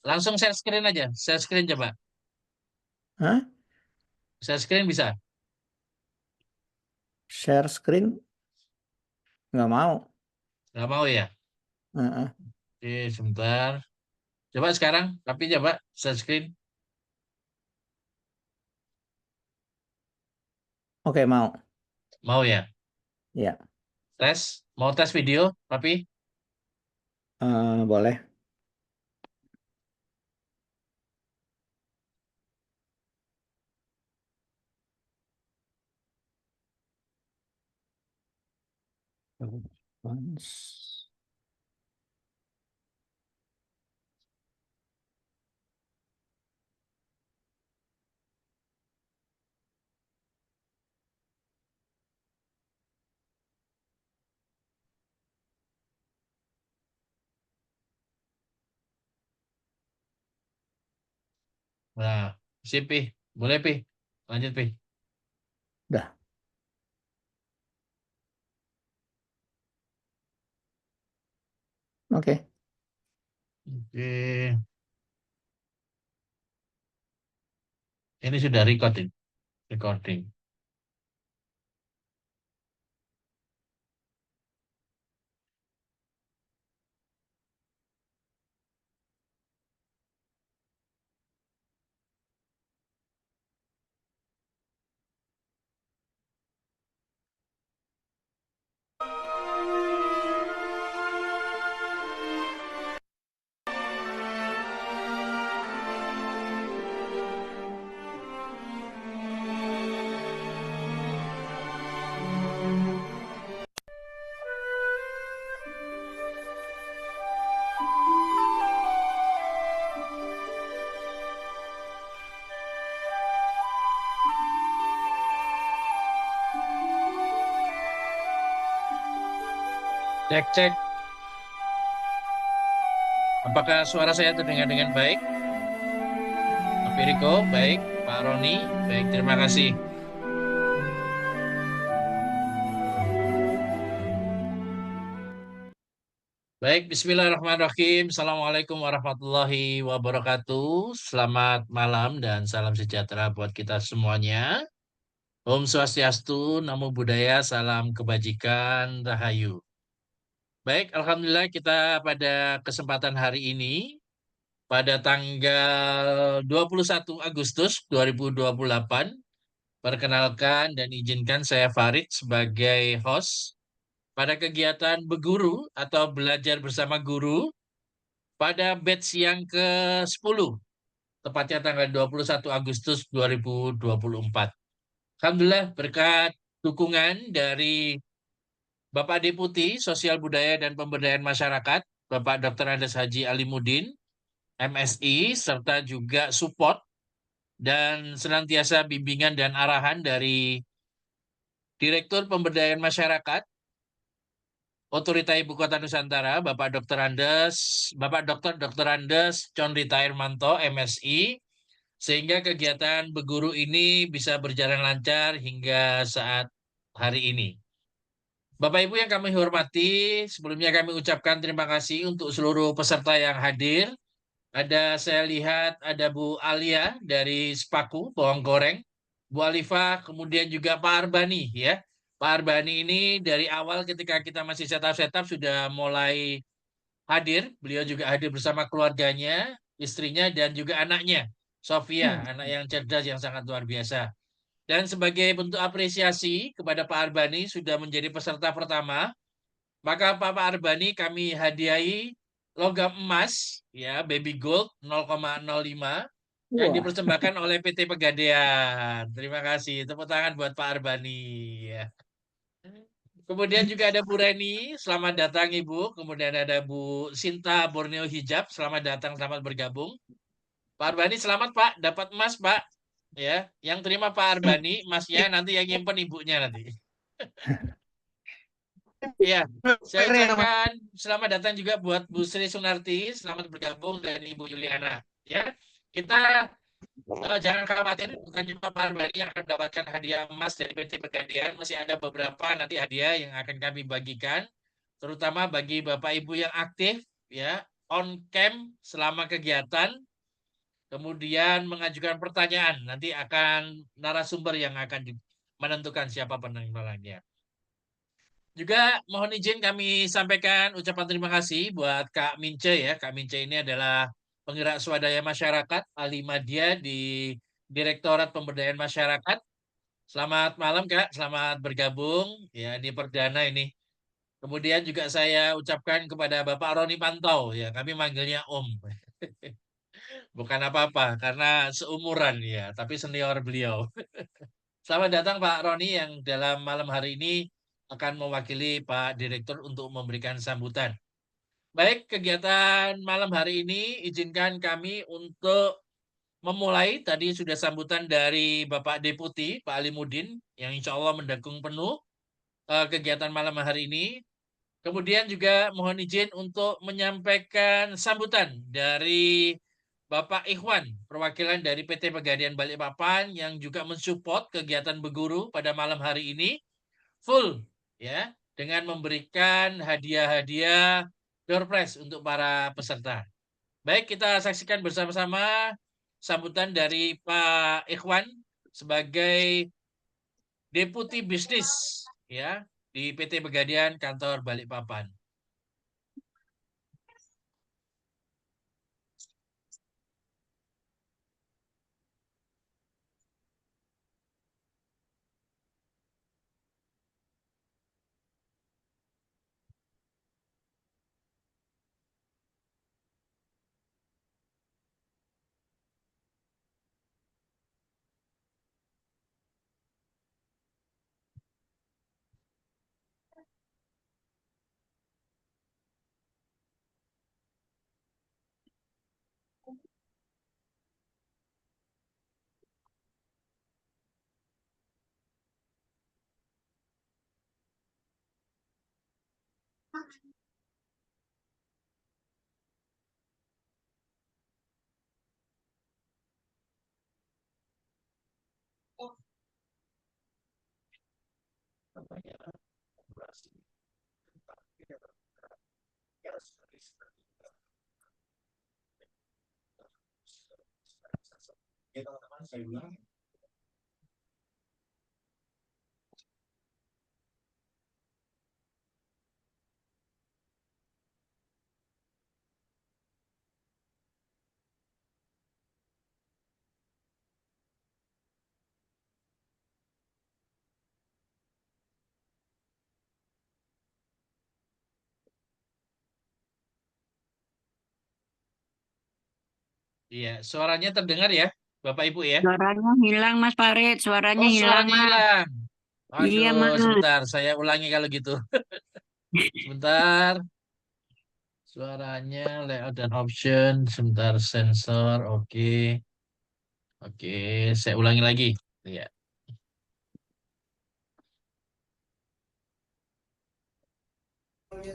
Langsung share screen aja. Share screen coba. Hah? Share screen bisa? Share screen? Nggak mau. Nggak mau ya? Heeh. Oke, sebentar. Coba sekarang, tapi coba share screen. Oke, mau. Mau ya? Ya, Tes. Mau tes video, tapi boleh. Once. nah, sip, Pi. Boleh, Pi. Lanjut, Pi. Dah. Oke. Oke. Ini sudah recording. Recording. Cek, cek. Apakah suara saya terdengar dengan baik? Pak Firiko, baik. Pak Roni, baik. Terima kasih. Baik, Bismillahirrahmanirrahim. Assalamualaikum warahmatullahi wabarakatuh. Selamat malam dan salam sejahtera buat kita semuanya. Om Swastiastu, Namo Buddhaya, salam kebajikan, Rahayu. Baik, Alhamdulillah kita pada kesempatan hari ini, pada tanggal 21 Agustus 2028, perkenalkan dan izinkan saya Farid sebagai host pada kegiatan Beguru atau Belajar Bersama Guru pada batch yang ke-10, tepatnya tanggal 21 Agustus 2024. Alhamdulillah berkat dukungan dari Bapak Deputi Sosial Budaya dan Pemberdayaan Masyarakat, Bapak Dr. Andes Haji Alimuddin, MSI, serta juga support dan senantiasa bimbingan dan arahan dari Direktur Pemberdayaan Masyarakat Otorita Ibu Kota Nusantara, Bapak Dr. Andes Conrita Irmanto, MSI, sehingga kegiatan Beguru ini bisa berjalan lancar hingga saat hari ini. Bapak Ibu yang kami hormati, sebelumnya kami ucapkan terima kasih untuk seluruh peserta yang hadir. Saya lihat ada Bu Alia dari Sepaku, Bawang Goreng, Bu Alifah, kemudian juga Pak Arbani ya. Pak Arbani ini dari awal ketika kita masih setup-setup sudah mulai hadir. Beliau juga hadir bersama keluarganya, istrinya, dan juga anaknya, Sofia, anak yang cerdas yang sangat luar biasa. Dan sebagai bentuk apresiasi kepada Pak Arbani sudah menjadi peserta pertama, maka Pak Arbani kami hadiahi logam emas ya Baby Gold 0,05 yang Wah, dipersembahkan oleh PT Pegadaian. Terima kasih. Tepuk tangan buat Pak Arbani ya. Kemudian juga ada Bu Reni, selamat datang Ibu. Kemudian ada Bu Sinta Borneo Hijab, selamat datang, selamat bergabung. Pak Arbani selamat Pak, dapat emas Pak. Ya, yang terima Pak Arbani, emasnya nanti yang nyimpen ibunya nanti. Iya, saya ucapkan selamat datang juga buat Bu Sri Sunarti, selamat bergabung dan Ibu Yuliana. Ya, kita jangan khawatir, bukan cuma Pak Arbani yang akan mendapatkan hadiah emas dari PT Pegadaian, masih ada beberapa nanti hadiah yang akan kami bagikan, terutama bagi Bapak Ibu yang aktif, ya. on cam selama kegiatan, kemudian mengajukan pertanyaan. Nanti akan narasumber yang akan menentukan siapa pemenangnya. Juga mohon izin kami sampaikan ucapan terima kasih buat Kak Mince ya. Kak Mince ini adalah penggerak swadaya masyarakat ahli media di Direktorat Pemberdayaan Masyarakat. Selamat malam Kak, selamat bergabung. Ya, ini perdana ini. Kemudian juga saya ucapkan kepada Bapak Roni Pantau ya, kami manggilnya Om. Bukan apa-apa karena seumuran ya, tapi senior beliau. Selamat datang Pak Roni yang dalam malam hari ini akan mewakili Pak Direktur untuk memberikan sambutan. Baik, kegiatan malam hari ini izinkan kami untuk memulai. Tadi sudah sambutan dari Bapak Deputi, Pak Alimudin, yang insya Allah mendukung penuh kegiatan malam hari ini. Kemudian juga mohon izin untuk menyampaikan sambutan dari Bapak Ikhwan, perwakilan dari PT Pegadaian Balikpapan yang juga mensupport kegiatan berguru pada malam hari ini full ya dengan memberikan hadiah-hadiah door prize untuk para peserta. Baik, kita saksikan bersama-sama sambutan dari Pak Ikhwan sebagai Deputi Bisnis ya di PT Pegadaian Kantor Balikpapan. Iya, suaranya terdengar ya, Bapak Ibu ya. Suaranya hilang Mas Farid, suaranya Oh, hilang suaranya Mas. hilang. Iya Aduh, Mas. sebentar, saya ulangi kalau gitu. Sebentar, suaranya layout dan option, sebentar sensor, oke. Oke, saya ulangi lagi. Ya.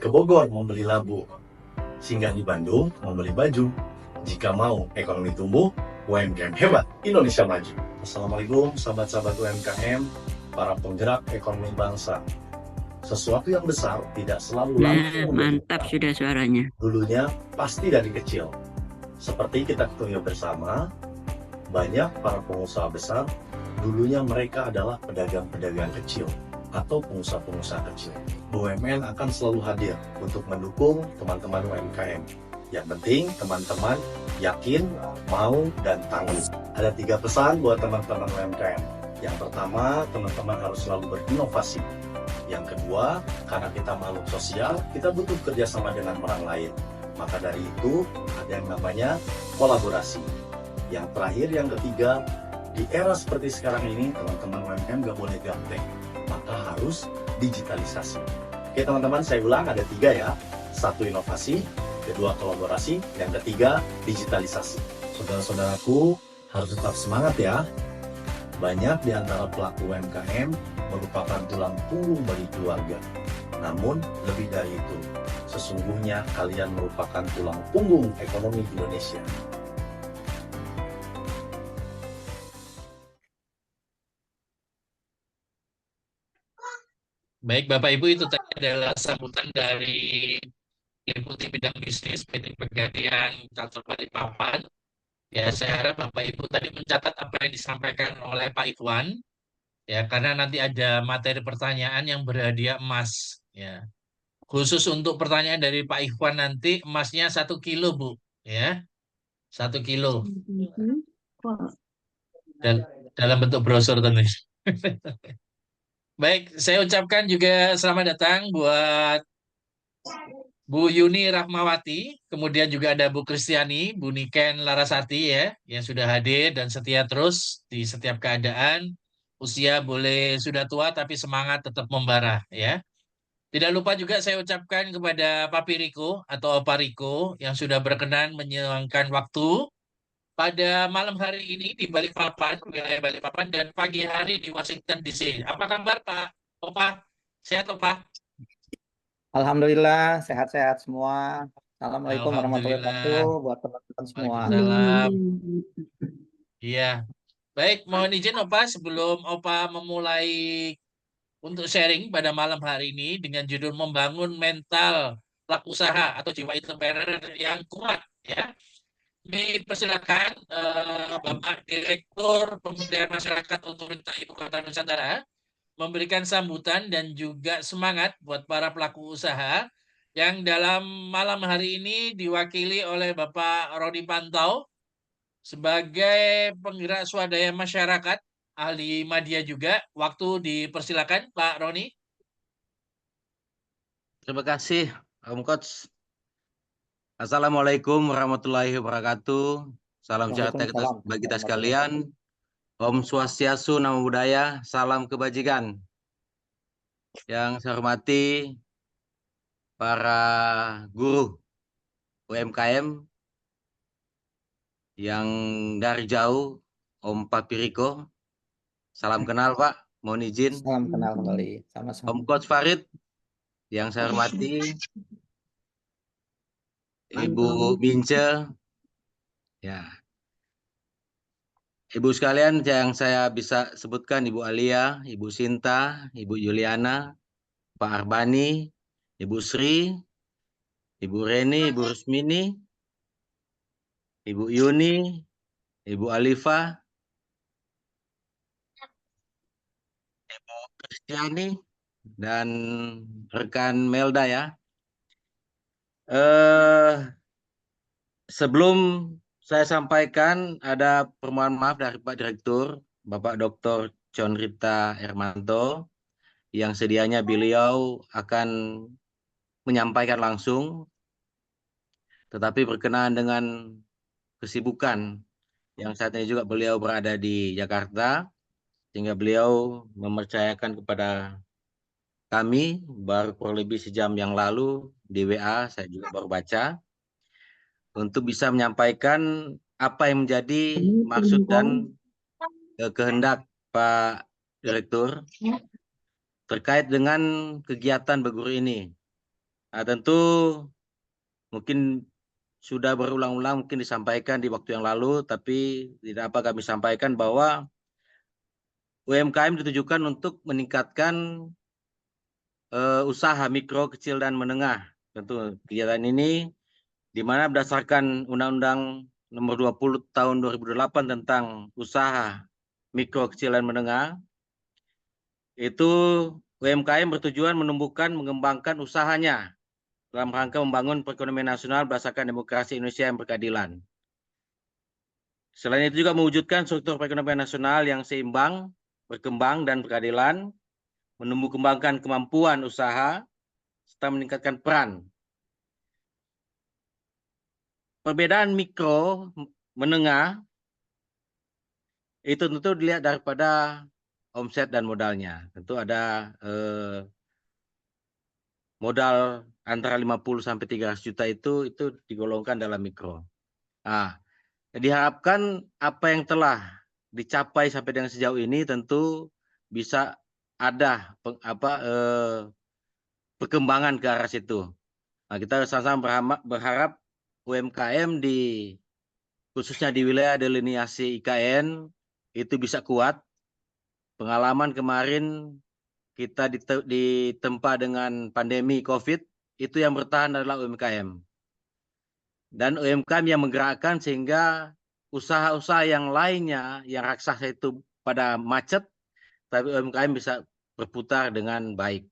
Ke Bogor membeli labu, singgah di Bandung membeli baju. Jika mau ekonomi tumbuh, UMKM hebat, Indonesia maju. Assalamualaikum sahabat-sahabat UMKM, para penggerak ekonomi bangsa. Sesuatu yang besar tidak selalu Nah, langsung mantap memberikan. sudah suaranya. Dulunya pasti dari kecil. Seperti kita ketahui bersama, banyak para pengusaha besar, dulunya mereka adalah pedagang-pedagang kecil atau pengusaha-pengusaha kecil. BUMN akan selalu hadir untuk mendukung teman-teman UMKM. Yang penting teman-teman yakin, mau, dan tangguh. Ada 3 pesan buat teman-teman UMKM. Yang pertama, teman-teman harus selalu berinovasi. Yang kedua, karena kita makhluk sosial, kita butuh kerjasama dengan orang lain. Maka dari itu, ada yang namanya kolaborasi. Yang terakhir, yang ketiga, di era seperti sekarang ini, teman-teman UMKM nggak boleh gaptek, maka harus digitalisasi. Oke teman-teman, saya ulang, ada 3 ya. 1 inovasi, kedua kolaborasi, yang ketiga digitalisasi. Saudara-saudaraku harus tetap semangat ya. Banyak di antara pelaku UMKM merupakan tulang punggung bagi keluarga. Namun lebih dari itu, sesungguhnya kalian merupakan tulang punggung ekonomi Indonesia. Baik, Bapak Ibu, itu tadi adalah sambutan dari meliputi bidang bisnis PT Pegadaian Kantor Balikpapan. Ya, saya harap Bapak Ibu tadi mencatat apa yang disampaikan oleh Pak Ikhwan, ya, karena nanti ada materi pertanyaan yang berhadiah emas, ya. Khusus untuk pertanyaan dari Pak Ikhwan nanti emasnya 1 kilo, Bu, ya, 1 kilo dan dalam bentuk brosur tentunya. Baik, saya ucapkan juga selamat datang buat Bu Yuni Rahmawati, kemudian juga ada Bu Kristiani, Bu Niken Larasati, ya, yang sudah hadir dan setia terus di setiap keadaan. Usia boleh sudah tua tapi semangat tetap membara, ya. Tidak lupa juga saya ucapkan kepada Papi Riko atau Opa Riko yang sudah berkenan menyuangkan waktu pada malam hari ini di Balikpapan, wilayah Balikpapan, dan pagi hari di Washington DC. Apa kabar Pak Opa? Sehat Opa? Alhamdulillah sehat-sehat semua. Assalamualaikum warahmatullahi Alhamdulillah. wabarakatuh buat teman-teman semua. Waalaikumsalam. Iya. Baik, mohon izin Opa sebelum Opa memulai untuk sharing pada malam hari ini dengan judul membangun mental pelaku usaha atau jiwa entrepreneur yang kuat, ya. Dipersilakan Bapak Direktur Pemberdayaan Masyarakat Otorita Ibu Kota Nusantara memberikan sambutan dan juga semangat buat para pelaku usaha yang dalam malam hari ini diwakili oleh Bapak Rodi Pantau sebagai penggerak swadaya masyarakat, ahli media juga. Waktu dipersilakan Pak Roni. Terima kasih, Om Coach. Assalamualaikum warahmatullahi wabarakatuh. Salam sejahtera bagi kita sekalian. Om Swastiastu, Namo Buddhaya, salam kebajikan. Yang saya hormati para guru UMKM yang dari jauh, Om Papi Riko. Salam kenal Pak, mohon izin. Salam kenal kembali. Sama-sama. Om Coach Farid, yang saya hormati. Ibu Bince, ya. Ibu sekalian yang saya bisa sebutkan, Ibu Alia, Ibu Sinta, Ibu Juliana, Pak Arbani, Ibu Sri, Ibu Reni, Ibu Rusmini, Ibu Yuni, Ibu Alifa, Ibu Kristiani, dan rekan Melda, ya. Sebelum saya sampaikan, ada permohonan maaf dari Pak Direktur, Bapak Dr. Conrita Hermanto, yang sedianya beliau akan menyampaikan langsung, tetapi berkenaan dengan kesibukan yang saat ini juga beliau berada di Jakarta, sehingga beliau mempercayakan kepada kami baru kurang lebih sejam yang lalu di WA, saya juga baru baca, untuk bisa menyampaikan apa yang menjadi maksud dan kehendak Pak Direktur terkait dengan kegiatan berguru ini. Nah, tentu mungkin sudah berulang-ulang mungkin disampaikan di waktu yang lalu, tapi tidak apa kami sampaikan bahwa UMKM ditujukan untuk meningkatkan usaha mikro, kecil, dan menengah. Tentu kegiatan ini di mana berdasarkan Undang-Undang Nomor 20 Tahun 2008 tentang usaha mikro, kecil, dan menengah, itu UMKM bertujuan menumbuhkan, mengembangkan usahanya dalam rangka membangun perekonomian nasional berdasarkan demokrasi Indonesia yang berkeadilan. Selain itu juga mewujudkan struktur perekonomian nasional yang seimbang, berkembang, dan berkeadilan, menumbuh kembangkan kemampuan usaha, serta meningkatkan peran. Perbedaan mikro, menengah, itu tentu dilihat daripada omset dan modalnya. Tentu ada modal antara 50 sampai 300 juta itu digolongkan dalam mikro. Nah, diharapkan apa yang telah dicapai sampai dengan sejauh ini tentu bisa ada perkembangan ke arah situ. Nah, kita sama-sama berharap UMKM khususnya di wilayah delineasi IKN itu bisa kuat. Pengalaman kemarin kita ditempa dengan pandemi COVID, itu yang bertahan adalah UMKM. Dan UMKM yang menggerakkan sehingga usaha-usaha yang lainnya yang raksasa itu pada macet, tapi UMKM bisa berputar dengan baik.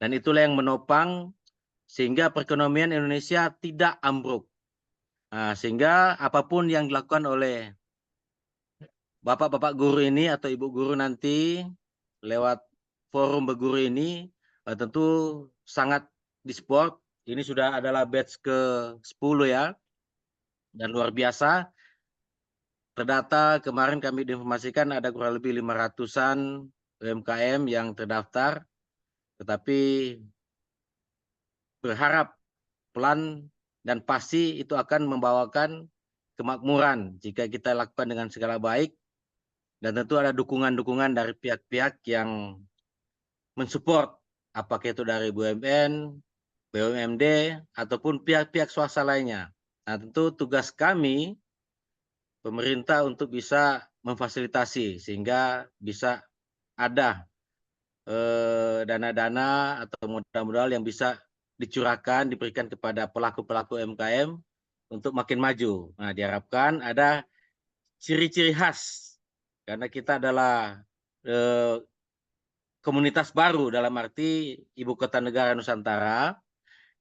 Dan itulah yang menopang sehingga perekonomian Indonesia tidak ambruk. Nah, sehingga apapun yang dilakukan oleh bapak-bapak guru ini atau ibu guru nanti lewat forum berguru ini tentu sangat disupport. Ini sudah adalah batch ke-10 ya. Dan luar biasa. Terdata kemarin kami diinformasikan ada kurang lebih 500-an UMKM yang terdaftar. Tetapi berharap pelan dan pasti itu akan membawakan kemakmuran jika kita lakukan dengan segala baik. Dan tentu ada dukungan-dukungan dari pihak-pihak yang mensupport, apakah itu dari BUMN, BUMD, ataupun pihak-pihak swasta lainnya. Nah, tentu tugas kami, pemerintah, untuk bisa memfasilitasi sehingga bisa ada dana-dana atau modal-modal yang bisa dicurahkan, diberikan kepada pelaku-pelaku UMKM untuk makin maju. Nah, diharapkan ada ciri-ciri khas, karena kita adalah komunitas baru dalam arti ibu kota negara Nusantara,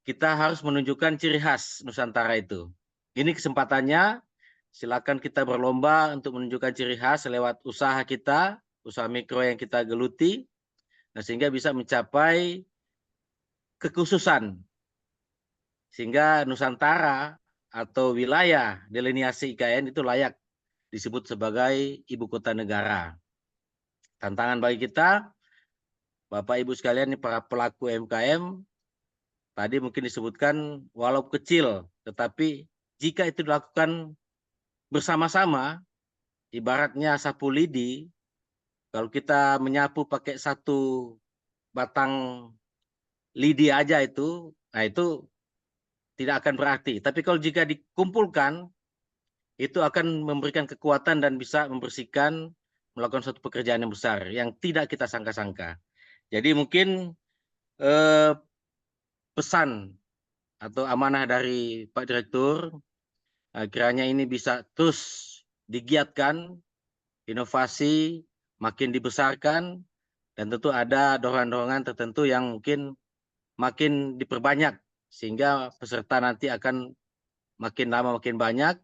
kita harus menunjukkan ciri khas Nusantara itu. Ini kesempatannya, silakan kita berlomba untuk menunjukkan ciri khas lewat usaha kita, usaha mikro yang kita geluti, nah, sehingga bisa mencapai kekhususan. Sehingga Nusantara atau wilayah delineasi IKN itu layak disebut sebagai ibu kota negara. Tantangan bagi kita, Bapak Ibu sekalian, para pelaku UMKM, tadi mungkin disebutkan walau kecil, tetapi jika itu dilakukan bersama-sama, ibaratnya sapu lidi, kalau kita menyapu pakai satu batang lidi aja itu, nah itu tidak akan berarti. Tapi kalau jika dikumpulkan, itu akan memberikan kekuatan dan bisa membersihkan, melakukan suatu pekerjaan yang besar yang tidak kita sangka-sangka. Jadi mungkin pesan atau amanah dari Pak Direktur, kiranya ini bisa terus digiatkan, inovasi makin dibesarkan, dan tentu ada dorongan-dorongan tertentu yang mungkin makin diperbanyak, sehingga peserta nanti akan makin lama makin banyak,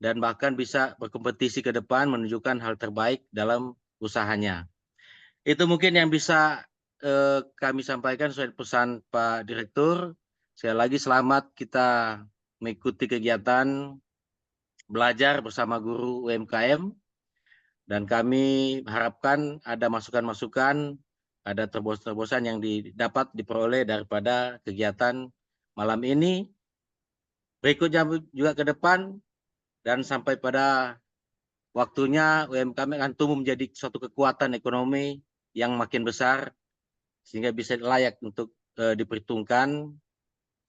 dan bahkan bisa berkompetisi ke depan menunjukkan hal terbaik dalam usahanya. Itu mungkin yang bisa kami sampaikan sesuai pesan Pak Direktur. Sekali lagi selamat kita mengikuti kegiatan belajar bersama guru UMKM. Dan kami harapkan ada masukan-masukan, ada terobosan-terobosan yang dapat diperoleh daripada kegiatan malam ini. Berikutnya juga ke depan, dan sampai pada waktunya UMKM akan tumbuh menjadi suatu kekuatan ekonomi yang makin besar, sehingga bisa layak untuk diperhitungkan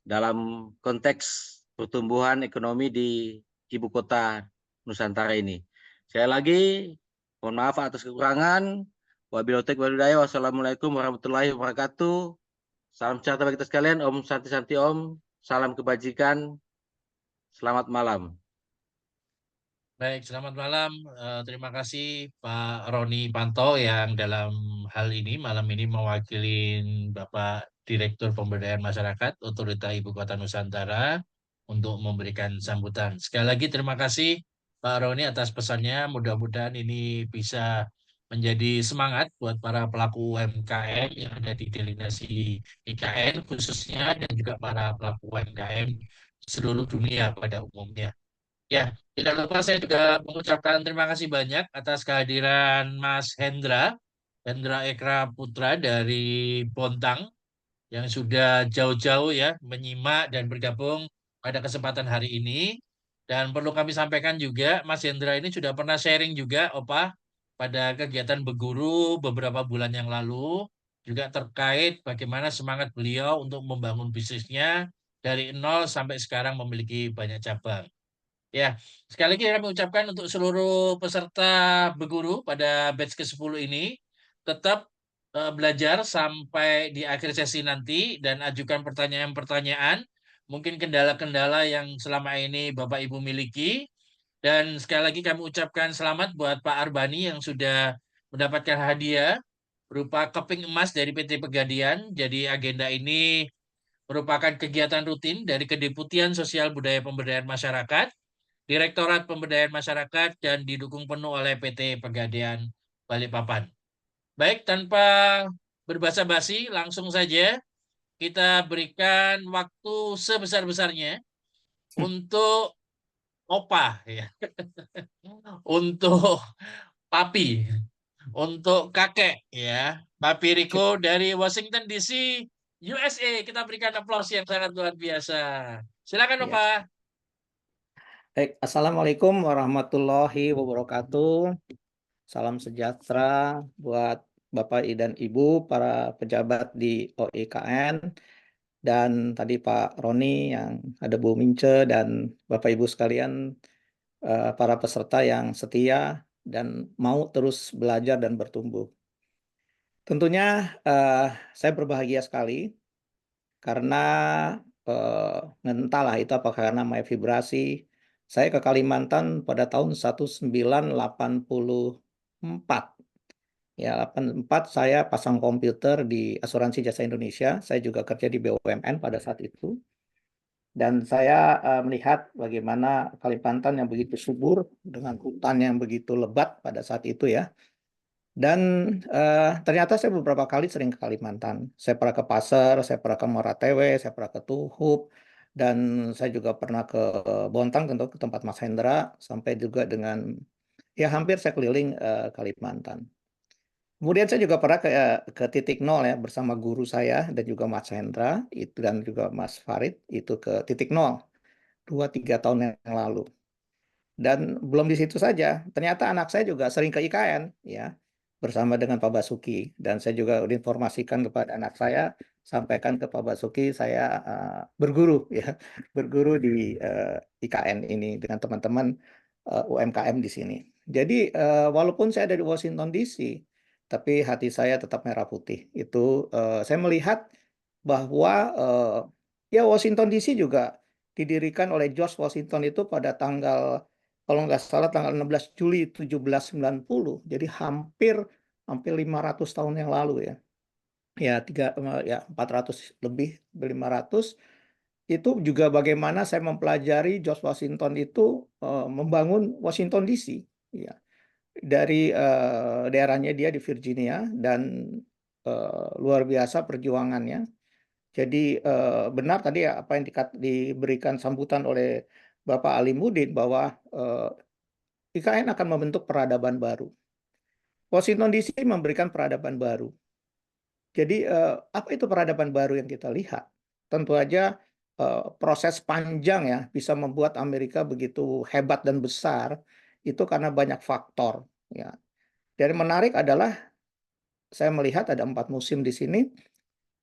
dalam konteks pertumbuhan ekonomi di ibu kota Nusantara ini. Sekali lagi, mohon maaf atas kekurangan. Wabillahi taufiq wal hidayah. Wassalamualaikum warahmatullahi wabarakatuh. Salam sejahtera bagi kita sekalian. Om Santi Santi Om. Salam kebajikan. Selamat malam. Baik, selamat malam. Terima kasih Pak Roni Panto yang dalam hal ini malam ini mewakili Bapak Direktur Pemberdayaan Masyarakat Otorita Ibu Kota Nusantara untuk memberikan sambutan. Sekali lagi terima kasih Pak Roni atas pesannya. Mudah-mudahan ini bisa menjadi semangat buat para pelaku UMKM yang ada di delegasi IKN khususnya, dan juga para pelaku UMKM seluruh dunia pada umumnya. Ya, tidak lupa saya juga mengucapkan terima kasih banyak atas kehadiran Mas Hendra Ekra Putra dari Bontang yang sudah jauh-jauh ya menyimak dan bergabung pada kesempatan hari ini. Dan perlu kami sampaikan juga, Mas Hendra ini sudah pernah sharing juga, Opa, pada kegiatan berguru beberapa bulan yang lalu, juga terkait bagaimana semangat beliau untuk membangun bisnisnya dari nol sampai sekarang memiliki banyak cabang. Ya, sekali lagi kami ucapkan untuk seluruh peserta berguru pada batch ke-10 ini, tetap belajar sampai di akhir sesi nanti dan ajukan pertanyaan-pertanyaan, mungkin kendala-kendala yang selama ini Bapak Ibu miliki. Dan sekali lagi kami ucapkan selamat buat Pak Arbani yang sudah mendapatkan hadiah berupa keping emas dari PT Pegadian. Jadi agenda ini merupakan kegiatan rutin dari Kedeputian Sosial Budaya Pemberdayaan Masyarakat, Direktorat Pemberdayaan Masyarakat, dan didukung penuh oleh PT Pegadian Balikpapan. Baik, tanpa berbasa-basi, langsung saja kita berikan waktu sebesar-besarnya untuk opa, ya, untuk papi, untuk kakek, ya, Papi Riko dari Washington DC, USA. Kita berikan aplaus yang sangat luar biasa. Silakan, Ya. Opa. Baik, Assalamualaikum warahmatullahi wabarakatuh. Salam sejahtera buat Bapak dan Ibu, para pejabat di OIKN, dan tadi Pak Roni yang ada Bu Mince, dan Bapak Ibu sekalian, para peserta yang setia dan mau terus belajar dan bertumbuh. Tentunya saya berbahagia sekali karena entahlah itu apakah karena my vibrasi. Saya ke Kalimantan pada tahun 1984. Ya, 84 saya pasang komputer di Asuransi Jasa Indonesia. Saya juga kerja di BUMN pada saat itu. Dan saya melihat bagaimana Kalimantan yang begitu subur dengan hutan yang begitu lebat pada saat itu ya. Dan ternyata saya beberapa kali sering ke Kalimantan. Saya pernah ke Pasir, saya pernah ke Maratewe, saya pernah ke Tuhuk, dan saya juga pernah ke Bontang, tentu ke tempat Mas Hendra, sampai juga dengan ya hampir saya keliling Kalimantan. Kemudian saya juga pernah ke titik nol ya bersama guru saya dan juga Mas Hendra itu dan juga Mas Farid itu ke titik nol 2-3 tahun yang lalu. Dan belum di situ saja, ternyata anak saya juga sering ke IKN ya bersama dengan Pak Basuki, dan saya juga informasikan kepada anak saya, sampaikan ke Pak Basuki saya berguru ya, berguru di IKN ini dengan teman-teman UMKM di sini. Jadi walaupun saya ada di Washington DC, tapi hati saya tetap merah putih. Itu saya melihat bahwa ya Washington DC juga didirikan oleh George Washington itu pada tanggal, kalau nggak salah tanggal 16 Juli 1790, jadi hampir 500 tahun yang lalu ya. Ya 400 lebih 500. Itu juga bagaimana saya mempelajari George Washington itu membangun Washington DC ya. Dari daerahnya dia di Virginia, dan luar biasa perjuangannya. Jadi benar tadi ya apa yang diberikan sambutan oleh Bapak Alimuddin bahwa IKN akan membentuk peradaban baru. Washington DC memberikan peradaban baru. Jadi apa itu peradaban baru yang kita lihat? Tentu aja proses panjang ya bisa membuat Amerika begitu hebat dan besar itu karena banyak faktor. Ya. Dan menarik adalah saya melihat ada 4 musim di sini,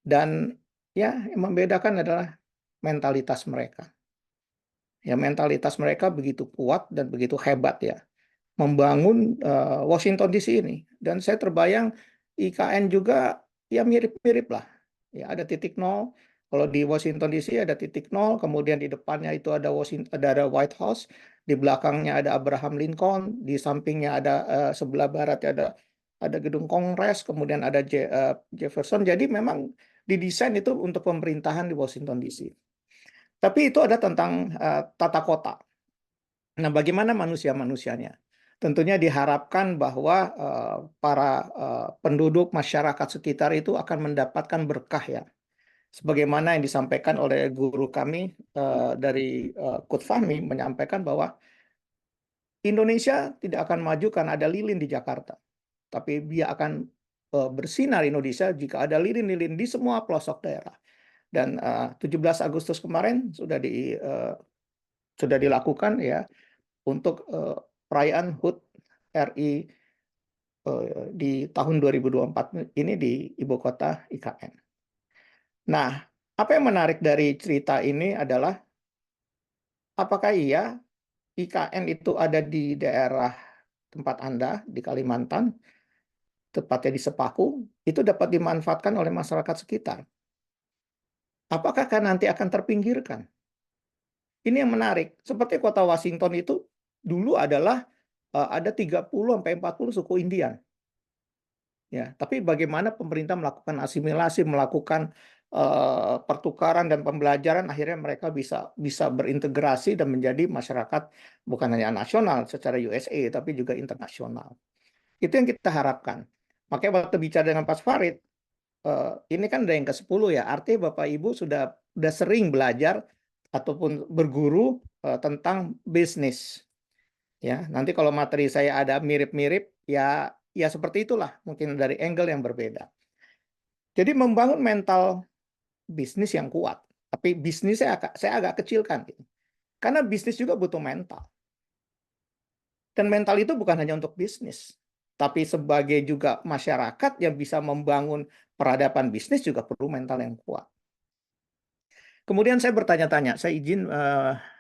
dan ya yang membedakan adalah mentalitas mereka. Ya, mentalitas mereka begitu kuat dan begitu hebat ya, membangun Washington DC ini. Dan saya terbayang IKN juga ya mirip-mirip lah. Ya, ada titik nol. Kalau di Washington DC ada titik nol, kemudian di depannya itu ada ada White House, di belakangnya ada Abraham Lincoln, di sampingnya ada sebelah barat ada gedung Kongres, kemudian ada Jefferson. Jadi memang didesain itu untuk pemerintahan di Washington DC. Tapi itu ada tentang tata kota. Nah, bagaimana manusia-manusianya? Tentunya diharapkan bahwa para penduduk masyarakat sekitar itu akan mendapatkan berkah ya. Sebagaimana yang disampaikan oleh guru kami dari Kut Fahmi, menyampaikan bahwa Indonesia tidak akan maju karena ada lilin di Jakarta. Tapi dia akan bersinar Indonesia jika ada lilin-lilin di semua pelosok daerah. Dan 17 Agustus kemarin sudah dilakukan ya untuk perayaan HUT RI di tahun 2024 ini di ibu kota IKN. Nah, apa yang menarik dari cerita ini adalah apakah iya IKN itu ada di daerah tempat Anda di Kalimantan? tepatnya di Sepaku, itu dapat dimanfaatkan oleh masyarakat sekitar. Apakah nanti akan terpinggirkan? Ini yang menarik. Seperti kota Washington itu dulu adalah ada 30-40 suku Indian. Ya, tapi bagaimana pemerintah melakukan asimilasi, melakukan pertukaran dan pembelajaran, akhirnya mereka bisa berintegrasi dan menjadi masyarakat bukan hanya nasional secara USA, tapi juga internasional. Itu yang kita harapkan. Makanya waktu bicara dengan Pak Farid, ini kan udah yang ke-10 ya, artinya Bapak Ibu sudah sering belajar ataupun berguru tentang bisnis. Ya, nanti kalau materi saya ada mirip-mirip, ya seperti itulah, mungkin dari angle yang berbeda. Jadi membangun mental bisnis yang kuat, tapi bisnis saya agak kecilkan, gitu. Karena bisnis juga butuh mental. Dan mental itu bukan hanya untuk bisnis, tapi sebagai juga masyarakat yang bisa membangun peradaban bisnis juga perlu mental yang kuat. Kemudian saya bertanya-tanya, saya izin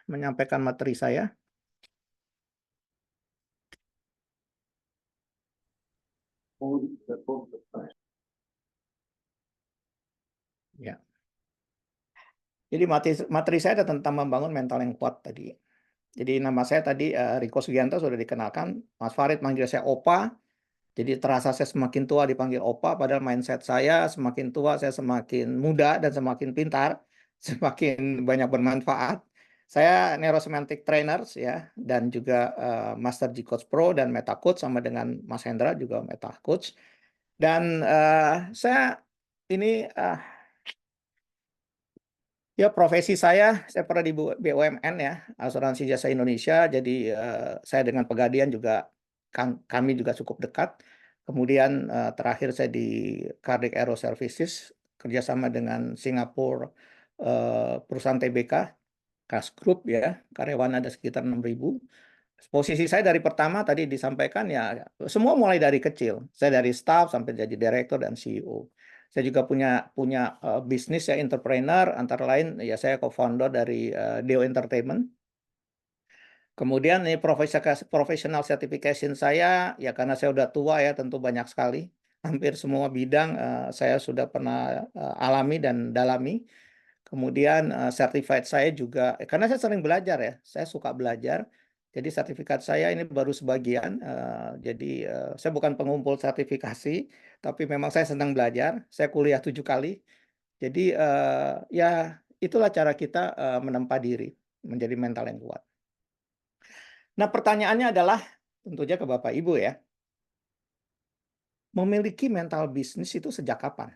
menyampaikan materi saya. Ya. Jadi materi saya ada tentang membangun mental yang kuat tadi. Jadi nama saya tadi Riko Sugianto sudah dikenalkan. Mas Farid manggil saya Opa. Jadi terasa saya semakin tua dipanggil Opa, padahal mindset saya semakin tua saya semakin muda dan semakin pintar, semakin banyak bermanfaat. Saya neurosemantic trainers ya, dan juga Master G Coach Pro dan Meta Coach, sama dengan Mas Hendra juga Meta Coach. Dan saya ini ya, profesi saya pernah di BUMN ya, Asuransi Jasa Indonesia. Jadi saya dengan Pegadian juga kami juga cukup dekat. Kemudian terakhir saya di Cardiac Aero Services, kerjasama dengan Singapura, perusahaan TBK, Kas Group ya, karyawan ada sekitar 6.000. Posisi saya dari pertama tadi disampaikan ya, semua mulai dari kecil. Saya dari staff sampai jadi direktur dan CEO. Saya juga punya bisnis ya, entrepreneur, antara lain ya saya co-founder dari Deo Entertainment. Kemudian ini professional certification saya ya, karena saya udah tua ya, tentu banyak sekali. Hampir semua bidang saya sudah pernah alami dan dalami. Kemudian certified saya juga, karena saya sering belajar ya, saya suka belajar. Jadi sertifikat saya ini baru sebagian. Jadi saya bukan pengumpul sertifikasi, tapi memang saya senang belajar. Saya kuliah 7 kali. Jadi ya itulah cara kita menempa diri menjadi mental yang kuat. Nah, pertanyaannya adalah tentunya ke Bapak Ibu ya. Memiliki mental bisnis itu sejak kapan?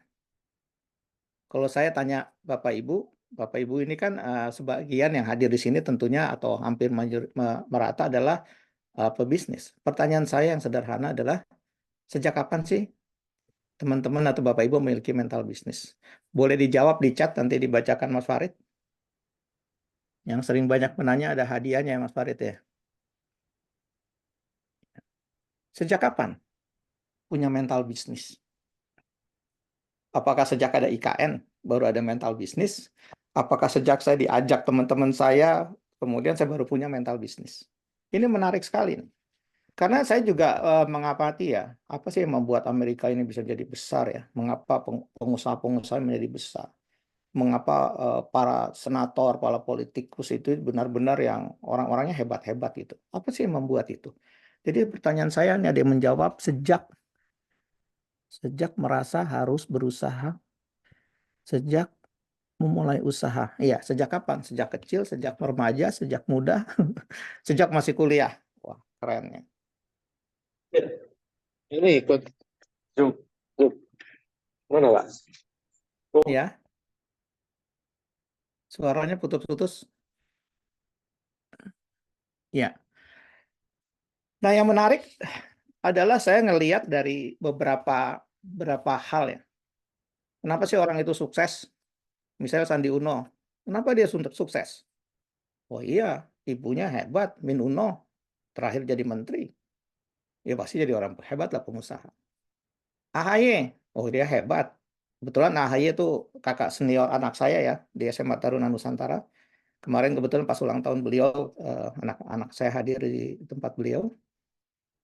Kalau saya tanya Bapak Ibu ini kan sebagian yang hadir di sini tentunya atau hampir merata adalah pebisnis. Pertanyaan saya yang sederhana adalah, sejak kapan sih teman-teman atau Bapak Ibu memiliki mental bisnis? Boleh dijawab di chat, nanti dibacakan Mas Farid. Yang sering banyak menanya ada hadiahnya ya Mas Farid ya. Sejak kapan punya mental bisnis? Apakah sejak ada IKN baru ada mental bisnis? Apakah sejak saya diajak teman-teman saya, kemudian saya baru punya mental bisnis? Ini menarik sekali. Karena saya juga mengamati ya, apa sih yang membuat Amerika ini bisa jadi besar ya? Mengapa pengusaha-pengusaha menjadi besar? Mengapa para senator, para politikus itu benar-benar yang orang-orangnya hebat-hebat gitu? Apa sih yang membuat itu? Jadi pertanyaan saya ini ada yang menjawab, sejak merasa harus berusaha, sejak memulai usaha. Iya, sejak kapan? Sejak kecil, sejak remaja, sejak muda, sejak masih kuliah. Wah, keren ya. Ini ikut Zoom. Mana, Pak? Ya. Suaranya putus-putus. Ya. Nah, yang menarik adalah saya ngelihat dari beberapa hal ya. Kenapa sih orang itu sukses? Misalnya Sandi Uno. Kenapa dia sukses? Oh iya, ibunya hebat, Min Uno. Terakhir jadi menteri. Ya pasti jadi orang hebat lah, pengusaha. AHY, oh dia hebat. Kebetulan AHY itu kakak senior anak saya ya, di SMA Taruna Nusantara. Kemarin kebetulan pas ulang tahun beliau, anak-anak saya hadir di tempat beliau.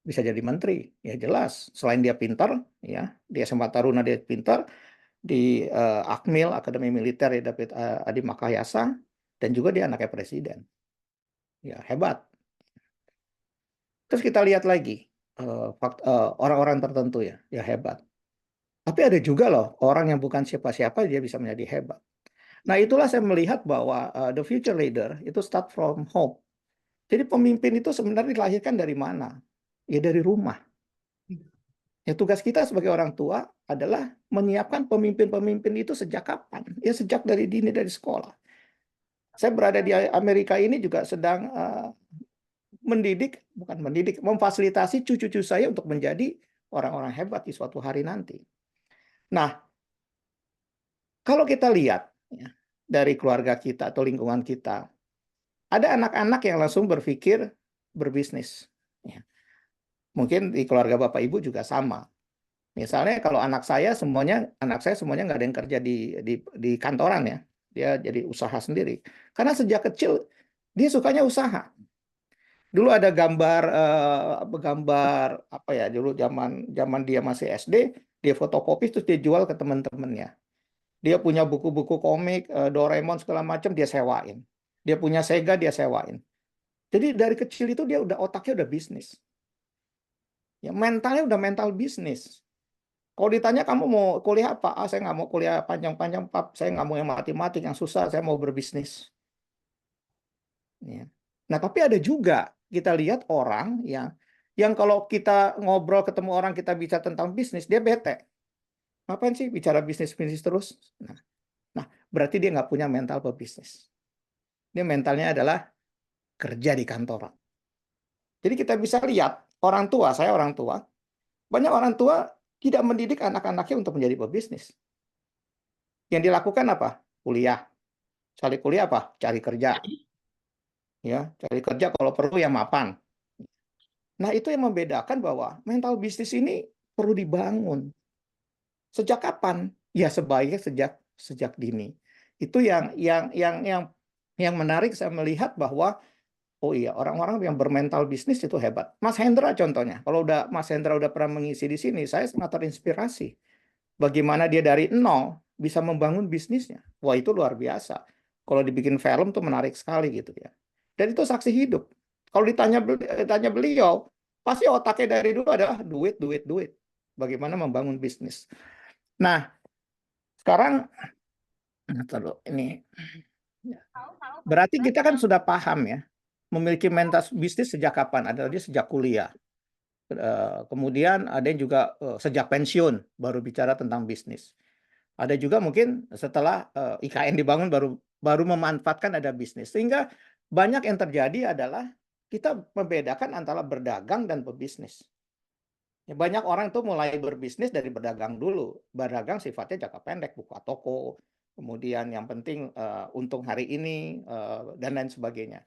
bisa jadi menteri, ya jelas. Selain dia pintar, ya di SMA Taruna dia pintar, di Akmil Akademi Militer ya David Adi Makayasa, dan juga dia anaknya presiden, ya hebat. Terus kita lihat lagi orang-orang tertentu ya hebat. Tapi ada juga loh orang yang bukan siapa-siapa dia bisa menjadi hebat. Nah itulah saya melihat bahwa the future leader itu start from home. Jadi pemimpin itu sebenarnya dilahirkan dari mana? Ya dari rumah. Ya tugas kita sebagai orang tua adalah menyiapkan pemimpin-pemimpin itu sejak kapan? Ya sejak dari dini dari sekolah. Saya berada di Amerika ini juga sedang memfasilitasi cucu-cucu saya untuk menjadi orang-orang hebat di suatu hari nanti. Nah, kalau kita lihat ya, dari keluarga kita atau lingkungan kita, ada anak-anak yang langsung berpikir berbisnis. Ya. Mungkin di keluarga Bapak Ibu juga sama. Misalnya kalau anak saya semuanya nggak ada yang kerja di kantoran ya, dia jadi usaha sendiri. Karena sejak kecil dia sukanya usaha. Dulu ada gambar apa ya, dulu zaman dia masih SD, dia fotokopi terus dia jual ke teman-temannya. Dia punya buku-buku komik, Doraemon segala macam dia sewain. Dia punya Sega dia sewain. Jadi dari kecil itu dia otaknya udah bisnis. Ya mentalnya udah mental bisnis. Kalau ditanya kamu mau kuliah apa? Saya nggak mau kuliah panjang-panjang, Pak. Saya nggak mau yang matematik yang susah. Saya mau berbisnis. Ya. Nah, tapi ada juga kita lihat orang yang kalau kita ngobrol ketemu orang kita bicara tentang bisnis, dia bete. Ngapain sih bicara bisnis terus? Nah, berarti dia nggak punya mental pebisnis. Dia mentalnya adalah kerja di kantoran. Jadi kita bisa lihat orang tua, saya orang tua, banyak orang tua tidak mendidik anak-anaknya untuk menjadi pebisnis. Yang dilakukan apa? Kuliah. Cari kuliah apa? Cari kerja. Ya, cari kerja kalau perlu yang mapan. Nah, itu yang membedakan bahwa mental bisnis ini perlu dibangun. Sejak kapan? Ya sebaiknya sejak dini. Itu yang menarik saya melihat bahwa oh iya, orang-orang yang bermental bisnis itu hebat. Mas Hendra contohnya. Kalau Mas Hendra udah pernah mengisi di sini, saya sangat terinspirasi. Bagaimana dia dari nol bisa membangun bisnisnya. Wah, itu luar biasa. Kalau dibikin film tuh menarik sekali gitu ya. Dan itu saksi hidup. Kalau ditanya beliau, pasti otaknya dari dulu adalah duit. Bagaimana membangun bisnis. Nah, sekarang ini berarti kita kan sudah paham ya, memiliki mental bisnis sejak kapan? Adalah dia sejak kuliah. Kemudian ada yang juga sejak pensiun baru bicara tentang bisnis. Ada juga mungkin setelah IKN dibangun baru memanfaatkan ada bisnis. Sehingga banyak yang terjadi adalah kita membedakan antara berdagang dan pebisnis. Ya, banyak orang itu mulai berbisnis dari berdagang dulu. Berdagang sifatnya jangka pendek, buka toko, kemudian yang penting untung hari ini dan lain sebagainya.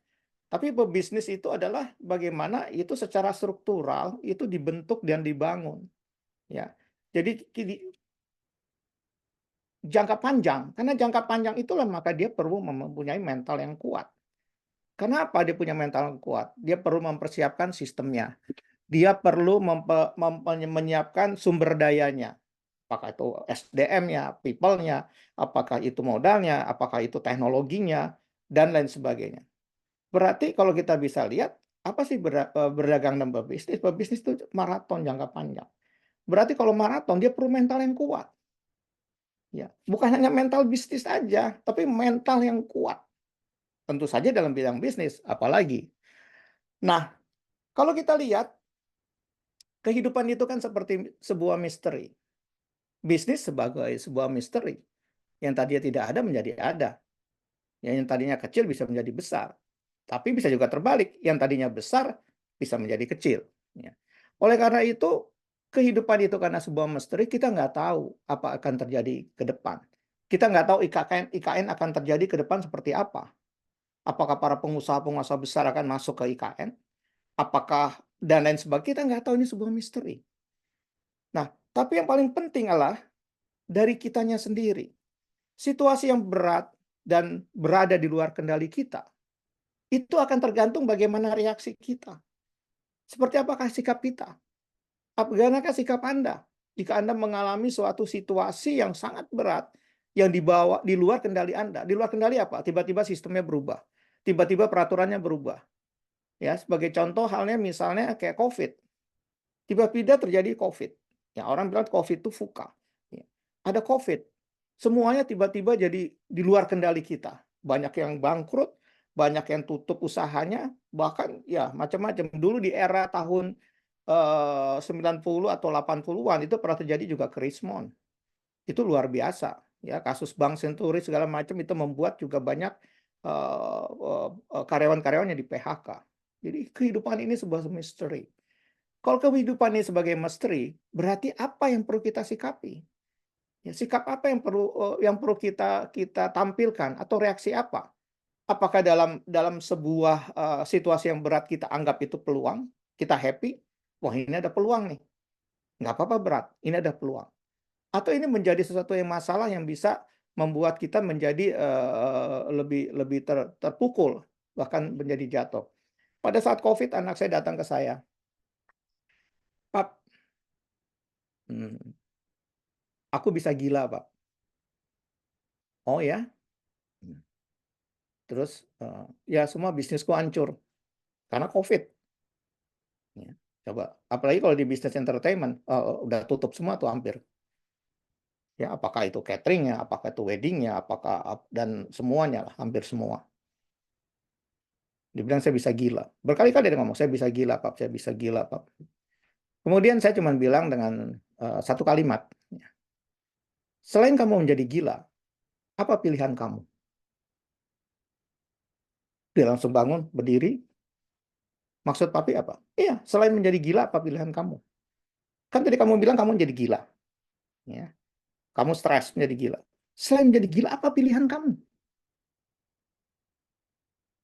Tapi pebisnis itu adalah bagaimana itu secara struktural itu dibentuk dan dibangun. Ya. Jadi jangka panjang, karena jangka panjang itulah maka dia perlu mempunyai mental yang kuat. Kenapa dia punya mental yang kuat? Dia perlu mempersiapkan sistemnya. Dia perlu menyiapkan sumber dayanya. Apakah itu SDM-nya, people-nya, apakah itu modalnya, apakah itu teknologinya, dan lain sebagainya. Berarti kalau kita bisa lihat, apa sih berdagang dan berbisnis? Berbisnis itu maraton jangka panjang. Berarti kalau maraton, dia perlu mental yang kuat. Ya, bukan hanya mental bisnis aja, tapi mental yang kuat. Tentu saja dalam bidang bisnis, apalagi. Nah, kalau kita lihat, kehidupan itu kan seperti sebuah misteri. Bisnis sebagai sebuah misteri. Yang tadinya tidak ada menjadi ada. Yang tadinya kecil bisa menjadi besar. Tapi bisa juga terbalik. Yang tadinya besar bisa menjadi kecil. Ya. Oleh karena itu, kehidupan itu karena sebuah misteri, kita nggak tahu apa akan terjadi ke depan. Kita nggak tahu IKN akan terjadi ke depan seperti apa. Apakah para pengusaha-pengusaha besar akan masuk ke IKN? Apakah dan lain sebagainya, kita nggak tahu, ini sebuah misteri. Nah, tapi yang paling penting adalah dari kitanya sendiri. Situasi yang berat dan berada di luar kendali kita, itu akan tergantung bagaimana reaksi kita. Seperti apakah sikap kita? Bagaimanakah sikap Anda jika Anda mengalami suatu situasi yang sangat berat yang dibawa di luar kendali Anda? Di luar kendali apa? Tiba-tiba sistemnya berubah. Tiba-tiba peraturannya berubah. Ya, sebagai contoh halnya misalnya kayak COVID. Tiba-tiba terjadi COVID. Ya, orang bilang COVID itu VUCA. Ya, ada COVID. Semuanya tiba-tiba jadi di luar kendali kita. Banyak yang bangkrut, banyak yang tutup usahanya, bahkan ya macam-macam. Dulu di era tahun 90 atau 80-an itu pernah terjadi juga ke Richmond. Itu luar biasa. Ya, kasus Bank Senturi segala macam itu membuat juga banyak karyawan-karyawannya di PHK. Jadi kehidupan ini sebuah misteri. Kalau kehidupan ini sebagai misteri, berarti apa yang perlu kita sikapi? Ya, sikap apa yang perlu kita tampilkan atau reaksi apa? Apakah dalam sebuah situasi yang berat kita anggap itu peluang, kita happy, wah ini ada peluang nih, nggak apa-apa berat, ini ada peluang. Atau ini menjadi sesuatu yang masalah yang bisa membuat kita menjadi lebih terpukul, bahkan menjadi jatuh. Pada saat COVID, anak saya datang ke saya, "Pap, aku bisa gila, Pak." "Oh ya?" Terus, "Ya semua bisnisku hancur karena COVID." Ya, coba, apalagi kalau di bisnis entertainment, udah tutup semua tuh hampir. Ya, apakah itu catering-nya, apakah itu wedding-nya, apakah dan semuanya lah, hampir semua. Dibilang saya bisa gila. Berkali-kali dia ngomong, "Saya bisa gila, Pak, saya bisa gila, Pak." Kemudian saya cuma bilang dengan satu kalimat, ya, "Selain kamu menjadi gila, apa pilihan kamu?" Dia langsung bangun, berdiri. "Maksud papi apa?" "Iya, selain menjadi gila, apa pilihan kamu? Kan tadi kamu bilang kamu menjadi gila. Ya, kamu stres menjadi gila. Selain menjadi gila, apa pilihan kamu?"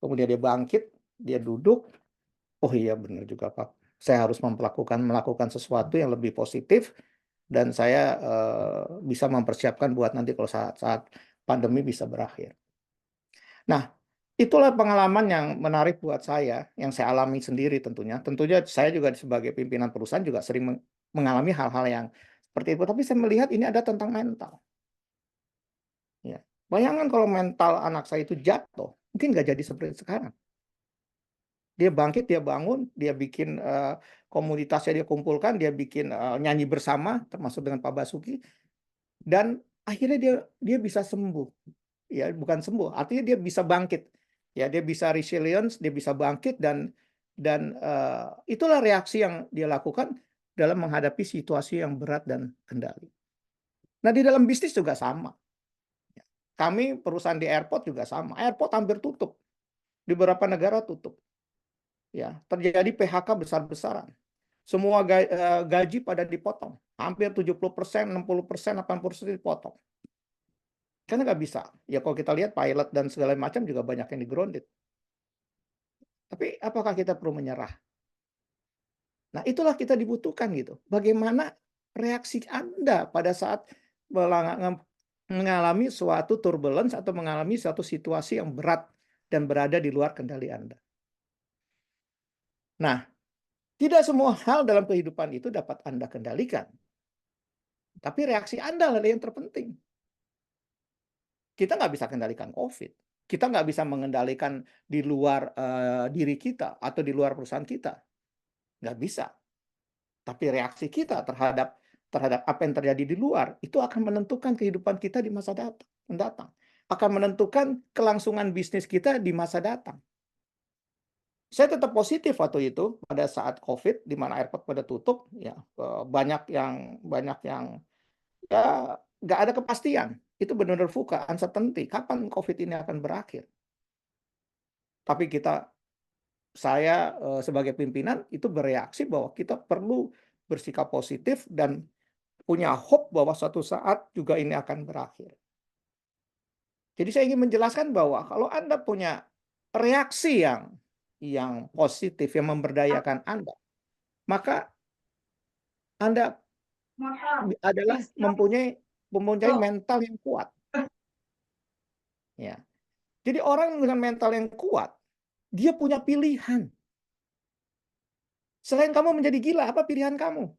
Kemudian dia bangkit, dia duduk. "Oh iya benar juga Pak. Saya harus melakukan sesuatu yang lebih positif dan saya bisa mempersiapkan buat nanti kalau saat pandemi bisa berakhir." Nah, itulah pengalaman yang menarik buat saya, yang saya alami sendiri tentunya. Tentunya saya juga sebagai pimpinan perusahaan juga sering mengalami hal-hal yang seperti itu. Tapi saya melihat ini ada tentang mental. Ya. Bayangkan kalau mental anak saya itu jatuh, mungkin nggak jadi seperti sekarang. Dia bangkit, dia bangun, dia bikin komunitasnya dia kumpulkan, dia bikin nyanyi bersama, termasuk dengan Pak Basuki, dan akhirnya dia bisa sembuh. Ya, bukan sembuh, artinya dia bisa bangkit. Ya, dia bisa resilience, dia bisa bangkit dan itulah reaksi yang dia lakukan dalam menghadapi situasi yang berat dan kendali. Nah, di dalam bisnis juga sama. Kami perusahaan di airport juga sama. Airport hampir tutup. Di beberapa negara tutup. Ya, terjadi PHK besar-besaran. Semua gaji pada dipotong. Hampir 70%, 60%, 80% dipotong. Karena nggak bisa. Ya kalau kita lihat pilot dan segala macam juga banyak yang di-grounded. Tapi apakah kita perlu menyerah? Nah, itulah kita dibutuhkan gitu. Bagaimana reaksi Anda pada saat mengalami suatu turbulence atau mengalami suatu situasi yang berat dan berada di luar kendali Anda. Nah, tidak semua hal dalam kehidupan itu dapat Anda kendalikan. Tapi reaksi Anda adalah yang terpenting. Kita nggak bisa kendalikan COVID. Kita nggak bisa mengendalikan di luar diri kita atau di luar perusahaan kita. Nggak bisa. Tapi reaksi kita terhadap apa yang terjadi di luar, itu akan menentukan kehidupan kita di masa mendatang. Akan menentukan kelangsungan bisnis kita di masa datang. Saya tetap positif waktu itu pada saat COVID, di mana airport pada tutup, ya banyak yang ya nggak ada kepastian. Itu benar-benar VUCA, uncertainty. Kapan COVID ini akan berakhir? Tapi saya sebagai pimpinan itu bereaksi bahwa kita perlu bersikap positif dan punya hope bahwa suatu saat juga ini akan berakhir. Jadi saya ingin menjelaskan bahwa kalau Anda punya reaksi yang positif, yang memberdayakan Anda, maka Anda adalah mempunyai mental yang kuat. Ya. Jadi orang dengan mental yang kuat, dia punya pilihan. Selain kamu menjadi gila, apa pilihan kamu?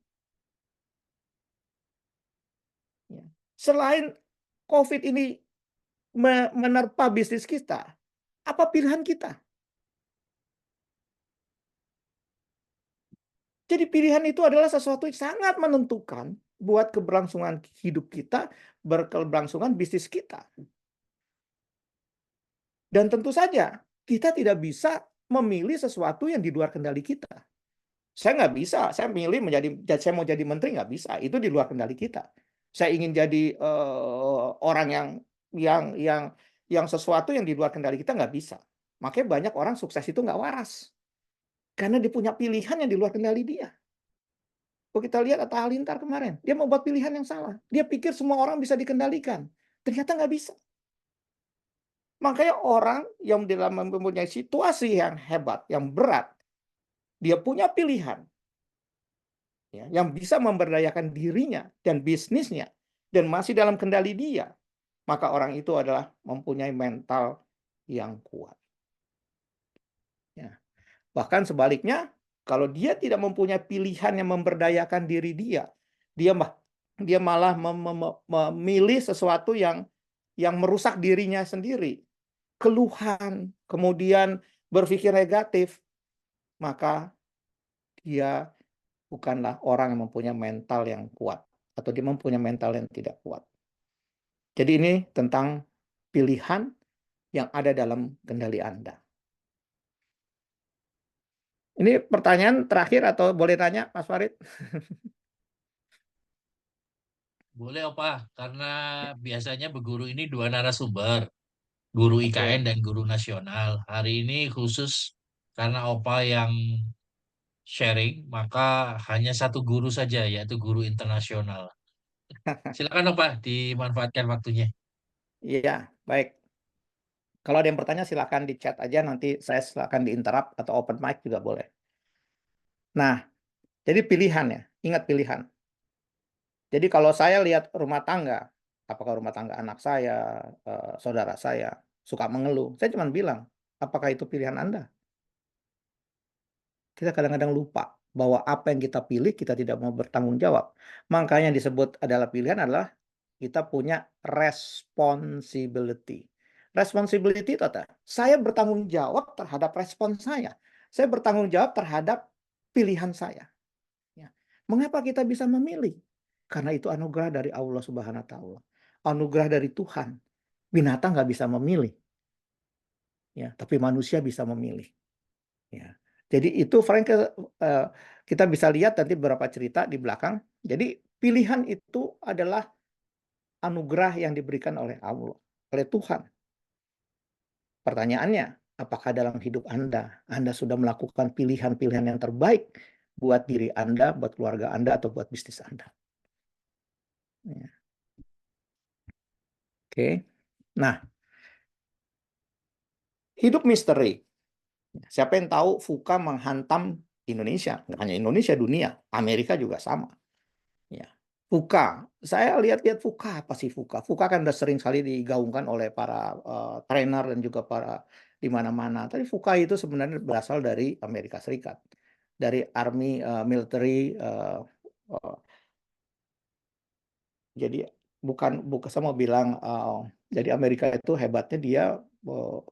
Ya. Selain COVID ini menerpa bisnis kita, apa pilihan kita? Jadi pilihan itu adalah sesuatu yang sangat menentukan buat keberlangsungan hidup kita, berkelangsungan bisnis kita. Dan tentu saja kita tidak bisa memilih sesuatu yang di luar kendali kita. Saya nggak bisa, saya saya mau jadi menteri nggak bisa, itu di luar kendali kita. Saya ingin jadi orang yang sesuatu yang di luar kendali kita nggak bisa. Makanya banyak orang sukses itu nggak waras. Karena dia punya pilihan yang di luar kendali dia. Kalau kita lihat Atta Halilintar kemarin, dia mau buat pilihan yang salah. Dia pikir semua orang bisa dikendalikan. Ternyata nggak bisa. Makanya orang yang dalam mempunyai situasi yang hebat, yang berat, dia punya pilihan ya, yang bisa memberdayakan dirinya dan bisnisnya, dan masih dalam kendali dia, maka orang itu adalah mempunyai mental yang kuat. Ya. Bahkan sebaliknya, kalau dia tidak mempunyai pilihan yang memberdayakan diri dia malah memilih sesuatu yang merusak dirinya sendiri, keluhan, kemudian berpikir negatif, maka dia bukanlah orang yang mempunyai mental yang kuat, atau dia mempunyai mental yang tidak kuat. Jadi ini tentang pilihan yang ada dalam kendali Anda. Ini pertanyaan terakhir atau boleh tanya, Mas Farid? Boleh Opa, karena biasanya berguru ini dua narasumber, guru Oke. IKN dan guru nasional. Hari ini khusus karena Opa yang sharing, maka hanya satu guru saja, yaitu guru internasional. Silakan Opa, dimanfaatkan waktunya. Iya, baik. Kalau ada yang bertanya silakan di chat aja, nanti saya silakan diinterrupt atau open mic juga boleh. Nah, jadi pilihan ya, ingat pilihan. Jadi kalau saya lihat rumah tangga, apakah rumah tangga anak saya, saudara saya, suka mengeluh, saya cuma bilang, apakah itu pilihan Anda? Kita kadang-kadang lupa bahwa apa yang kita pilih, kita tidak mau bertanggung jawab. Makanya disebut adalah pilihan adalah kita punya responsibility. Responsibility itu apa? Saya bertanggung jawab terhadap respon saya. Saya bertanggung jawab terhadap pilihan saya. Ya. Mengapa kita bisa memilih? Karena itu anugerah dari Allah Subhanahu wa Ta'ala. Anugerah dari Tuhan. Binatang nggak bisa memilih. Ya, tapi manusia bisa memilih. Ya. Jadi itu Frank, kita bisa lihat nanti beberapa cerita di belakang. Jadi pilihan itu adalah anugerah yang diberikan oleh Allah, oleh Tuhan. Pertanyaannya, apakah dalam hidup Anda sudah melakukan pilihan-pilihan yang terbaik buat diri Anda, buat keluarga Anda, atau buat bisnis Anda? Ya. Oke. Nah, hidup misteri. Siapa yang tahu VUCA menghantam Indonesia? Nggak hanya Indonesia, dunia. Amerika juga sama. Ya. VUCA. Saya lihat-lihat VUCA, apa sih VUCA? VUCA kan udah sering sekali digaungkan oleh para trainer dan juga para di mana-mana. Tapi VUCA itu sebenarnya berasal dari Amerika Serikat. Dari Army, military. Jadi bukan saya mau bilang, jadi Amerika itu hebatnya dia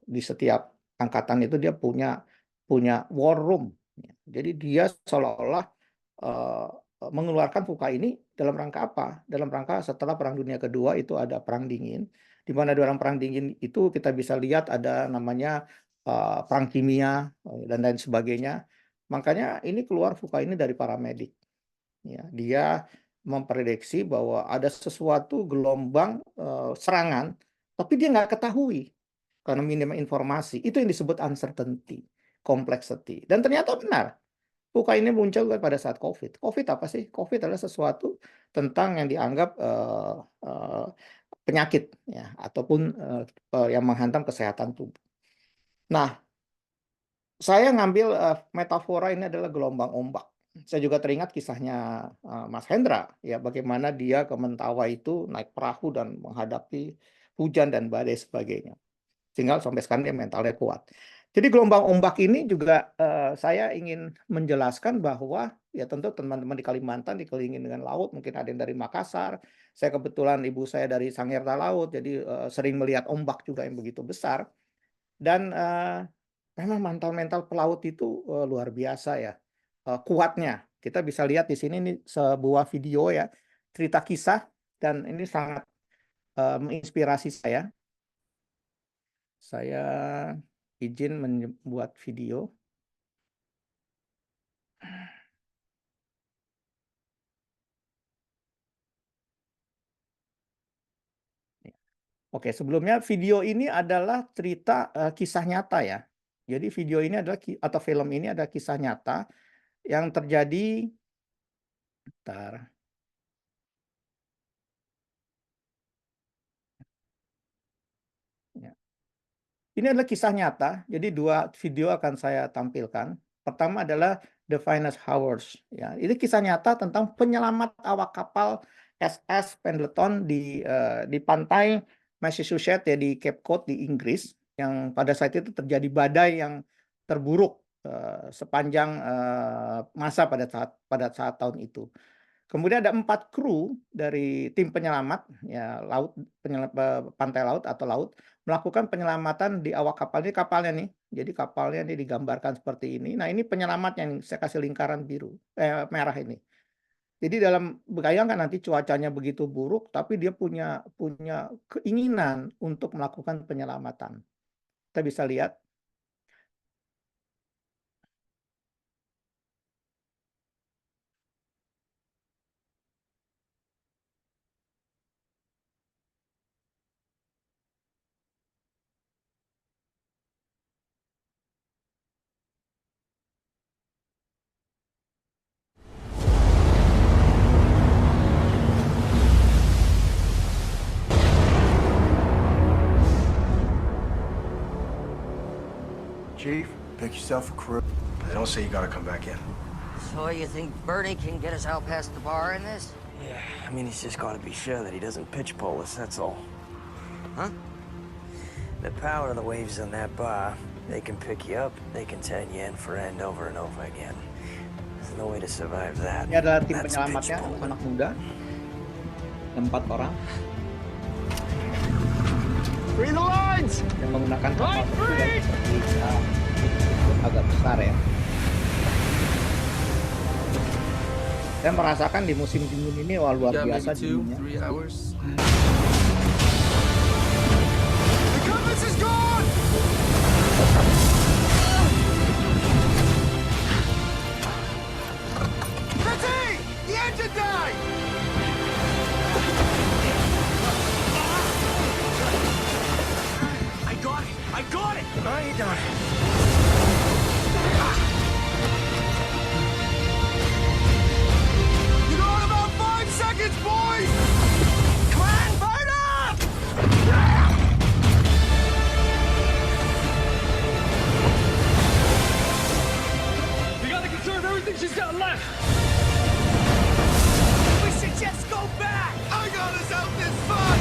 di setiap angkatan itu dia punya war room. Jadi dia seolah-olah mengeluarkan VUCA ini dalam rangka apa? Dalam rangka setelah Perang Dunia Kedua itu ada Perang Dingin, di mana dalam Perang Dingin itu kita bisa lihat ada namanya perang kimia dan lain sebagainya. Makanya ini keluar VUCA ini dari para medik. Ya, dia memprediksi bahwa ada sesuatu gelombang serangan, tapi dia nggak ketahui karena minim informasi. Itu yang disebut uncertainty, complexity. Dan ternyata benar. VUCA ini muncul pada saat COVID. COVID apa sih? COVID adalah sesuatu tentang yang dianggap penyakit, ya, ataupun yang menghantam kesehatan tubuh. Nah, saya ngambil metafora ini adalah gelombang ombak. Saya juga teringat kisahnya Mas Hendra, ya, bagaimana dia ke Mentawai itu naik perahu dan menghadapi hujan dan badai sebagainya. Sehingga sampai sekarang dia mentalnya kuat. Jadi gelombang ombak ini juga saya ingin menjelaskan bahwa ya tentu teman-teman di Kalimantan dikelilingi dengan laut, mungkin ada yang dari Makassar. Saya kebetulan ibu saya dari Sangirta Laut, jadi sering melihat ombak juga yang begitu besar. Dan memang mental pelaut itu luar biasa ya, kuatnya. Kita bisa lihat di sini ini sebuah video ya, cerita kisah, dan ini sangat menginspirasi saya. Saya izin membuat video. Oke, sebelumnya video ini adalah cerita kisah nyata ya. Jadi video ini adalah atau film ini adalah kisah nyata yang terjadi. Bentar. Ya. Ini adalah kisah nyata. Jadi dua video akan saya tampilkan. Pertama adalah The Finest Hours. Ya, ini kisah nyata tentang penyelamat awak kapal SS Pendleton di pantai Massachusetts ya, di Cape Cod di Inggris, yang pada saat itu terjadi badai yang terburuk sepanjang masa pada saat tahun itu. Kemudian ada 4 kru dari tim penyelamat ya pantai laut atau laut melakukan penyelamatan di awak kapal. Ini kapalnya nih. Jadi kapalnya ini digambarkan seperti ini. Nah, ini penyelamat yang saya kasih lingkaran merah ini. Jadi bayangkan nanti cuacanya begitu buruk, tapi dia punya keinginan untuk melakukan penyelamatan. Kita bisa lihat. Chief, pick yourself a crew. They don't say you gotta come back in. So you think Bernie can get us out past the bar in this? Yeah, I mean, he's just gotta be sure that he doesn't pitch pole us, that's all. Huh? The power of the waves on that bar, they can pick you up, they can turn you end for end over and over again. There's no way to survive that. Ini adalah tim That's penyelamatnya, pitch pole. anak muda. 4 orang. Free the lines! Yang menggunakan kapal seperti agak besar ya. Saya merasakan di musim dingin ini luar biasa dinginnya. The compass is gone! That's it! The engine died! I got it! No, you don't. You got about 5 seconds, boys! Come on, burn up! We gotta conserve everything she's got left! We should just go back! I got us out this fun!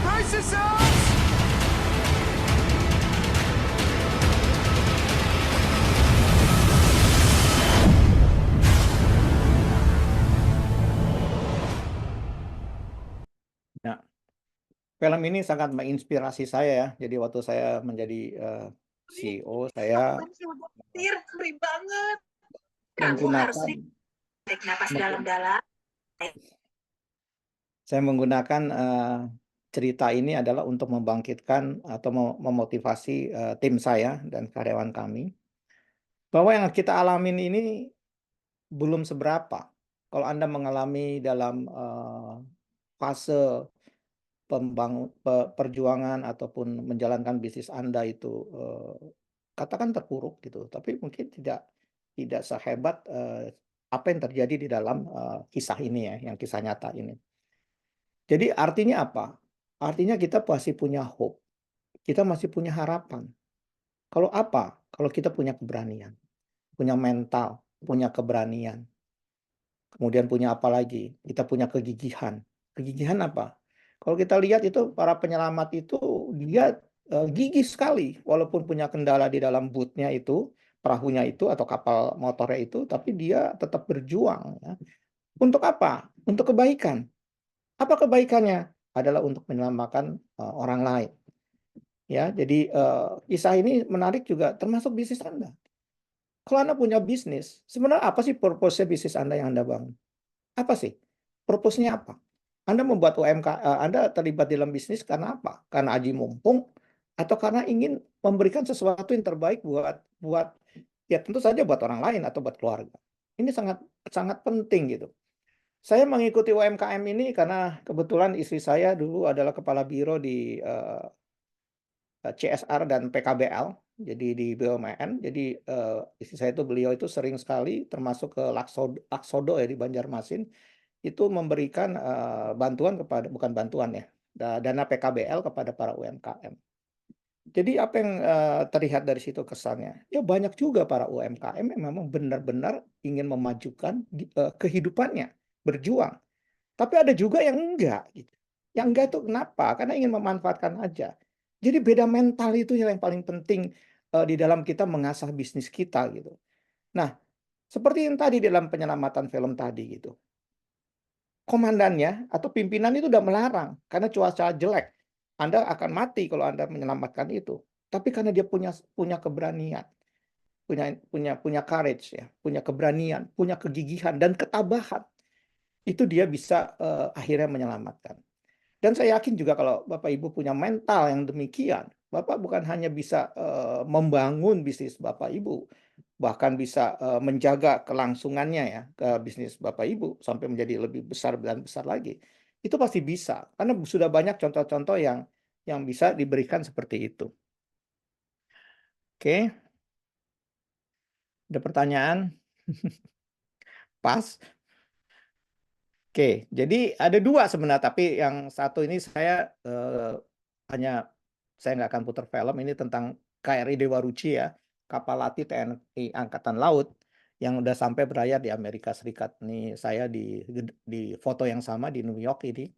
Brace yourselves! Nah, film ini sangat menginspirasi saya ya. Jadi waktu saya menjadi CEO, saya ngeri banget. Kamu harus menggunakan tarik napas dalam-dalam. saya menggunakan cerita ini adalah untuk membangkitkan atau memotivasi tim saya dan karyawan kami bahwa yang kita alamin ini belum seberapa. Kalau Anda mengalami dalam fase perjuangan ataupun menjalankan bisnis Anda itu katakan terpuruk gitu, tapi mungkin tidak sehebat apa yang terjadi di dalam kisah ini ya, yang kisah nyata ini. Jadi artinya apa? Artinya kita masih punya hope, kita masih punya harapan. Kalau apa? Kalau kita punya keberanian, punya mental, punya keberanian. Kemudian punya apa lagi? Kita punya kegigihan. Kegigihan apa? Kalau kita lihat itu para penyelamat itu dia gigih sekali, walaupun punya kendala di dalam bootnya itu, perahunya itu atau kapal motornya itu, tapi dia tetap berjuang. Ya. Untuk apa? Untuk kebaikan. Apa kebaikannya? Adalah untuk menyelamatkan orang lain. Ya, jadi kisah ini menarik juga termasuk bisnis Anda. Kalau Anda punya bisnis, sebenarnya apa sih purpose bisnis Anda yang Anda bangun? Apa sih? Purpose-nya apa? Anda membuat Anda terlibat dalam bisnis karena apa? Karena aji mumpung atau karena ingin memberikan sesuatu yang terbaik buat ya tentu saja buat orang lain atau buat keluarga. Ini sangat sangat penting gitu. Saya mengikuti UMKM ini karena kebetulan istri saya dulu adalah kepala biro di CSR dan PKBL, jadi di BUMN. Jadi istri saya itu beliau itu sering sekali termasuk ke Laksodo ya di Banjarmasin itu memberikan bantuan kepada bukan bantuan ya dana PKBL kepada para UMKM. Jadi apa yang terlihat dari situ kesannya? Ya banyak juga para UMKM yang memang benar-benar ingin memajukan kehidupannya, berjuang. Tapi ada juga yang enggak gitu. Yang enggak itu kenapa? Karena ingin memanfaatkan aja. Jadi beda mental itu yang paling penting di dalam kita mengasah bisnis kita gitu. Nah, seperti yang tadi dalam penyelamatan film tadi gitu. Komandannya atau pimpinan itu udah melarang karena cuaca jelek. Anda akan mati kalau Anda menyelamatkan itu. Tapi karena dia punya keberanian, punya courage ya, punya keberanian, punya kegigihan dan ketabahan. Itu dia bisa akhirnya menyelamatkan. Dan saya yakin juga kalau Bapak Ibu punya mental yang demikian, Bapak bukan hanya bisa membangun bisnis Bapak Ibu, bahkan bisa menjaga kelangsungannya ya ke bisnis Bapak Ibu sampai menjadi lebih besar dan besar lagi. Itu pasti bisa karena sudah banyak contoh-contoh yang bisa diberikan seperti itu. Oke. Ada pertanyaan? Pas. Oke, jadi ada dua sebenarnya, tapi yang satu ini saya nggak akan putar film ini tentang KRI Dewa Ruci ya, kapal latih TNI Angkatan Laut yang udah sampai berlayar di Amerika Serikat. Nih saya di foto yang sama di New York ini.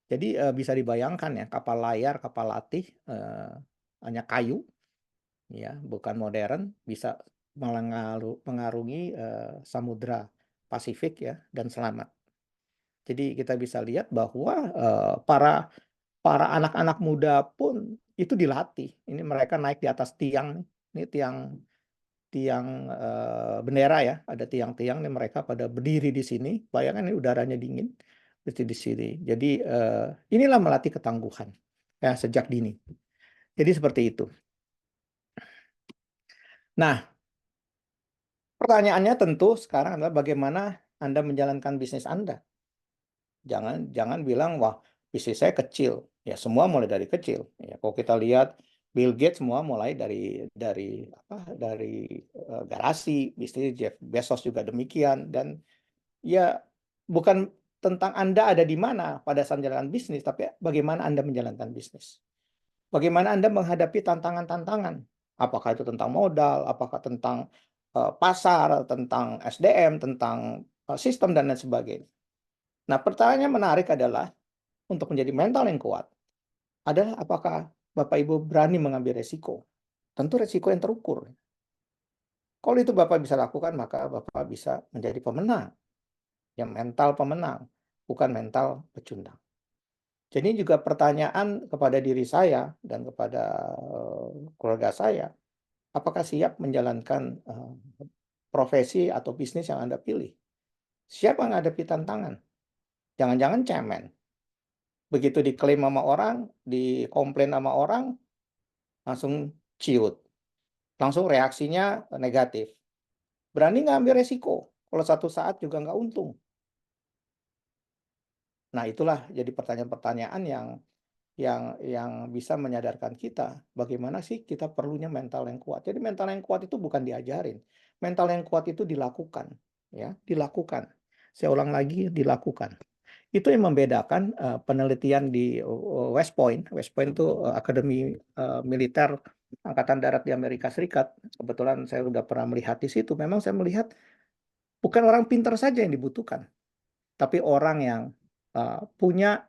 Jadi bisa dibayangkan ya kapal layar, kapal latih hanya kayu, ya bukan modern, bisa mengarungi Samudra Pasifik ya dan selamat. Jadi kita bisa lihat bahwa para anak-anak muda pun itu dilatih. Ini mereka naik di atas tiang, ini tiang bendera ya, ada tiang-tiang nih mereka pada berdiri di sini. Bayangkan ini udaranya dingin, berdiri di sini. Jadi inilah melatih ketangguhan ya sejak dini. Jadi seperti itu. Nah, pertanyaannya tentu sekarang adalah bagaimana Anda menjalankan bisnis Anda. Jangan bilang wah bisnis saya kecil. Ya semua mulai dari kecil. Ya kalau kita lihat Bill Gates semua mulai dari garasi, bisnis Jeff Bezos juga demikian dan ya bukan tentang Anda ada di mana pada saat menjalankan bisnis, tapi bagaimana Anda menjalankan bisnis. Bagaimana Anda menghadapi tantangan-tantangan. Apakah itu tentang modal, apakah tentang pasar, tentang SDM, tentang sistem dan lain sebagainya. Nah, pertanyaannya menarik adalah untuk menjadi mental yang kuat adalah apakah Bapak Ibu berani mengambil resiko. Tentu resiko yang terukur. Kalau itu Bapak bisa lakukan, maka Bapak bisa menjadi pemenang. Yang mental pemenang, bukan mental pecundang. Jadi juga pertanyaan kepada diri saya dan kepada keluarga saya, apakah siap menjalankan profesi atau bisnis yang Anda pilih? Siap menghadapi tantangan? Jangan-jangan cemen. Begitu diklaim sama orang, dikomplain sama orang, langsung ciut. Langsung reaksinya negatif. Berani nggak ambil resiko? Kalau satu saat juga nggak untung. Nah, itulah jadi pertanyaan-pertanyaan yang bisa menyadarkan kita bagaimana sih kita perlunya mental yang kuat. Jadi mental yang kuat itu bukan diajarin. Mental yang kuat itu dilakukan, ya, dilakukan. Saya ulang lagi, dilakukan. Itu yang membedakan penelitian di West Point. West Point itu Akademi Militer Angkatan Darat di Amerika Serikat. Kebetulan saya sudah pernah melihat di situ. Memang saya melihat bukan orang pintar saja yang dibutuhkan, tapi orang yang punya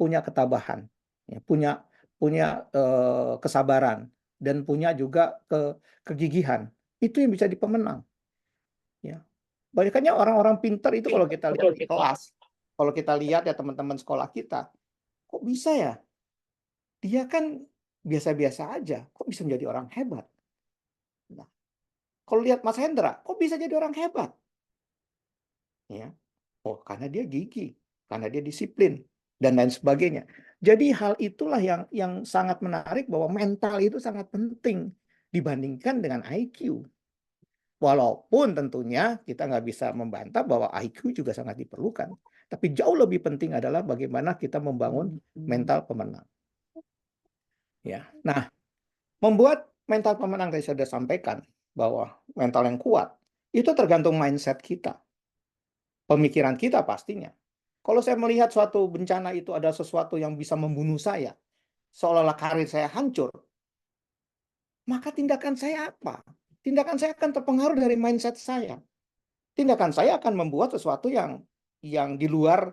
punya ketabahan, ya, punya kesabaran, dan punya juga kegigihan. Itu yang bisa dipemenang. Ya. Banyakannya orang-orang pintar itu kalau kita lihat di kelas, kalau kita lihat ya teman-teman sekolah kita, kok bisa ya? Dia kan biasa-biasa aja, kok bisa menjadi orang hebat? Nah, kalau lihat Mas Hendra, kok bisa jadi orang hebat? Ya, oh karena dia gigih, karena dia disiplin, dan lain sebagainya. Jadi hal itulah yang sangat menarik, bahwa mental itu sangat penting dibandingkan dengan IQ. Walaupun tentunya kita nggak bisa membantah bahwa IQ juga sangat diperlukan. Tapi jauh lebih penting adalah bagaimana kita membangun mental pemenang. Ya, nah, membuat mental pemenang, tadi saya sudah sampaikan bahwa mental yang kuat itu tergantung mindset kita, pemikiran kita pastinya. Kalau saya melihat suatu bencana itu ada sesuatu yang bisa membunuh saya, seolah-olah karir saya hancur, maka tindakan saya apa? Tindakan saya akan terpengaruh dari mindset saya. Tindakan saya akan membuat sesuatu yang di luar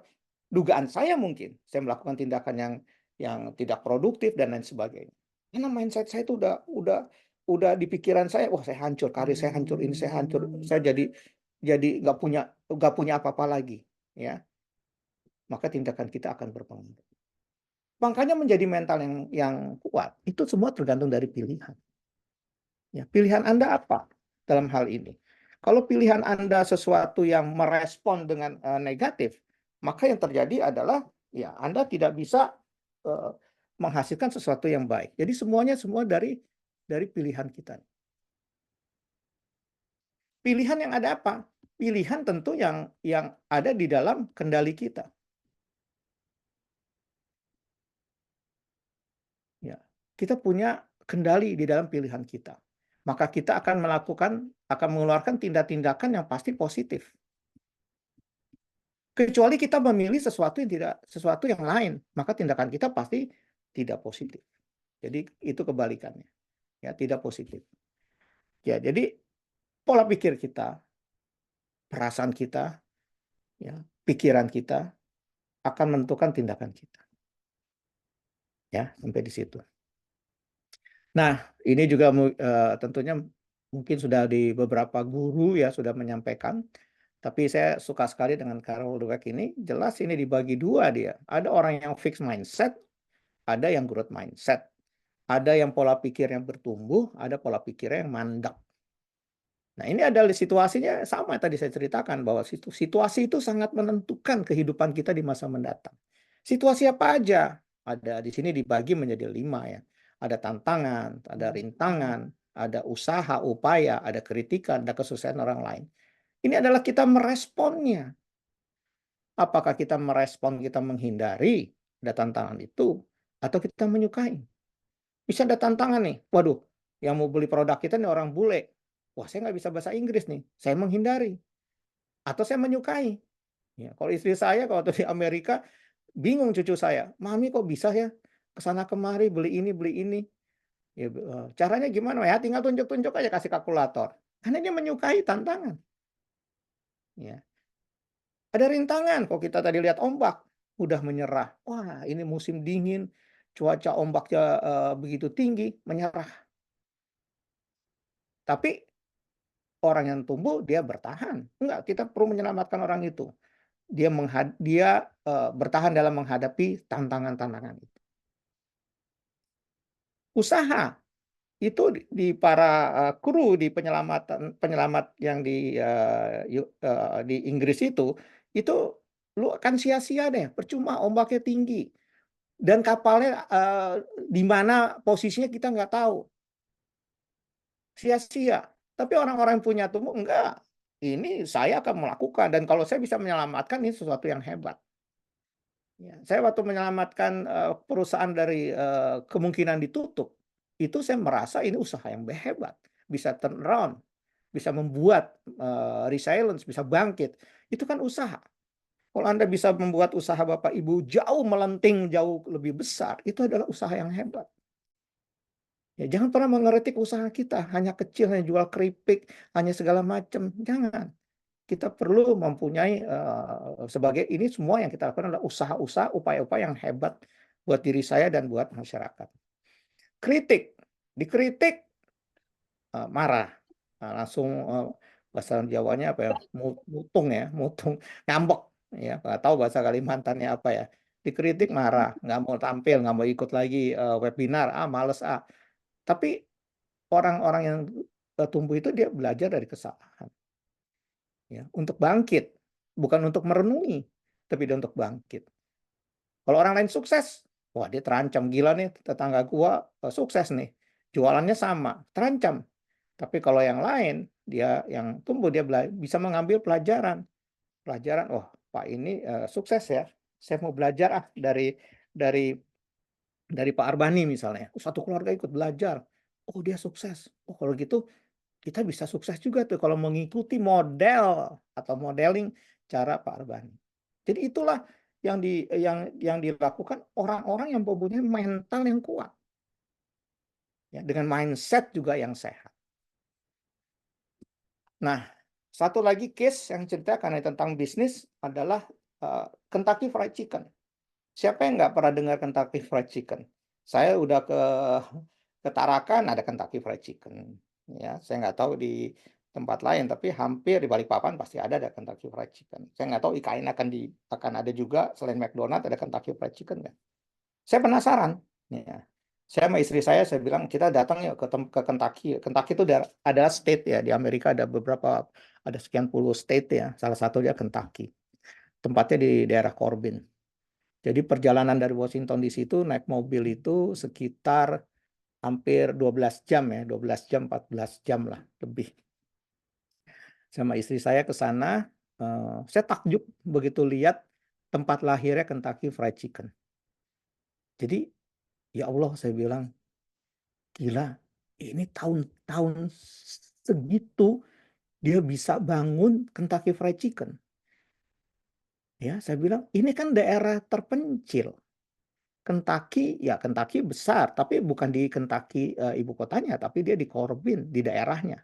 dugaan saya mungkin. Saya melakukan tindakan yang tidak produktif dan lain sebagainya. Karena mindset saya itu udah di pikiran saya, wah saya hancur, karir saya hancur, ini saya hancur, saya jadi nggak punya apa-apa lagi, ya. Maka tindakan kita akan berpengaruh. Makanya menjadi mental yang kuat itu semua tergantung dari pilihan. Ya, pilihan Anda apa dalam hal ini? Kalau pilihan Anda sesuatu yang merespon dengan negatif, maka yang terjadi adalah ya Anda tidak bisa menghasilkan sesuatu yang baik. Jadi semua dari pilihan kita. Pilihan yang ada apa? Pilihan tentu yang ada di dalam kendali kita. Ya, kita punya kendali di dalam pilihan kita. Maka kita akan mengeluarkan tindakan yang pasti positif. Kecuali kita memilih sesuatu yang lain, maka tindakan kita pasti tidak positif. Jadi itu kebalikannya. Ya, tidak positif. Ya, jadi pola pikir kita, perasaan kita, ya, pikiran kita akan menentukan tindakan kita. Ya, sampai di situ. Nah, ini juga tentunya mungkin sudah di beberapa guru ya sudah menyampaikan, tapi saya suka sekali dengan Carol Dweck ini. Jelas ini dibagi dua dia. Ada orang yang fixed mindset, ada yang growth mindset. Ada yang pola pikir yang bertumbuh, ada pola pikir yang mandek. Nah, ini adalah situasinya sama tadi saya ceritakan, bahwa situasi itu sangat menentukan kehidupan kita di masa mendatang. Situasi apa aja? Ada di sini dibagi menjadi 5 ya. Ada tantangan, ada rintangan, ada usaha, upaya, ada kritikan, ada kesuksesan orang lain. Ini adalah kita meresponnya. Apakah kita merespon, kita menghindari ada tantangan itu, atau kita menyukai? Bisa ada tantangan nih, waduh, yang mau beli produk kita nih orang bule. Wah, saya nggak bisa bahasa Inggris nih, saya menghindari. Atau saya menyukai. Ya, kalau istri saya, kalau di Amerika, bingung cucu saya, Mami kok bisa ya kesana kemari beli ini. Ya, caranya gimana ya? Tinggal tunjuk-tunjuk aja, kasih kalkulator. Karena dia menyukai tantangan. Ya. Ada rintangan. Kalau kita tadi lihat ombak, udah menyerah. Wah, ini musim dingin, cuaca ombaknya begitu tinggi, menyerah. Tapi orang yang tumbuh dia bertahan. Enggak, kita perlu menyelamatkan orang itu. Dia bertahan dalam menghadapi tantangan-tantangan itu. Usaha itu di para kru di penyelamat yang di Inggris itu lu akan sia-sia deh, percuma, ombaknya tinggi dan kapalnya di mana posisinya kita nggak tahu, sia-sia. Tapi orang-orang yang punya tumbuh enggak, ini saya akan melakukan, dan kalau saya bisa menyelamatkan, ini sesuatu yang hebat. Ya, saya waktu menyelamatkan perusahaan dari kemungkinan ditutup, itu saya merasa ini usaha yang hebat, bisa turn around, bisa membuat resilience, bisa bangkit. Itu kan usaha. Kalau Anda bisa membuat usaha Bapak Ibu jauh melenting, jauh lebih besar, itu adalah usaha yang hebat. Ya, jangan pernah mengkritik usaha kita, hanya kecil, hanya jual keripik, hanya segala macam. Jangan. kita perlu mempunyai sebagai ini semua yang kita lakukan adalah usaha-usaha, upaya-upaya yang hebat buat diri saya dan buat masyarakat. Kritik, dikritik marah, langsung bahasa Jawanya apa ya, mutung ya, mutung, ngambek ya, nggak tahu bahasa Kalimantannya apa ya. Dikritik marah, nggak mau tampil, nggak mau ikut lagi webinar, males Tapi orang-orang yang tumbuh itu dia belajar dari kesalahan. Ya, untuk bangkit, bukan untuk merenungi, tapi dia untuk bangkit. Kalau orang lain sukses, wah dia terancam, gila nih tetangga gua sukses nih, jualannya sama, terancam. Tapi kalau yang lain, dia yang tumbuh, dia bisa mengambil pelajaran. Oh Pak ini sukses ya, saya mau belajar dari Pak Arbani misalnya. Satu keluarga ikut belajar, oh dia sukses. Oh kalau gitu kita bisa sukses juga tuh kalau mengikuti model atau modeling cara Pak Arbani. Jadi itulah yang dilakukan orang-orang yang mempunyai mental yang kuat. Ya, dengan mindset juga yang sehat. Nah, satu lagi case yang cerita karena tentang bisnis adalah Kentucky Fried Chicken. Siapa yang nggak pernah dengar Kentucky Fried Chicken? Saya udah ke Tarakan ada Kentucky Fried Chicken. Ya, saya nggak tahu di tempat lain, tapi hampir di Balikpapan pasti ada Kentucky Fried Chicken. Saya nggak tahu IKN akan ada juga selain McDonald ada Kentucky Fried Chicken kan? Saya penasaran. Ya. Saya sama istri saya bilang kita datang ya ke Kentucky. Kentucky itu adalah state ya di Amerika, ada sekian puluh state ya. Salah satunya Kentucky. Tempatnya di daerah Corbin. Jadi perjalanan dari Washington DC itu naik mobil itu sekitar hampir 12 jam ya, 12 jam, 14 jam lah lebih. Sama istri saya ke sana, saya takjub begitu lihat tempat lahirnya Kentucky Fried Chicken. Jadi, ya Allah saya bilang, gila, ini tahun-tahun segitu dia bisa bangun Kentucky Fried Chicken. Ya, saya bilang, ini kan daerah terpencil. Kentucky besar, tapi bukan di Kentucky ibu kotanya, tapi dia di Corbin, di daerahnya.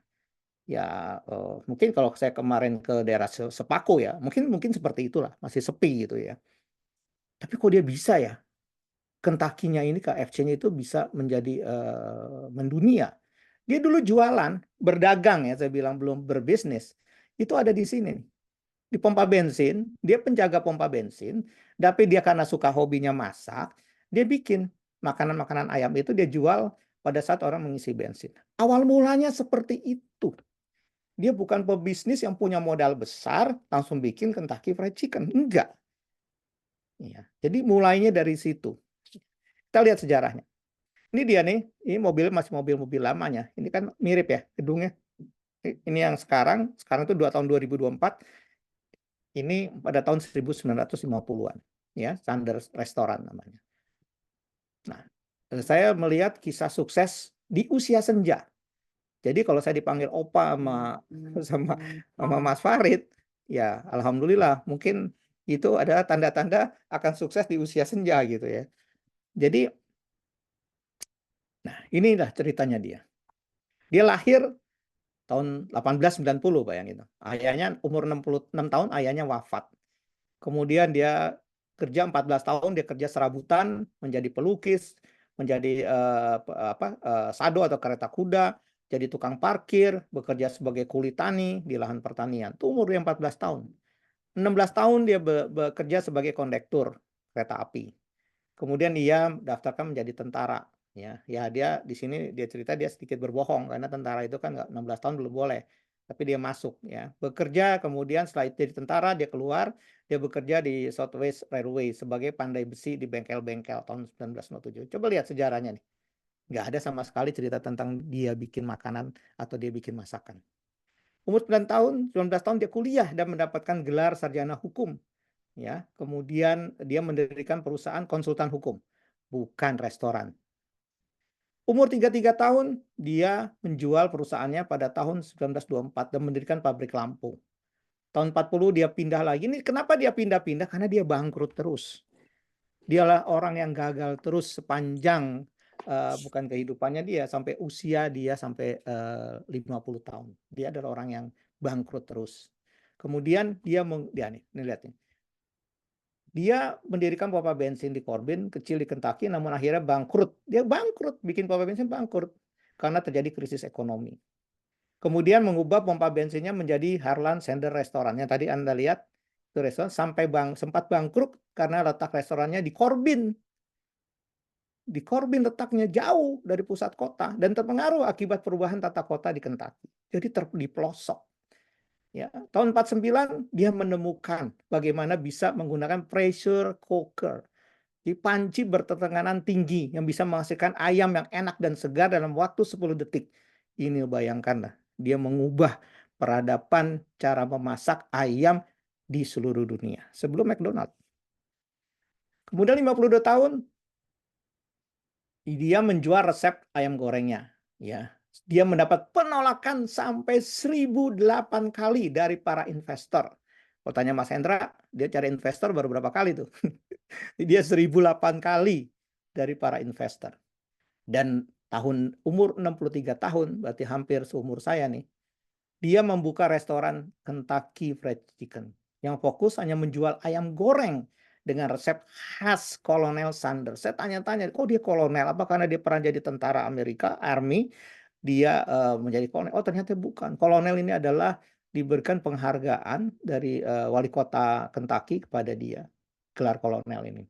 Ya mungkin kalau saya kemarin ke daerah Sepako ya, mungkin seperti itulah, masih sepi gitu ya. Tapi kok dia bisa ya, Kentucky-nya ini KFC-nya itu bisa menjadi mendunia. Dia dulu jualan, berdagang ya, saya bilang belum berbisnis. Itu ada di sini nih. Di pompa bensin, dia penjaga pompa bensin, tapi dia karena suka hobinya masak, dia bikin makanan-makanan ayam itu dia jual pada saat orang mengisi bensin. Awal mulanya seperti itu. Dia bukan pebisnis yang punya modal besar, langsung bikin Kentucky Fried Chicken. Enggak. Ya, jadi mulainya dari situ. Kita lihat sejarahnya. Ini dia nih, ini mobil masih mobil-mobil lamanya. Ini kan mirip ya gedungnya. Ini yang sekarang itu 2 tahun 2024. Ini pada tahun 1950-an, ya, Sanders Restaurant namanya. Nah, saya melihat kisah sukses di usia senja. Jadi kalau saya dipanggil Opa sama Mas Farid, ya alhamdulillah, mungkin itu adalah tanda-tanda akan sukses di usia senja gitu ya. Jadi, nah inilah ceritanya dia. Dia lahir tahun 1890, bayangin. Ayahnya umur 66 tahun, ayahnya wafat. Kemudian dia kerja 14 tahun, dia kerja serabutan, menjadi pelukis, menjadi sado atau kereta kuda, jadi tukang parkir, bekerja sebagai kuli tani di lahan pertanian. Itu umur dia 14 tahun. 16 tahun dia bekerja sebagai kondektur kereta api. Kemudian dia daftarkan menjadi tentara. Ya dia di sini dia cerita dia sedikit berbohong karena tentara itu kan 16 tahun belum boleh, tapi dia masuk ya bekerja. Kemudian setelah itu jadi tentara dia keluar, dia bekerja di Southwest Railway sebagai pandai besi di bengkel-bengkel tahun 1907. Coba lihat sejarahnya nih, nggak ada sama sekali cerita tentang dia bikin makanan atau dia bikin masakan. Umur 19 tahun dia kuliah dan mendapatkan gelar sarjana hukum. Ya, kemudian dia mendirikan perusahaan konsultan hukum, bukan restoran. Umur 33 tahun, dia menjual perusahaannya pada tahun 1924 dan mendirikan pabrik lampu. Tahun 40 dia pindah lagi. Ini kenapa dia pindah-pindah? Karena dia bangkrut terus. Dialah orang yang gagal terus sepanjang bukan kehidupannya dia, sampai usia dia sampai 50 tahun. Dia adalah orang yang bangkrut terus. Kemudian dia nih lihat nih. Dia mendirikan pompa bensin di Corbin, kecil di Kentucky, namun akhirnya bangkrut. Dia bangkrut, bikin pompa bensin bangkrut karena terjadi krisis ekonomi. Kemudian mengubah pompa bensinnya menjadi Harlan Sanders Restoran. Yang tadi Anda lihat, itu restoran sampai sempat bangkrut karena letak restorannya di Corbin. Di Corbin letaknya jauh dari pusat kota dan terpengaruh akibat perubahan tata kota di Kentucky. Jadi di pelosok. Ya, tahun 49 dia menemukan bagaimana bisa menggunakan pressure cooker. Di panci bertekanan tinggi yang bisa menghasilkan ayam yang enak dan segar dalam waktu 10 detik. Ini bayangkanlah, dia mengubah peradaban cara memasak ayam di seluruh dunia sebelum McDonald. Kemudian 52 tahun dia menjual resep ayam gorengnya, ya. Dia mendapat penolakan sampai 1008 kali dari para investor. Kalau tanya Mas Hendra, dia cari investor baru berapa kali tuh? Dia 1008 kali dari para investor. Dan umur 63 tahun, berarti hampir seumur saya nih, dia membuka restoran Kentucky Fried Chicken yang fokus hanya menjual ayam goreng dengan resep khas Kolonel Sanders. Saya tanya-tanya, kok dia kolonel? Apa karena dia pernah jadi tentara Amerika, Army, dia menjadi kolonel? Oh ternyata bukan. Kolonel ini adalah diberikan penghargaan dari wali kota Kentucky kepada dia, gelar kolonel ini.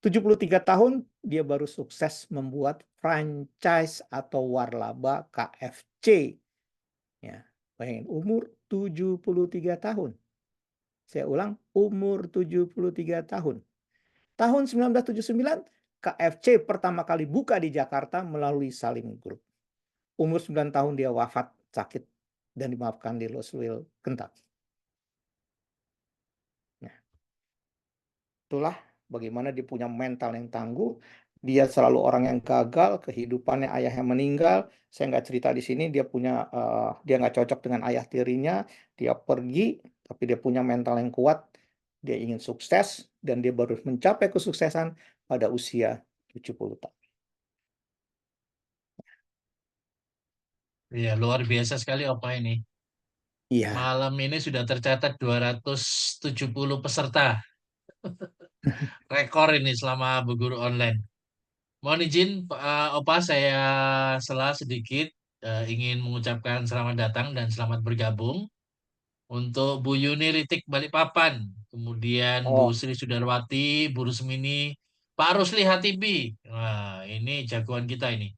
73 tahun dia baru sukses membuat franchise atau warlaba KFC. Ya, bayangin umur 73 tahun. Saya ulang, umur 73 tahun. Tahun 1979, KFC pertama kali buka di Jakarta melalui Salim Group. Umur 9 tahun dia wafat sakit dan dimaafkan di Louisville, Kentucky. Nah, itulah bagaimana dia punya mental yang tangguh. Dia selalu orang yang gagal, kehidupannya ayahnya meninggal. Saya nggak cerita di sini, dia nggak cocok dengan ayah tirinya. Dia pergi, tapi dia punya mental yang kuat. Dia ingin sukses, dan dia baru mencapai kesuksesan pada usia 70 tahun. Iya, luar biasa sekali Opa ini. Iya. Malam ini sudah tercatat 270 peserta. Rekor ini selama berguru online. Mohon izin, Opa, saya sela sedikit ingin mengucapkan selamat datang dan selamat bergabung untuk Bu Yuni Ritik Balikpapan, kemudian Bu Sri Sudarwati, Bu Rusmini, Pak Rusli Hatibi. Nah, ini jagoan kita ini.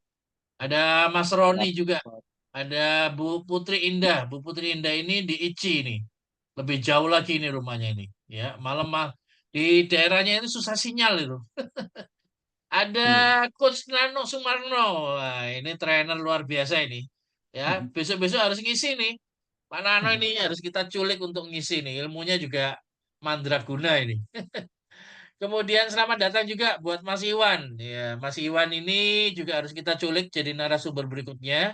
Ada Mas Roni juga, ada Bu Putri Indah. Bu Putri Indah ini di ICI ini. Lebih jauh lagi ini rumahnya ini. Ya, malam di daerahnya ini susah sinyal itu. Ada Coach Nano Sumarno. Wah, ini trainer luar biasa ini. Ya, besok-besok harus ngisi nih. Pak Nano ini harus kita culik untuk ngisi nih. Ilmunya juga mandraguna ini. Kemudian selamat datang juga buat Mas Iwan. Ya, Mas Iwan ini juga harus kita culik jadi narasumber berikutnya.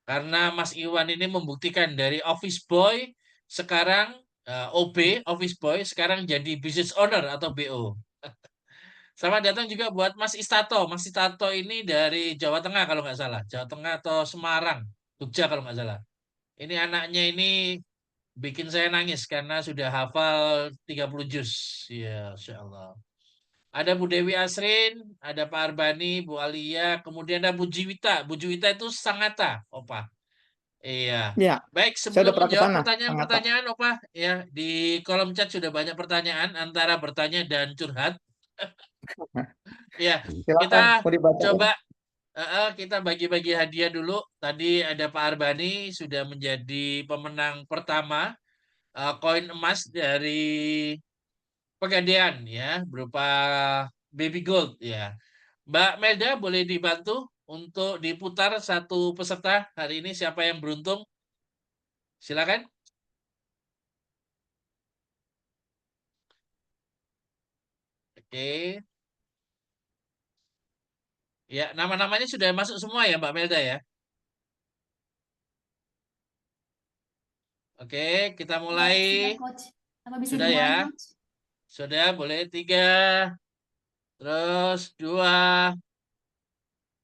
Karena Mas Iwan ini membuktikan dari office boy sekarang OB, office boy, sekarang jadi business owner atau BO. Selamat datang juga buat Mas Istato. Mas Istato ini dari Jawa Tengah kalau nggak salah. Jawa Tengah atau Semarang. Jogja kalau nggak salah. Ini anaknya ini bikin saya nangis karena sudah hafal 30 juz. Ya, Insya Allah. Ada Bu Dewi Asrin, ada Pak Arbani, Bu Alia, kemudian ada Bu Jiwita. Bu Jiwita itu Sangatta, Opa. Iya. Ya, Baik, saya sebelum udah pernah ke menjawab sana, pertanyaan-pertanyaan, Opa, ya di kolom chat sudah banyak pertanyaan antara bertanya dan curhat. Ya, Silakan, kita mau dibacain. coba kita bagi-bagi hadiah dulu. Tadi ada Pak Arbani sudah menjadi pemenang pertama koin emas dari Pegadaian ya, berupa baby gold ya. Mbak Melda boleh dibantu untuk diputar satu peserta hari ini siapa yang beruntung? Silakan. Oke. Ya, nama-namanya sudah masuk semua ya Mbak Melda ya. Oke, kita mulai. Sudah, Coach. Apa bisa Sudah dimulai, ya. Coach? Sudah, boleh 3, terus 2,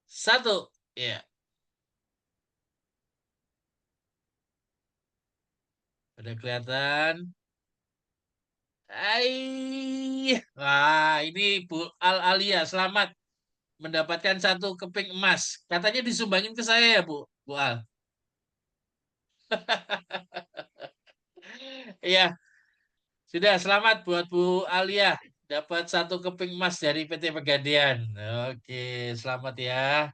1. Ya. Ada kelihatan? Wah, ini Bu Alia, selamat mendapatkan 1 keping emas. Katanya disumbangin ke saya ya, Bu Al. Iya, sudah selamat buat Bu Alia. Dapat 1 keping emas dari PT Pegadaian. Oke, selamat ya.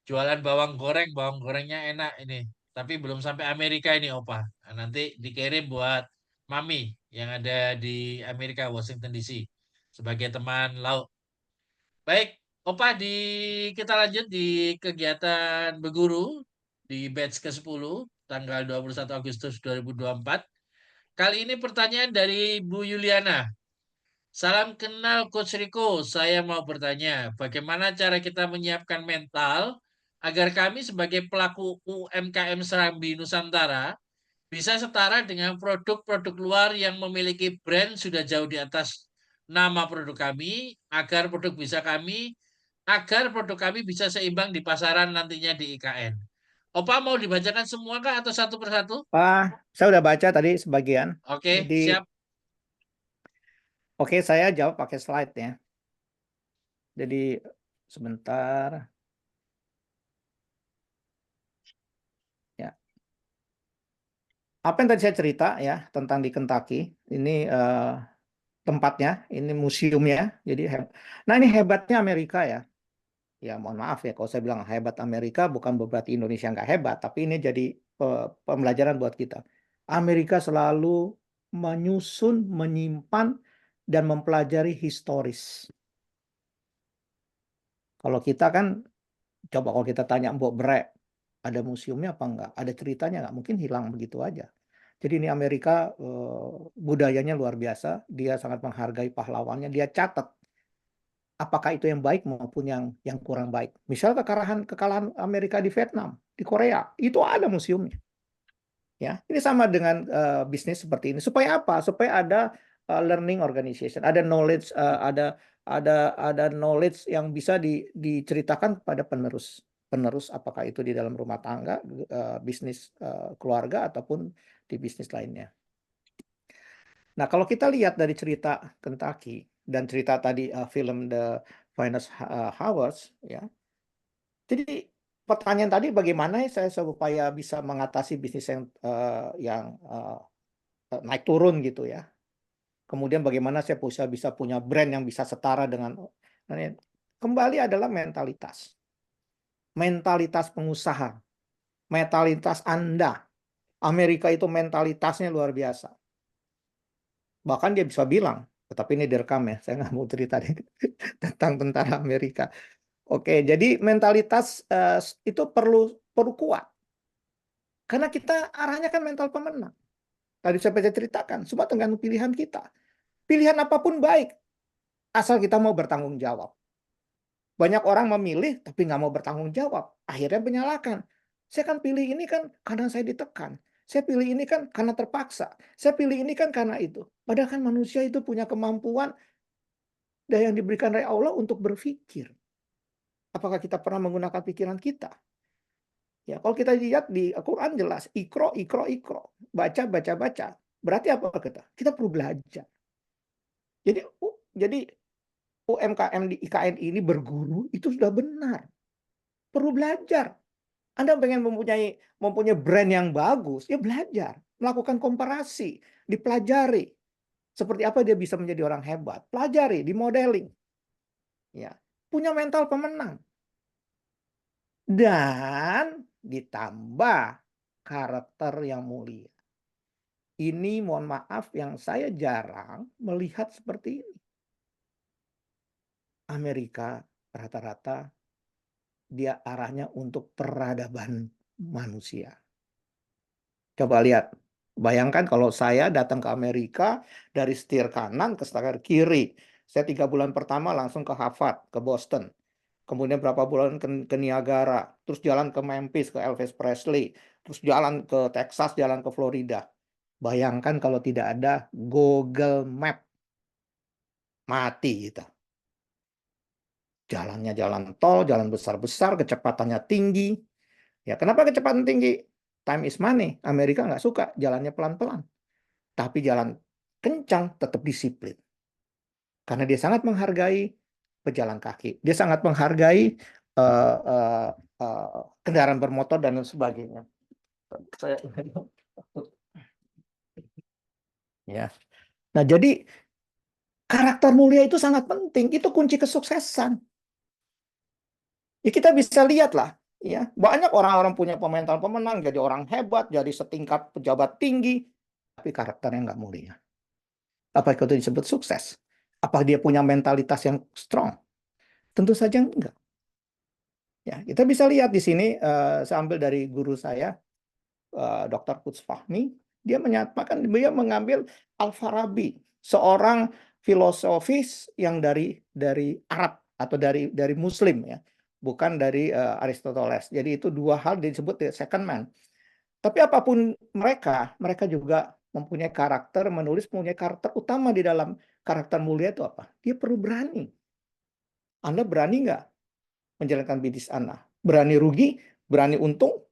Jualan bawang gorengnya enak ini. Tapi belum sampai Amerika ini, Opa. Nah, nanti dikirim buat Mami yang ada di Amerika, Washington DC. Sebagai teman lauk. Baik, Opa, kita lanjut di kegiatan berguru di batch ke-10, tanggal 21 Agustus 2024. Kali ini pertanyaan dari Bu Yuliana. Salam kenal Coach Rico. Saya mau bertanya, bagaimana cara kita menyiapkan mental agar kami sebagai pelaku UMKM Serambi Nusantara bisa setara dengan produk-produk luar yang memiliki brand sudah jauh di atas nama produk kami, agar produk kami bisa seimbang di pasaran nantinya di IKN. Opa mau dibacakan semua kah atau satu persatu? Saya udah baca tadi sebagian. Oke, Jadi, siap. oke, saya jawab pakai slide ya. Jadi sebentar. Ya. Apa yang tadi saya cerita ya tentang di Kentucky, ini tempatnya, ini museumnya. Jadi nah ini hebatnya Amerika ya. Ya mohon maaf ya kalau saya bilang hebat Amerika bukan berarti Indonesia nggak hebat, tapi ini jadi pembelajaran buat kita. Amerika selalu menyusun, menyimpan, dan mempelajari historis. Kalau kita kan, coba kalau kita tanya Mbok Bre, ada museumnya apa enggak? Ada ceritanya nggak? Mungkin hilang begitu aja. Jadi ini Amerika budayanya luar biasa. Dia sangat menghargai pahlawannya. Dia catat apakah itu yang baik maupun yang kurang baik. Misal kekalahan Amerika di Vietnam, di Korea, itu ada museumnya. Ya, ini sama dengan bisnis seperti ini. Supaya apa? Supaya ada learning organization, ada knowledge, ada knowledge yang bisa diceritakan kepada penerus. Apakah itu di dalam rumah tangga, bisnis keluarga ataupun di bisnis lainnya. Nah, kalau kita lihat dari cerita Kentucky dan cerita tadi film The Finest Hours, ya. Jadi pertanyaan tadi bagaimana saya supaya bisa mengatasi bisnis yang naik turun gitu ya. Kemudian bagaimana saya bisa punya brand yang bisa setara dengan. Kembali adalah mentalitas. Mentalitas pengusaha. Mentalitas Anda. Amerika itu mentalitasnya luar biasa. Bahkan dia bisa bilang, tetapi ini direkam ya, saya nggak mau cerita tentang tentara Amerika. Oke, jadi mentalitas itu perlu kuat. Karena kita arahnya kan mental pemenang. Tadi saya ceritakan, semua tergantung pilihan kita. Pilihan apapun baik, asal kita mau bertanggung jawab. Banyak orang memilih tapi nggak mau bertanggung jawab. Akhirnya menyalahkan. Saya kan pilih ini kan karena saya ditekan. Saya pilih ini kan karena terpaksa. Saya pilih ini kan karena itu. Padahal kan manusia itu punya kemampuan yang diberikan oleh Allah untuk berpikir. Apakah kita pernah menggunakan pikiran kita? Ya, kalau kita lihat di Al-Quran jelas, ikro. Baca. Berarti apa kita? Kita perlu belajar. Jadi UMKM di IKN ini berguru, itu sudah benar. Perlu belajar. Anda pengen mempunyai brand yang bagus, ya belajar. Melakukan komparasi, dipelajari. Seperti apa dia bisa menjadi orang hebat. Pelajari, di modeling. Ya, punya mental pemenang. Dan ditambah karakter yang mulia. Ini mohon maaf yang saya jarang melihat seperti ini. Amerika rata-rata dia arahnya untuk peradaban manusia. Coba lihat. Bayangkan kalau saya datang ke Amerika dari setir kanan ke setir kiri. Saya 3 bulan pertama langsung ke Harvard, ke Boston. Kemudian berapa bulan ke Niagara, terus jalan ke Memphis, ke Elvis Presley, terus jalan ke Texas, jalan ke Florida. Bayangkan kalau tidak ada Google Map. Mati kita. Jalannya jalan tol, jalan besar-besar, kecepatannya tinggi. Ya, kenapa kecepatan tinggi? Time is money. Amerika nggak suka, jalannya pelan-pelan. tapi jalan kencang tetap disiplin. Karena dia sangat menghargai pejalan kaki. Dia sangat menghargai kendaraan bermotor dan lain sebagainya. Ya. Nah, jadi karakter mulia itu sangat penting. Itu kunci kesuksesan. Ya, kita bisa lihat lah, ya, banyak orang-orang punya pemental pemenang, jadi orang hebat, jadi setingkat pejabat tinggi, tapi karakternya nggak mulia. Apa itu disebut sukses? Apa dia punya mentalitas yang strong? Tentu saja enggak. Ya, kita bisa lihat di sini, saya ambil dari guru saya, Dr. Quds Fahmi, dia menyatakan dia mengambil Al-Farabi, seorang filosofis yang dari Arab atau dari Muslim, ya, bukan dari Aristoteles. Jadi itu dua hal disebut second man. Tapi apapun mereka juga mempunyai karakter, mempunyai karakter utama di dalam karakter mulia itu apa? Dia perlu berani. Anda berani nggak menjalankan bisnis Anda? Berani rugi, berani untung,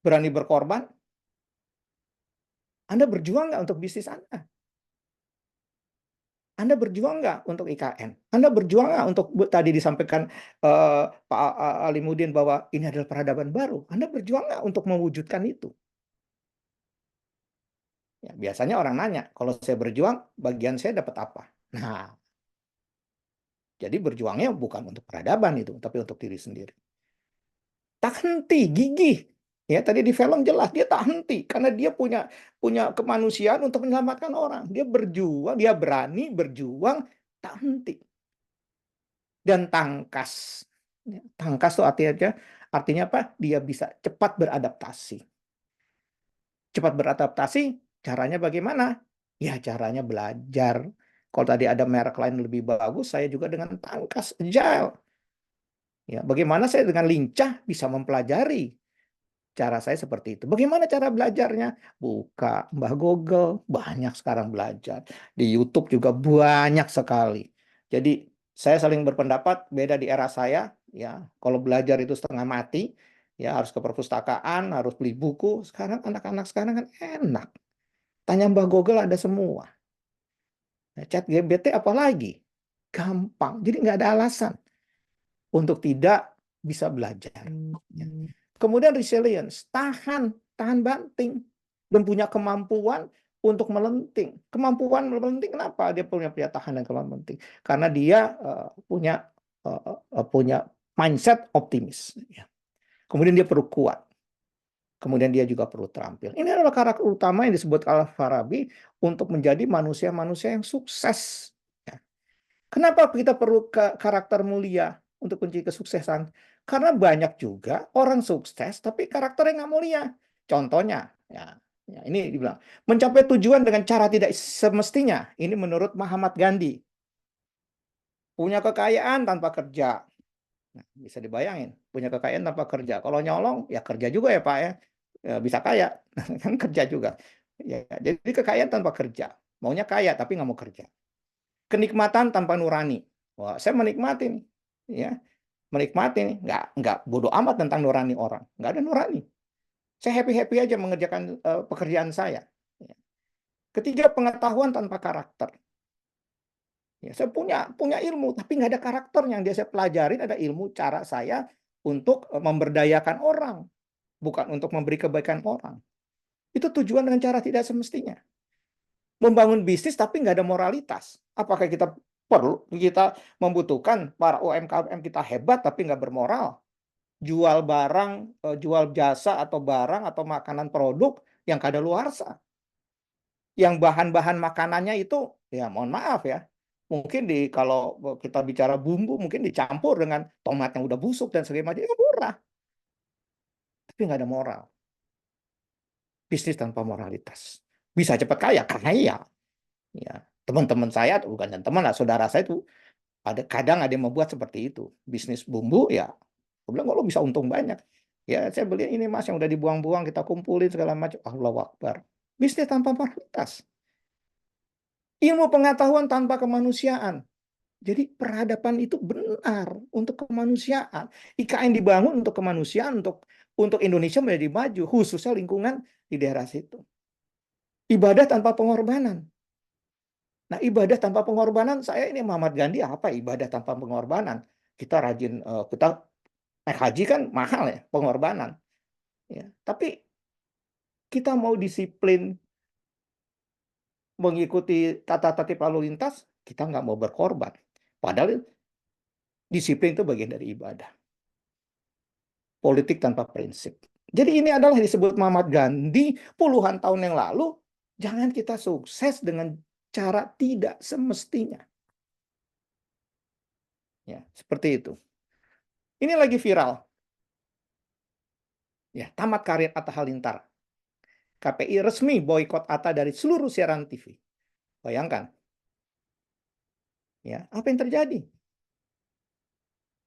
berani berkorban? Anda berjuang nggak untuk bisnis Anda? Anda berjuang nggak untuk IKN? Anda berjuang nggak untuk tadi disampaikan Pak Alimuddin bahwa ini adalah peradaban baru? Anda berjuang nggak untuk mewujudkan itu? Ya, biasanya orang nanya, kalau saya berjuang, bagian saya dapat apa? Nah, jadi berjuangnya bukan untuk peradaban itu, tapi untuk diri sendiri. Tak henti, gigih. Ya, tadi di film jelas dia tak henti karena dia punya kemanusiaan untuk menyelamatkan orang. Dia berjuang, dia berani berjuang tak henti. Dan tangkas. Tangkas itu artinya apa? Dia bisa cepat beradaptasi. Cepat beradaptasi, caranya bagaimana? Ya, caranya belajar. Kalau tadi ada merek lain lebih bagus, saya juga dengan tangkas, agile. Ya, bagaimana saya dengan lincah bisa mempelajari. Cara saya seperti itu. Bagaimana cara belajarnya? Buka Mbah Google, banyak sekarang belajar. Di YouTube juga banyak sekali. Jadi saya saling berpendapat, beda di era saya, ya. Kalau belajar itu setengah mati, ya harus ke perpustakaan, harus beli buku. Sekarang anak-anak sekarang kan enak. Tanya Mbah Google ada semua. Nah, ChatGPT apalagi? Gampang. Jadi nggak ada alasan untuk tidak bisa belajar. Ya. Kemudian resilience, tahan banting, dan punya kemampuan untuk melenting. Kemampuan melenting kenapa? Dia punya tahan dan kemampuan melenting. Karena dia punya mindset optimis. Ya. Kemudian dia perlu kuat. Kemudian dia juga perlu terampil. Ini adalah karakter utama yang disebut Al-Farabi untuk menjadi manusia-manusia yang sukses. Ya. Kenapa kita perlu karakter mulia untuk kunci kesuksesan? Karena banyak juga orang sukses tapi karakternya nggak mulia. Contohnya, ya ini dibilang mencapai tujuan dengan cara tidak semestinya. Ini menurut Mahatma Gandhi. Punya kekayaan tanpa kerja. Nah, bisa dibayangin, punya kekayaan tanpa kerja. Kalau nyolong, ya kerja juga ya Pak ya. Bisa kaya, kan kerja juga. Ya, jadi kekayaan tanpa kerja. Maunya kaya tapi nggak mau kerja. Kenikmatan tanpa nurani. Wah, saya menikmati nih. Ya. Menikmati nih, nggak bodoh amat tentang nurani orang, nggak ada nurani. Saya happy aja mengerjakan pekerjaan saya. Ketiga, pengetahuan tanpa karakter. Ya, saya punya ilmu tapi nggak ada karakternya. Yang dia saya pelajarin ada ilmu cara saya untuk memberdayakan orang, bukan untuk memberi kebaikan orang. Itu tujuan dengan cara tidak semestinya. Membangun bisnis tapi nggak ada moralitas. Apakah kita membutuhkan para UMKM kita hebat tapi nggak bermoral, jual barang, jual jasa atau barang atau makanan produk yang kadaluarsa, yang bahan-bahan makanannya itu ya mohon maaf ya, mungkin kalau kita bicara bumbu mungkin dicampur dengan tomat yang udah busuk dan sebagainya, itu murah tapi nggak ada moral. Bisnis tanpa moralitas bisa cepat kaya karena ya teman-teman saya, bukan teman lah, saudara saya itu kadang ada yang membuat seperti itu. Bisnis bumbu ya, aku bilang kalau bisa untung banyak. Ya saya beli ini Mas yang udah dibuang-buang, kita kumpulin segala macam. Allahu Akbar. Bisnis tanpa moralitas. Ilmu pengetahuan tanpa kemanusiaan. Jadi peradaban itu benar untuk kemanusiaan. IKN dibangun untuk kemanusiaan, untuk Indonesia menjadi maju, khususnya lingkungan di daerah situ. Ibadah tanpa pengorbanan. Nah, ibadah tanpa pengorbanan, saya ini Muhammad Gandhi apa ibadah tanpa pengorbanan? Kita rajin, kita naik haji kan mahal ya, pengorbanan. Ya, tapi kita mau disiplin mengikuti tata tertib lalu lintas, kita nggak mau berkorban. Padahal disiplin itu bagian dari ibadah. Politik tanpa prinsip. Jadi ini adalah yang disebut Muhammad Gandhi puluhan tahun yang lalu. Jangan kita sukses dengan cara tidak semestinya. Ya, seperti itu. Ini lagi viral. Ya, tamat karir Atta Halilintar. KPI resmi boikot Atta dari seluruh siaran TV. Bayangkan. Ya, apa yang terjadi?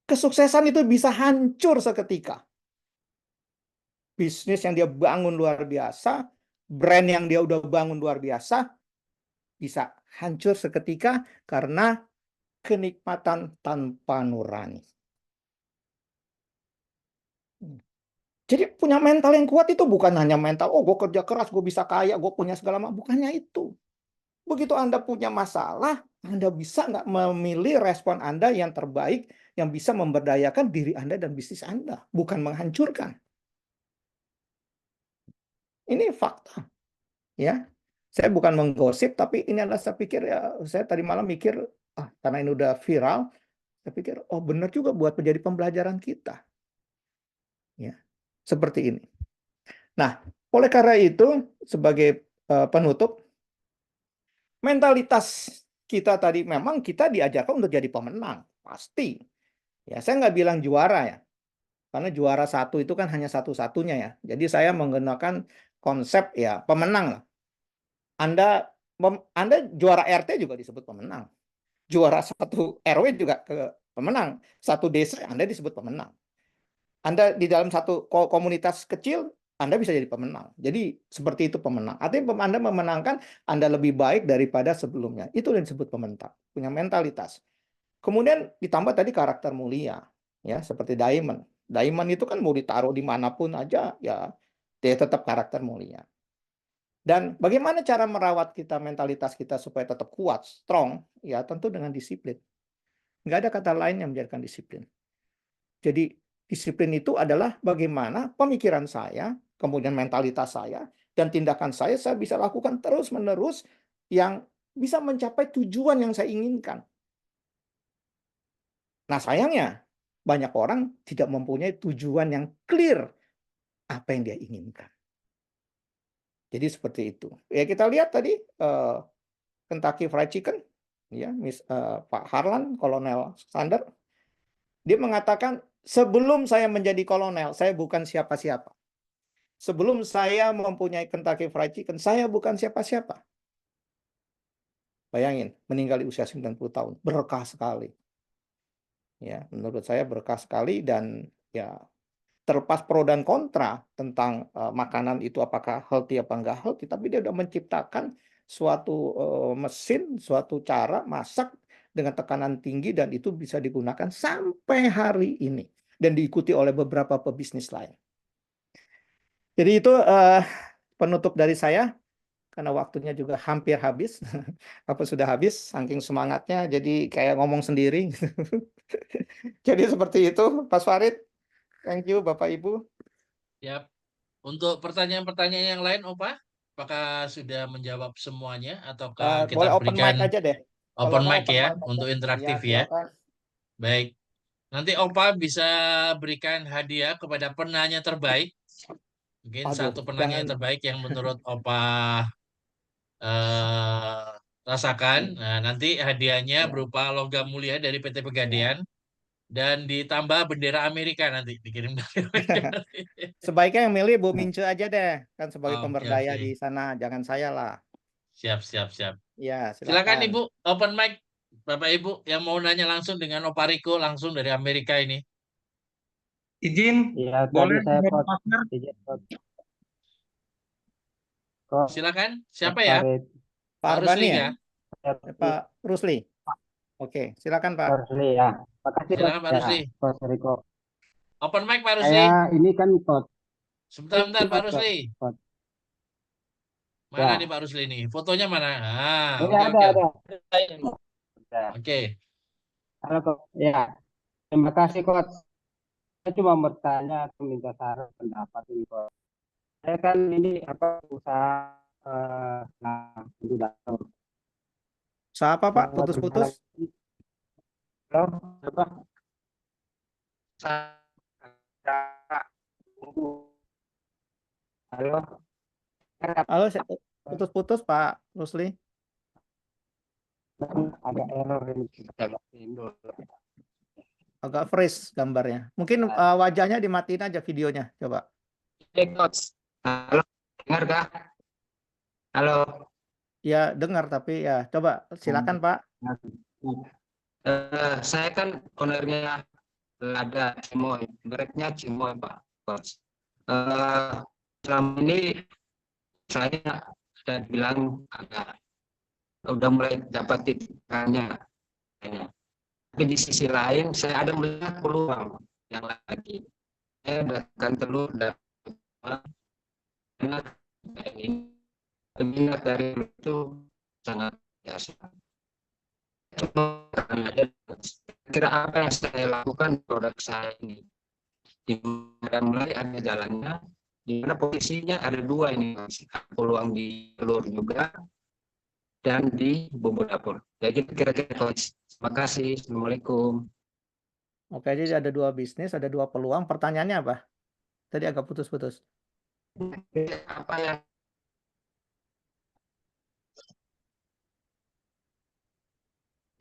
Kesuksesan itu bisa hancur seketika. Bisnis yang dia bangun luar biasa, brand yang dia udah bangun luar biasa, bisa hancur seketika karena kenikmatan tanpa nurani. Jadi punya mental yang kuat itu bukan hanya mental, oh gue kerja keras, gue bisa kaya, gue punya segala macam. Bukannya itu. Begitu Anda punya masalah, Anda bisa nggak memilih respon Anda yang terbaik, yang bisa memberdayakan diri Anda dan bisnis Anda, bukan menghancurkan. Ini fakta, ya. Saya bukan menggosip, tapi ini adalah saya pikir ya, saya tadi malam mikir, karena ini udah viral, saya pikir, oh benar juga buat menjadi pembelajaran kita, ya, seperti ini. Nah, oleh karena itu, sebagai penutup, mentalitas kita tadi memang kita diajarkan untuk jadi pemenang, pasti. Ya, saya nggak bilang juara ya, karena juara satu itu kan hanya satu-satunya ya. Jadi saya menggunakan konsep ya pemenang lah. Anda juara RT juga disebut pemenang. Juara satu RW juga pemenang. Satu desa Anda disebut pemenang. Anda di dalam satu komunitas kecil, Anda bisa jadi pemenang. Jadi seperti itu pemenang. Artinya Anda memenangkan, Anda lebih baik daripada sebelumnya. Itu yang disebut pemenang. Punya mentalitas. Kemudian ditambah tadi karakter mulia. Ya, seperti diamond. Diamond itu kan mau ditaruh dimanapun aja, ya dia tetap karakter mulia. Dan bagaimana cara merawat kita, mentalitas kita supaya tetap kuat, strong, ya tentu dengan disiplin. Nggak ada kata lain yang menjadikan disiplin. Jadi disiplin itu adalah bagaimana pemikiran saya, kemudian mentalitas saya, dan tindakan saya bisa lakukan terus-menerus yang bisa mencapai tujuan yang saya inginkan. Nah sayangnya, banyak orang tidak mempunyai tujuan yang clear apa yang dia inginkan. Jadi seperti itu. Ya kita lihat tadi Kentucky Fried Chicken, ya Pak Harlan, Kolonel Sander, dia mengatakan sebelum saya menjadi kolonel, saya bukan siapa-siapa. Sebelum saya mempunyai Kentucky Fried Chicken, saya bukan siapa-siapa. Bayangin, meninggal di usia 90 tahun, berkah sekali. Ya, menurut saya berkah sekali dan ya terlepas pro dan kontra tentang makanan itu apakah healthy apa enggak healthy, tapi dia sudah menciptakan suatu mesin, suatu cara masak dengan tekanan tinggi dan itu bisa digunakan sampai hari ini dan diikuti oleh beberapa pebisnis lain. Jadi itu penutup dari saya karena waktunya juga hampir habis. Apa sudah habis saking semangatnya jadi kayak ngomong sendiri. Jadi seperti itu Pak Farid. Thank you Bapak Ibu. Siap. Untuk pertanyaan-pertanyaan yang lain, Opa, apakah sudah menjawab semuanya ataukah kita Boleh open berikan mic aja deh. open Kalau mic open ya mic aja. untuk interaktif Ya, ya? silakan. Baik. Nanti Opa bisa berikan hadiah kepada penanya terbaik. Mungkin Aduh, satu penanya jangan. terbaik yang menurut Opa rasakan. Nah, nanti hadiahnya Ya. berupa logam mulia dari PT Pegadaian. Dan ditambah bendera Amerika nanti dikirim dari Amerika. Sebaiknya yang milih Bu Mince aja deh, kan sebagai Oke, pemberdaya oke. di sana, jangan saya lah. Siap, siap, siap. Ya, Silakan silakan. Ibu, open mic. Bapak Ibu yang mau nanya langsung dengan Opa Riko langsung dari Amerika ini. Izin, Iya, boleh tadi saya jadi coach. partner? Izin, coach. Coach Silakan. Siapa ya? Farid. Pak Rusli Arbani ya? ya? Pak Rusli. Oke, silakan Pak. Rusli ya. Makasih Silakan coach. Pak Ya, Rusli. Coach Riko. Open mic Pak Rusli. Saya ini kan coach. Sebentar, Pak Coach, Rusli. coach. Mana Ya. nih Pak Rusli nih? Fotonya mana? Ah, Ya, oke ada, oke. ada. Oke. Halo, Coach. Ya, terima kasih, Coach. Saya cuma bertanya atau minta saran pendapat ini, Coach. Saya kan ini usaha ventilator. Usaha apa Pak? Berjalan Putus-putus? Halo, apa? Halo. Halo, putus-putus Pak Rusli. Ada error ini. Agak freeze gambarnya. Mungkin wajahnya dimatiin aja videonya. Coba. Coach. Halo, dengar kah? Halo. Ya, dengar tapi ya. Coba silakan Pak. Saya kan ownernya Lada Cimoy, mereknya Cimoy Pak Coach. Selama ini saya sudah bilang udah mulai dapat titiknya. Tapi di sisi lain saya ada melihat peluang yang lagi. Saya bahkan telur dan minat dari itu sangat biasa. Kira apa yang saya lakukan produk saya ini? Di mulai ada jalannya, di mana posisinya ada dua ini, peluang di telur juga dan di bumbu dapur. Jadi kira-kira Coach. Terima kasih. Assalamualaikum. Oke, jadi ada dua bisnis, ada dua peluang. Pertanyaannya apa? Tadi agak putus-putus. Apa yang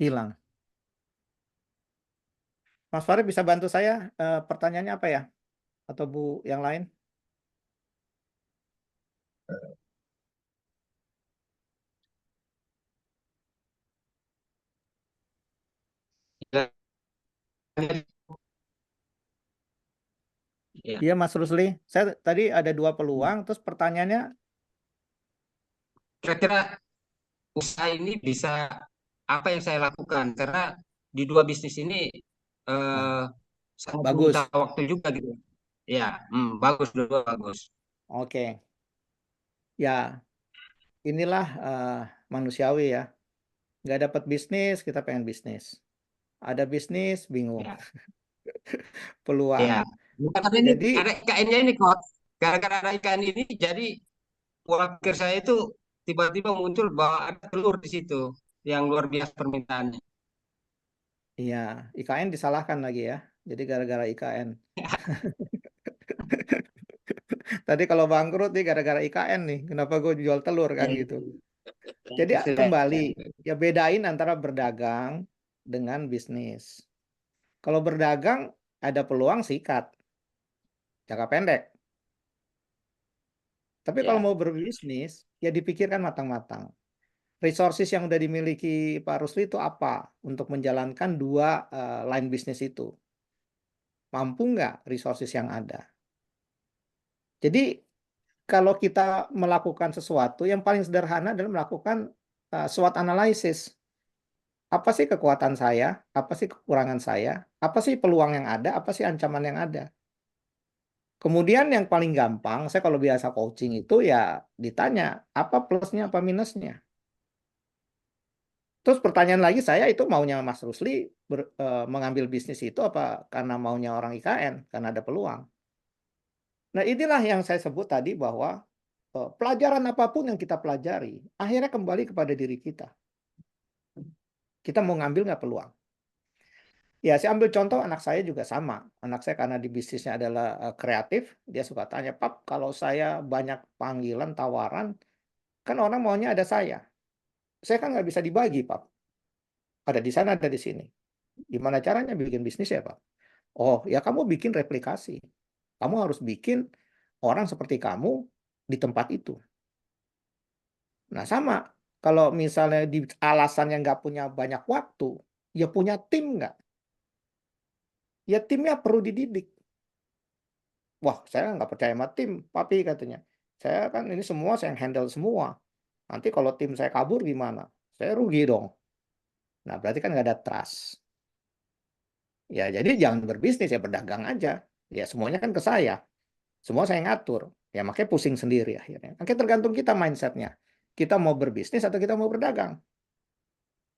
Hilang. Mas Farid bisa bantu saya? Pertanyaannya apa ya? Atau Bu yang lain? Iya Mas Rusli. Saya tadi ada dua peluang. Terus pertanyaannya? Kira-kira usaha ini bisa apa yang saya lakukan? Karena di dua bisnis ini sangat bagus. minta waktu juga gitu. Ya, bagus, dua bagus. Oke. Ya, inilah manusiawi ya. Nggak dapat bisnis, kita pengen bisnis. Ada bisnis, bingung. Ya. Peluang. Ya. Ini Jadi ada IKN-nya ini kok. Gara-gara ada IKN ini, jadi pola pikir saya itu tiba-tiba muncul bahwa ada telur di situ yang luar biasa permintaannya. Iya, IKN disalahkan lagi ya. Jadi gara-gara IKN. Tadi kalau bangkrut nih gara-gara IKN nih. Kenapa gue jual telur kan gitu. Jadi kembali, ya bedain antara berdagang dengan bisnis. Kalau berdagang ada peluang sikat. Jangka pendek. Tapi kalau mau berbisnis, ya dipikirkan matang-matang. Resources yang udah dimiliki Pak Rusli itu apa untuk menjalankan dua line bisnis itu? Mampu nggak resources yang ada? Jadi kalau kita melakukan sesuatu, yang paling sederhana adalah melakukan SWOT analysis. Apa sih kekuatan saya? Apa sih kekurangan saya? Apa sih peluang yang ada? Apa sih ancaman yang ada? Kemudian yang paling gampang, saya kalau biasa coaching itu ya ditanya, apa plusnya, apa minusnya? Terus pertanyaan lagi, saya itu maunya Mas Rusli mengambil bisnis itu apa karena maunya orang IKN, karena ada peluang. Nah inilah yang saya sebut tadi bahwa pelajaran apapun yang kita pelajari, akhirnya kembali kepada diri kita. Kita mau ngambil nggak peluang? Ya, saya ambil contoh anak saya juga sama. Anak saya karena di bisnisnya adalah kreatif, dia suka tanya, Pap, kalau saya banyak panggilan, tawaran, kan orang maunya ada saya. Saya kan nggak bisa dibagi, Pap. Ada di sana, ada di sini. Gimana caranya bikin bisnis ya, Pak? Oh, ya kamu bikin replikasi. Kamu harus bikin orang seperti kamu di tempat itu. Nah, sama. Kalau misalnya di alasan yang nggak punya banyak waktu, ya punya tim nggak? Ya timnya perlu dididik. Wah, saya nggak percaya sama tim, Papi katanya. Saya kan ini semua saya yang handle semua. Nanti kalau tim saya kabur gimana? Saya rugi dong. Nah, berarti kan nggak ada trust. Ya, jadi jangan berbisnis, ya berdagang aja. Ya, semuanya kan ke saya. Semua saya ngatur. Ya makanya pusing sendiri akhirnya. Makanya tergantung kita mindsetnya. Kita mau berbisnis atau kita mau berdagang.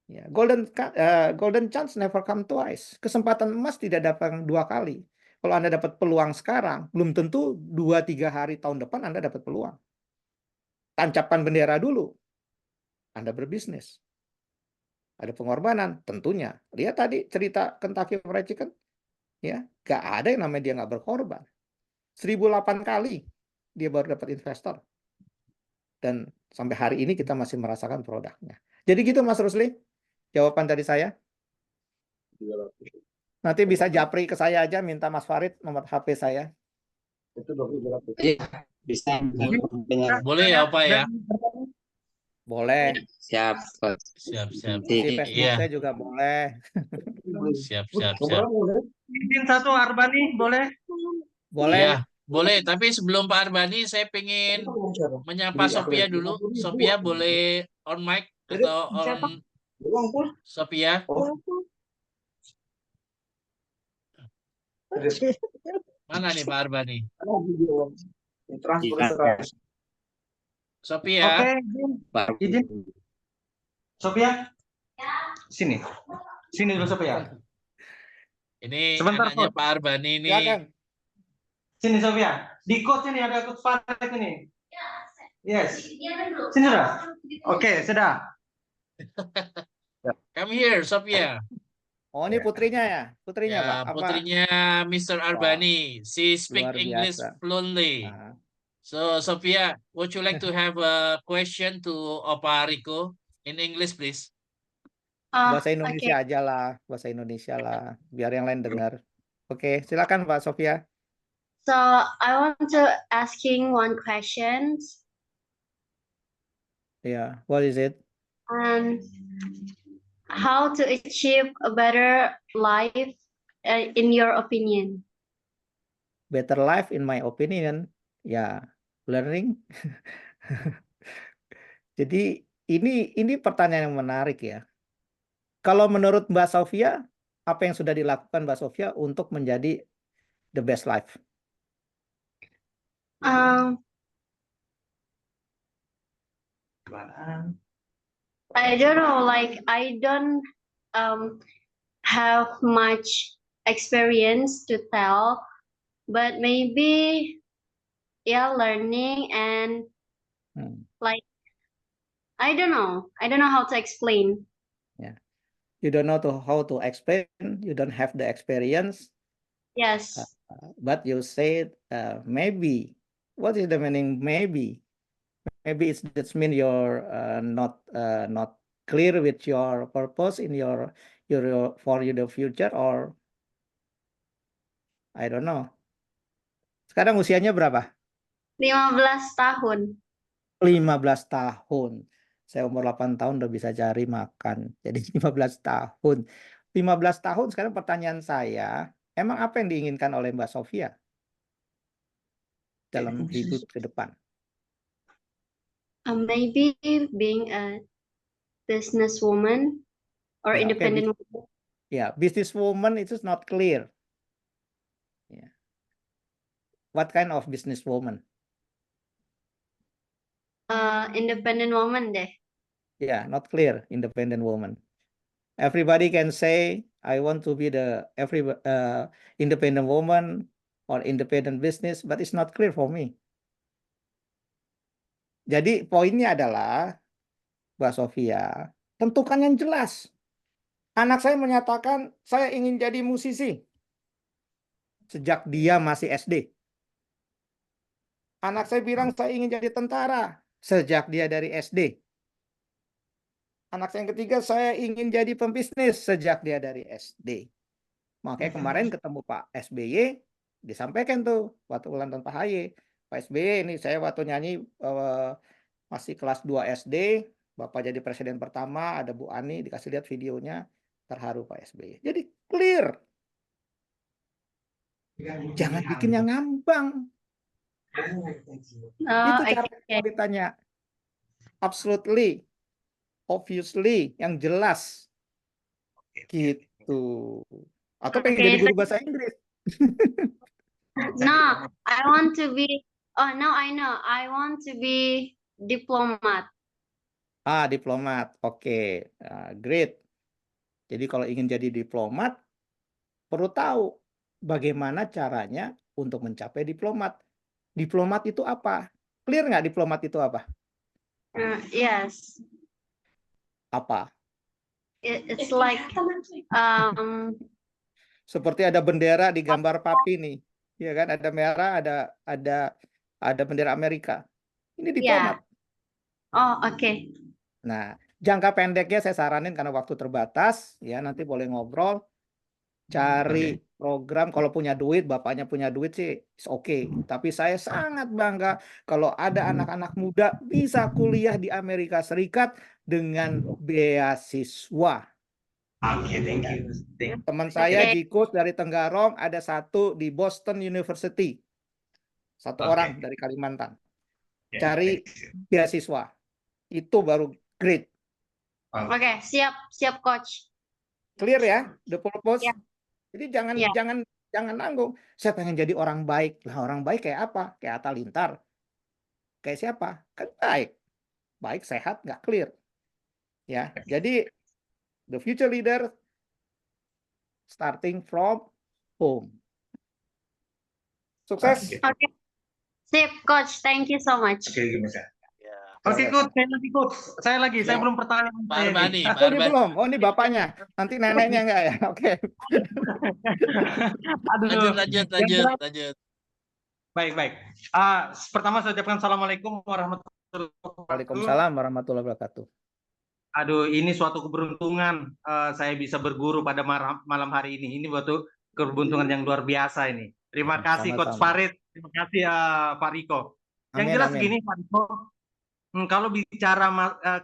Ya, golden chance never come twice. Kesempatan emas tidak datang 2 kali. Kalau Anda dapat peluang sekarang, belum tentu 2-3 hari tahun depan Anda dapat peluang. Tancapkan bendera dulu. Anda berbisnis. Ada pengorbanan, tentunya. Lihat tadi cerita Kentucky Fried Chicken. Ya, nggak ada yang namanya dia nggak berkorban. 1008 kali dia baru dapat investor. Dan sampai hari ini kita masih merasakan produknya. Jadi gitu Mas Rusli. Jawaban dari saya. Nanti bisa japri ke saya aja, minta Mas Farid nomor HP saya. Iya, bisa. Boleh ya Pak ya? Boleh. Siap, Coach. Siap. Di Facebook Iya, saya juga boleh. siap. Izin satu Arbani, boleh? Boleh. Iya, boleh. Tapi sebelum Pak Arbani, saya pengen menyapa Sophia dulu. Sophia boleh on mic atau on Sophia? Mana nih Pak Arbani? Sophia. Oke, izin. Sophia? Sini. Sini dulu Sophia. Ini Sebentar, anaknya Coach. Pak Arbani ini. Silakan. Sini Sophia. Di coach ini ada coach Farid ini. Yes. Sini sudah. Oke, sudah. Come here, Sophia. Oh, ini putrinya ya? Putrinya, Ya, Pak? Apa? putrinya Mr. Arbani. She speak Luar English biasa. fluently. Nah, So, Sophia, would you like to have a question to Opa Rico in English, please? bahasa Indonesia aja lah. Bahasa Indonesia lah. Biar yang lain dengar. Oke, silakan Pak Sofia. So I want to asking one question. Yeah, what is it? How to achieve a better life in your opinion? Better life in my opinion, ya learning. Jadi ini pertanyaan yang menarik ya. Kalau menurut Mbak Sofia, apa yang sudah dilakukan Mbak Sofia untuk menjadi the best life? I don't know, like I don't have much experience to tell, but maybe learning and like I don't know how to explain. Yeah, you don't know how to explain. You don't have the experience. Yes. But you said maybe. What is the meaning? Maybe it's mean you're not clear with your purpose in your for the future, or I don't know. Sekarang usianya berapa? 15 tahun. 15 tahun. Saya umur 8 tahun udah bisa cari makan. Jadi 15 tahun. 15 tahun sekarang pertanyaan saya, emang apa yang diinginkan oleh Mbak Sofia dalam hidup ke depan? Maybe being a businesswoman or independent woman. Yeah, businesswoman it is not clear. Yeah. What kind of businesswoman? Independent woman deh. Yeah, not clear. Independent woman. Everybody can say, I want to be the independent woman or independent business, but it's not clear for me. Jadi poinnya adalah, Mbak Sofia, tentukan yang jelas. Anak saya menyatakan, saya ingin jadi musisi. Sejak dia masih SD. Anak saya bilang, saya ingin jadi tentara. Sejak dia dari SD. Anak saya yang ketiga, saya ingin jadi pembisnis. Sejak dia dari SD. Makanya kemarin ketemu Pak SBY, disampaikan tuh, waktu ulang tahun Pak Haye. Pak SBY ini saya waktu nyanyi masih kelas 2 SD, Bapak jadi presiden pertama, ada Bu Ani, dikasih lihat videonya, terharu Pak SBY. Jadi clear. Jangan bikin yang ngambang. Itu cara ditanya. Absolutely, obviously, yang jelas. Gitu. Atau pengen jadi guru bahasa Inggris. No, I want to be Oh, now I know. I want to be diplomat. Diplomat. Oke, great. Jadi kalau ingin jadi diplomat, perlu tahu bagaimana caranya untuk mencapai diplomat. Diplomat itu apa? Clear nggak diplomat itu apa? Yes. Apa? It's like Seperti ada bendera di gambar papi nih, ya kan? Ada merah, ada bendera Amerika. Ini diplomat. Oh, oke. Nah, jangka pendeknya saya saranin karena waktu terbatas, ya nanti boleh ngobrol. Cari program, kalau punya duit, bapaknya punya duit sih, oke. Tapi saya sangat bangga kalau ada anak-anak muda bisa kuliah di Amerika Serikat dengan beasiswa. Oke, thank you. Teman saya Jikus dari Tenggarong, ada satu di Boston University. Satu orang dari Kalimantan. Cari beasiswa. Itu baru great. Oke, siap coach. Clear ya, the purpose. Ya. Jadi jangan nanggung. Saya pengen jadi orang baik. Lah orang baik kayak apa? Kayak Atta Lintar. Kayak siapa? Kan baik. Baik, sehat, nggak clear. Ya, jadi the future leader starting from home. Sukses. Oke. Sip, coach. Thank you so much. Oke, coach. Saya lagi. Saya belum pertanyaan. Pak Arbani. Oh, ini belum. Oh, ini bapaknya. Nanti neneknya enggak ya? Oke. Lanjut. Baik. Pertama saya ucapkan assalamualaikum warahmatullahi wabarakatuh. Waalaikumsalam warahmatullahi wabarakatuh. Aduh, ini suatu keberuntungan saya bisa berguru pada malam hari ini. Ini suatu keberuntungan yang luar biasa ini. Terima kasih Coach Farid. Terima kasih Pak Riko. Yang jelas gini Pak Riko, kalau bicara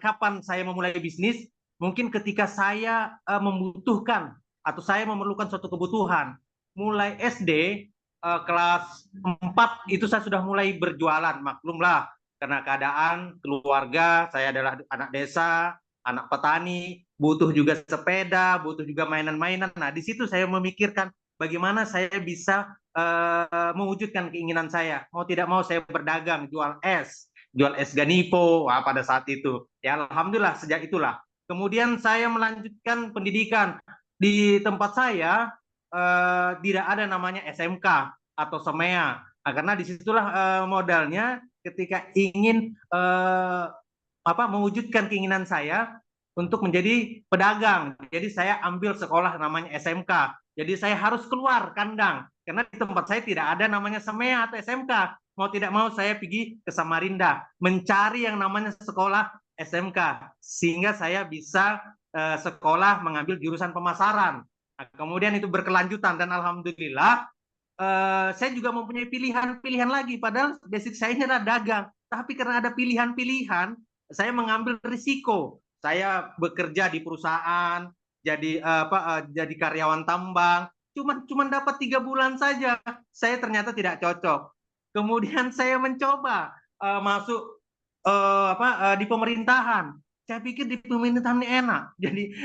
kapan saya memulai bisnis, mungkin ketika saya membutuhkan atau saya memerlukan suatu kebutuhan. Mulai SD kelas 4 itu saya sudah mulai berjualan, maklumlah karena keadaan keluarga, saya adalah anak desa, anak petani, butuh juga sepeda, butuh juga mainan-mainan. Nah, di situ saya memikirkan bagaimana saya bisa mewujudkan keinginan saya. Mau tidak mau saya berdagang, jual es Ganipo pada saat itu. Ya alhamdulillah sejak itulah. Kemudian saya melanjutkan pendidikan di tempat saya tidak ada namanya SMK atau SEMEA. Nah, karena disitulah modalnya ketika ingin mewujudkan keinginan saya untuk menjadi pedagang. Jadi saya ambil sekolah namanya SMK. Jadi saya harus keluar kandang karena di tempat saya tidak ada namanya SEMEA atau SMK. Mau tidak mau saya pergi ke Samarinda mencari yang namanya sekolah SMK sehingga saya bisa sekolah mengambil jurusan pemasaran. Nah, kemudian itu berkelanjutan dan alhamdulillah saya juga mempunyai pilihan lagi. Padahal basic saya ini adalah dagang, tapi karena ada pilihan-pilihan, saya mengambil risiko. Saya bekerja di perusahaan, jadi karyawan tambang, cuman dapat 3 bulan saja. Saya ternyata tidak cocok. Kemudian saya mencoba masuk di pemerintahan. Saya pikir di pemerintahan ini enak,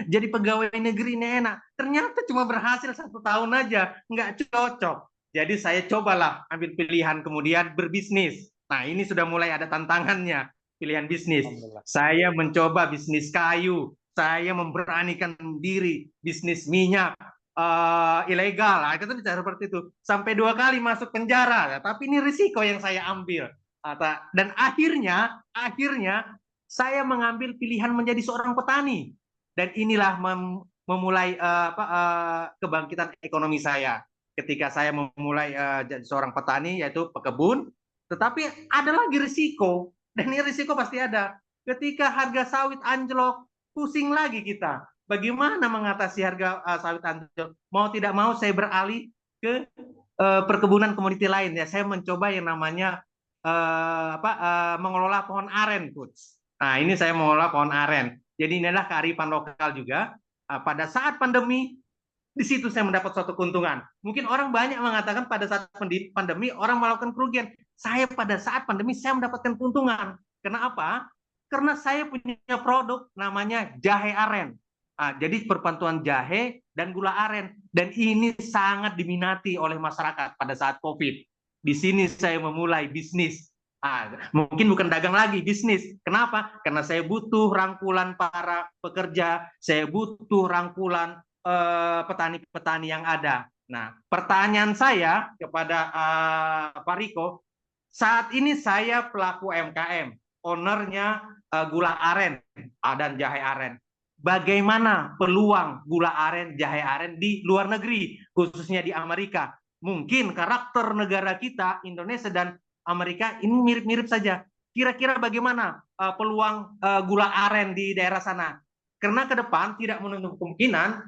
jadi pegawai negeri ini enak. Ternyata cuma berhasil 1 tahun aja, nggak cocok. Jadi saya cobalah ambil pilihan kemudian berbisnis. Nah ini sudah mulai ada tantangannya, pilihan bisnis. Saya mencoba bisnis kayu, saya memberanikan diri bisnis minyak ilegal. Nah, itu bisa seperti itu. Sampai 2 kali masuk penjara. Tapi ini risiko yang saya ambil. Dan akhirnya saya mengambil pilihan menjadi seorang petani. Dan inilah memulai kebangkitan ekonomi saya. Ketika saya memulai jadi seorang petani, yaitu pekebun, tetapi ada lagi risiko, dan ini risiko pasti ada. Ketika harga sawit anjlok, pusing lagi kita. Bagaimana mengatasi harga sawit anjlok? Mau tidak mau saya beralih ke perkebunan komoditi lain. Ya, saya mencoba yang namanya mengelola pohon aren, Coach. Nah, ini saya mengelola pohon aren. Jadi ini adalah kearifan lokal juga. Pada saat pandemi, di situ saya mendapat suatu keuntungan. Mungkin orang banyak mengatakan pada saat pandemi orang melakukan kerugian. Saya pada saat pandemi saya mendapatkan keuntungan. Kenapa? Karena saya punya produk namanya jahe aren. Jadi perpaduan jahe dan gula aren. Dan ini sangat diminati oleh masyarakat pada saat COVID. Di sini saya memulai bisnis. Mungkin bukan dagang lagi, bisnis. Kenapa? Karena saya butuh rangkulan para pekerja, saya butuh rangkulan petani-petani yang ada. Nah, pertanyaan saya kepada Pak Riko, saat ini saya pelaku UMKM, ownernya gula aren dan jahe aren. Bagaimana peluang gula aren, jahe aren di luar negeri, khususnya di Amerika? Mungkin karakter negara kita, Indonesia dan Amerika ini mirip-mirip saja. Kira-kira bagaimana peluang gula aren di daerah sana? Karena ke depan tidak menutup kemungkinan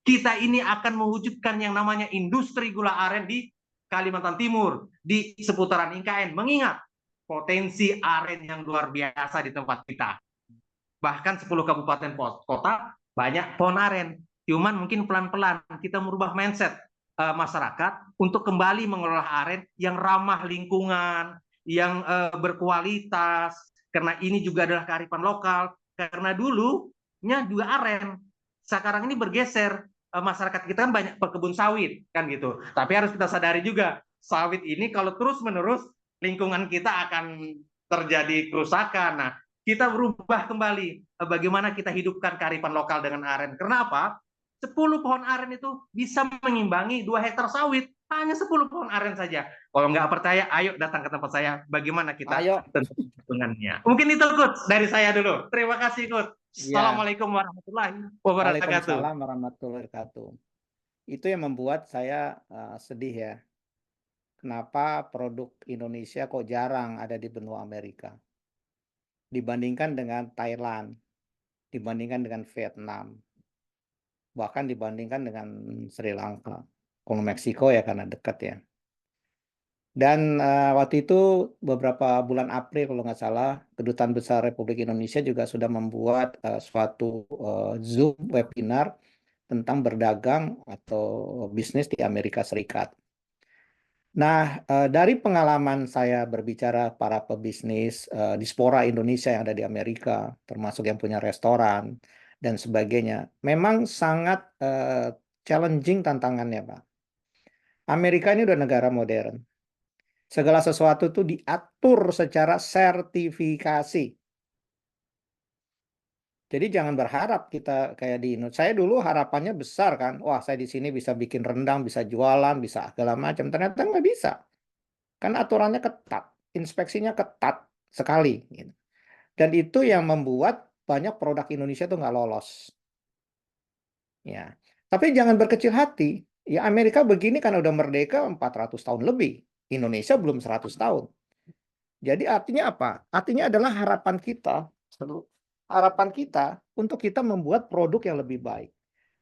kita ini akan mewujudkan yang namanya industri gula aren di Kalimantan Timur, di seputaran IKN. Mengingat potensi aren yang luar biasa di tempat kita. Bahkan 10 kabupaten kota banyak pohon aren. Cuman mungkin pelan-pelan kita merubah mindset masyarakat untuk kembali mengelola aren yang ramah lingkungan, yang berkualitas, karena ini juga adalah kearifan lokal. Karena dulunya juga aren, sekarang ini bergeser, masyarakat kita kan banyak pekebun sawit kan gitu. Tapi harus kita sadari juga, sawit ini kalau terus-menerus lingkungan kita akan terjadi kerusakan. Nah, kita berubah kembali bagaimana kita hidupkan kearifan lokal dengan aren. Kenapa? 10 pohon aren itu bisa mengimbangi 2 hektar sawit. Hanya 10 pohon aren saja. Kalau nggak percaya, ayo datang ke tempat saya. Bagaimana kita tentukan hitungannya. Mungkin itu, Coach, dari saya dulu. Terima kasih, Coach. Assalamualaikum warahmatullahi wabarakatuh. Waalaikumsalam warahmatullahi wabarakatuh. Itu yang membuat saya sedih ya. Kenapa produk Indonesia kok jarang ada di benua Amerika? Dibandingkan dengan Thailand, dibandingkan dengan Vietnam, bahkan dibandingkan dengan Sri Lanka. Kalau Meksiko ya karena dekat ya. Dan waktu itu beberapa bulan April kalau nggak salah, Kedutaan Besar Republik Indonesia juga sudah membuat suatu Zoom webinar tentang berdagang atau bisnis di Amerika Serikat. Nah, dari pengalaman saya berbicara para pebisnis diaspora Indonesia yang ada di Amerika, termasuk yang punya restoran dan sebagainya, memang sangat challenging tantangannya, Pak. Amerika ini udah negara modern. Segala sesuatu itu diatur secara sertifikasi. Jadi jangan berharap kita kayak di Indonesia. Saya dulu harapannya besar kan. Wah, saya di sini bisa bikin rendang, bisa jualan, bisa segala macam. Ternyata nggak bisa. Kan aturannya ketat. Inspeksinya ketat sekali. Dan itu yang membuat banyak produk Indonesia tuh nggak lolos. Ya. Tapi jangan berkecil hati. Ya Amerika begini kan udah merdeka 400 tahun lebih. Indonesia belum 100 tahun. Jadi artinya apa? Artinya adalah harapan kita untuk kita membuat produk yang lebih baik.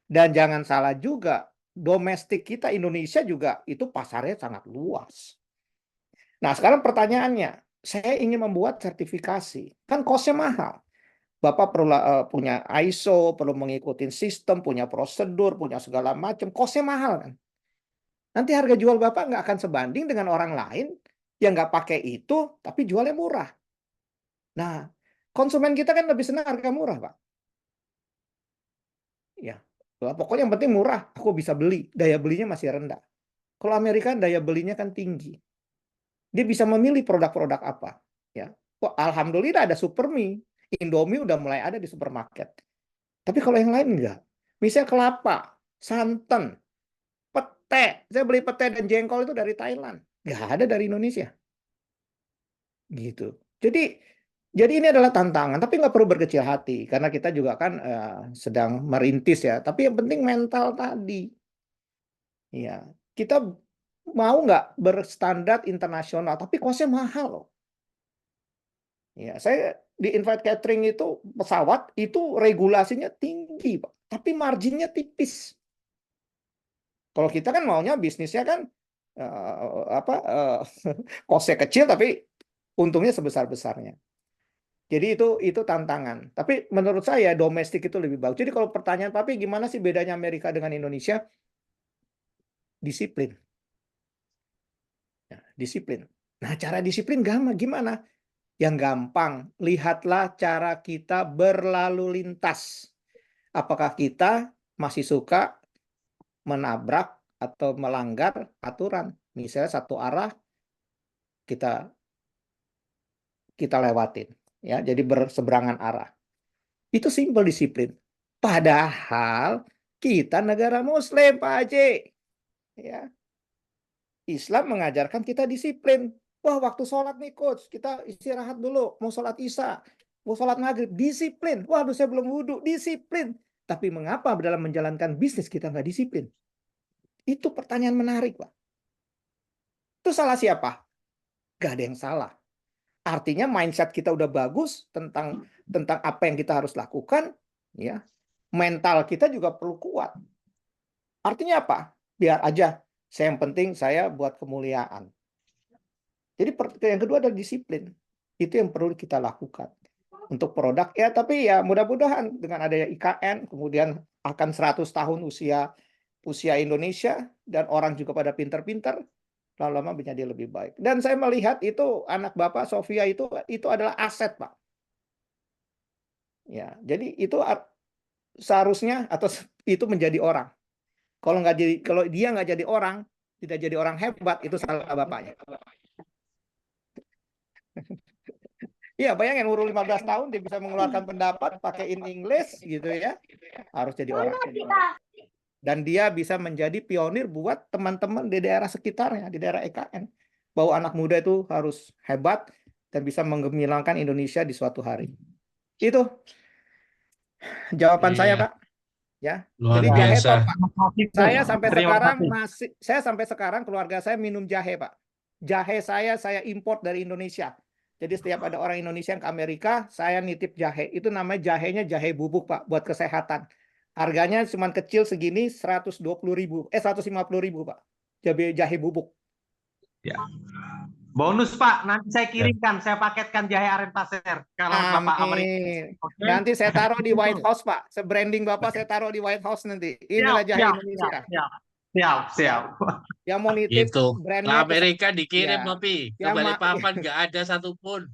Dan jangan salah juga, domestik kita Indonesia juga itu pasarnya sangat luas. Nah, sekarang pertanyaannya, saya ingin membuat sertifikasi. Kan cost-nya mahal. Bapak perlu punya ISO, perlu mengikuti sistem, punya prosedur, punya segala macam. Cost-nya mahal kan. Nanti harga jual Bapak nggak akan sebanding dengan orang lain yang nggak pakai itu, tapi jualnya murah. Nah, konsumen kita kan lebih senang harga murah, Pak. Ya, pokoknya yang penting murah, aku bisa beli. Daya belinya masih rendah. Kalau Amerika daya belinya kan tinggi. Dia bisa memilih produk-produk apa. Ya, alhamdulillah ada Supermi, Indomie udah mulai ada di supermarket. Tapi kalau yang lain enggak. Misalnya kelapa, santan, pete. Saya beli pete dan jengkol itu dari Thailand. Nggak ada dari Indonesia. Gitu. Jadi ini adalah tantangan, tapi nggak perlu berkecil hati. Karena kita juga kan sedang merintis ya. Tapi yang penting mental tadi. Ya, kita mau nggak berstandar internasional, tapi kosnya mahal loh. Ya, saya di Invite Catering itu pesawat itu regulasinya tinggi, Pak. Tapi marginnya tipis. Kalau kita kan maunya bisnisnya kan kosnya kecil tapi untungnya sebesar-besarnya. Jadi itu tantangan. Tapi menurut saya domestik itu lebih bagus. Jadi kalau pertanyaan Papi gimana sih bedanya Amerika dengan Indonesia? Disiplin. Ya, disiplin. Nah, cara disiplin gimana? Yang gampang, lihatlah cara kita berlalu lintas. Apakah kita masih suka menabrak atau melanggar aturan? Misalnya satu arah kita lewatin, ya. Jadi berseberangan arah. Itu simpel disiplin. Padahal kita negara Muslim, Pak Haji. Ya. Islam mengajarkan kita disiplin. Wah, waktu sholat nih coach, kita istirahat dulu. Mau sholat isya, mau sholat maghrib, disiplin. Waduh, saya belum wudhu, disiplin. Tapi mengapa dalam menjalankan bisnis kita nggak disiplin? Itu pertanyaan menarik, Pak. Itu salah siapa? Gak ada yang salah. Artinya mindset kita udah bagus tentang apa yang kita harus lakukan, ya. Mental kita juga perlu kuat. Artinya apa? Biar aja, yang penting saya buat kemuliaan. Jadi yang kedua adalah disiplin. Itu yang perlu kita lakukan untuk produk, ya. Tapi ya mudah-mudahan dengan adanya IKN, kemudian akan 100 tahun usia Indonesia, dan orang juga pada pinter-pinter, lama-lama menjadi lebih baik. Dan saya melihat itu anak Bapak Sofia itu adalah aset, Pak. Ya, jadi itu seharusnya atau itu menjadi orang. Kalau dia nggak jadi orang, tidak jadi orang hebat, itu salah bapaknya. Iya, bayangin umur 15 tahun dia bisa mengeluarkan pendapat pakai in English gitu ya. Harus jadi orang. Dan dia bisa menjadi pionir buat teman-teman di daerah sekitarnya, di daerah EKN. Bahwa anak muda itu harus hebat dan bisa menggemilangan Indonesia di suatu hari. Itu jawaban saya, Pak. Ya. Luar Jadi jahe biasa. top, Pak. Saya sampai sekarang keluarga saya minum jahe, Pak. Jahe saya import dari Indonesia. Jadi setiap ada orang Indonesia yang ke Amerika, saya nitip jahe. Itu namanya jahenya jahe bubuk, Pak, buat kesehatan. Harganya cuma kecil segini, 150.000, Pak. Jahe bubuk. Ya. Bonus, Pak, nanti saya kirimkan, saya paketkan jahe aren pasir kalau Bapak Amerika. Okay. Nanti saya taruh di White House, Pak. Branding Bapak saya taruh di White House nanti. Inilah jahe Indonesia. Siap. Yang mau nitip Itu brandnya ke Amerika dikirim, ya. Tapi ke Balikpapan nggak ada satupun.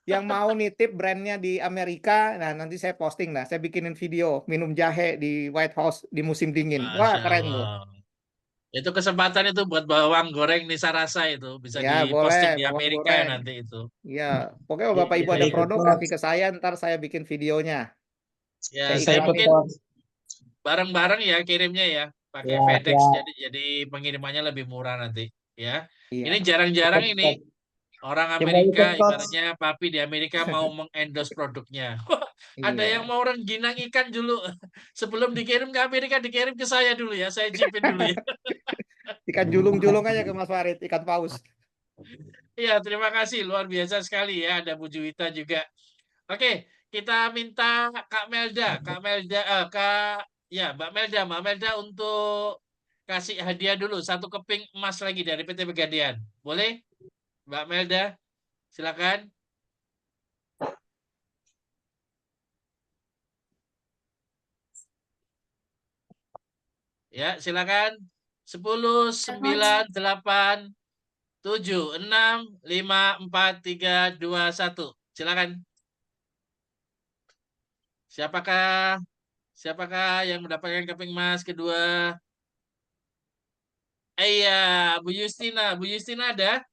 Yang mau nitip brandnya di Amerika, nah nanti saya posting lah. Saya bikinin video minum jahe di White House di musim dingin. Wah, keren tuh. Itu kesempatan itu buat bawang goreng Nisa Rasa itu bisa ya, diposting boleh, di Amerika ya nanti itu. Ya, pokoknya Bapak Ibu ada produk kasih ke saya, ntar saya bikin videonya. Ya, saya mungkin bareng-bareng ya kirimnya ya, pakai FedEx jadi pengirimannya lebih murah nanti ya. Ini jarang-jarang ini orang Amerika, ibaratnya Papi di Amerika mau mengendorse produknya. Ada yang mau rengginang ikan dulu. Sebelum dikirim ke Amerika, dikirim ke saya dulu ya. Saya cipin dulu ya. Ikan julung-julung aja ke Mas Farid, ikan paus. Iya, terima kasih. Luar biasa sekali ya. Ada Bu Juwita juga. Oke, kita minta Kak Melda. Mbak Melda untuk kasih hadiah dulu. 1 keping emas lagi dari PT Pegadaian. Boleh? Mbak Melda, silakan. Ya, silakan. 10, 9, 8, 7, 6, 5, 4, 3, 2, 1. Silakan. Siapakah yang mendapatkan keping emas kedua? Iya, Bu Justina. Bu Justina ada?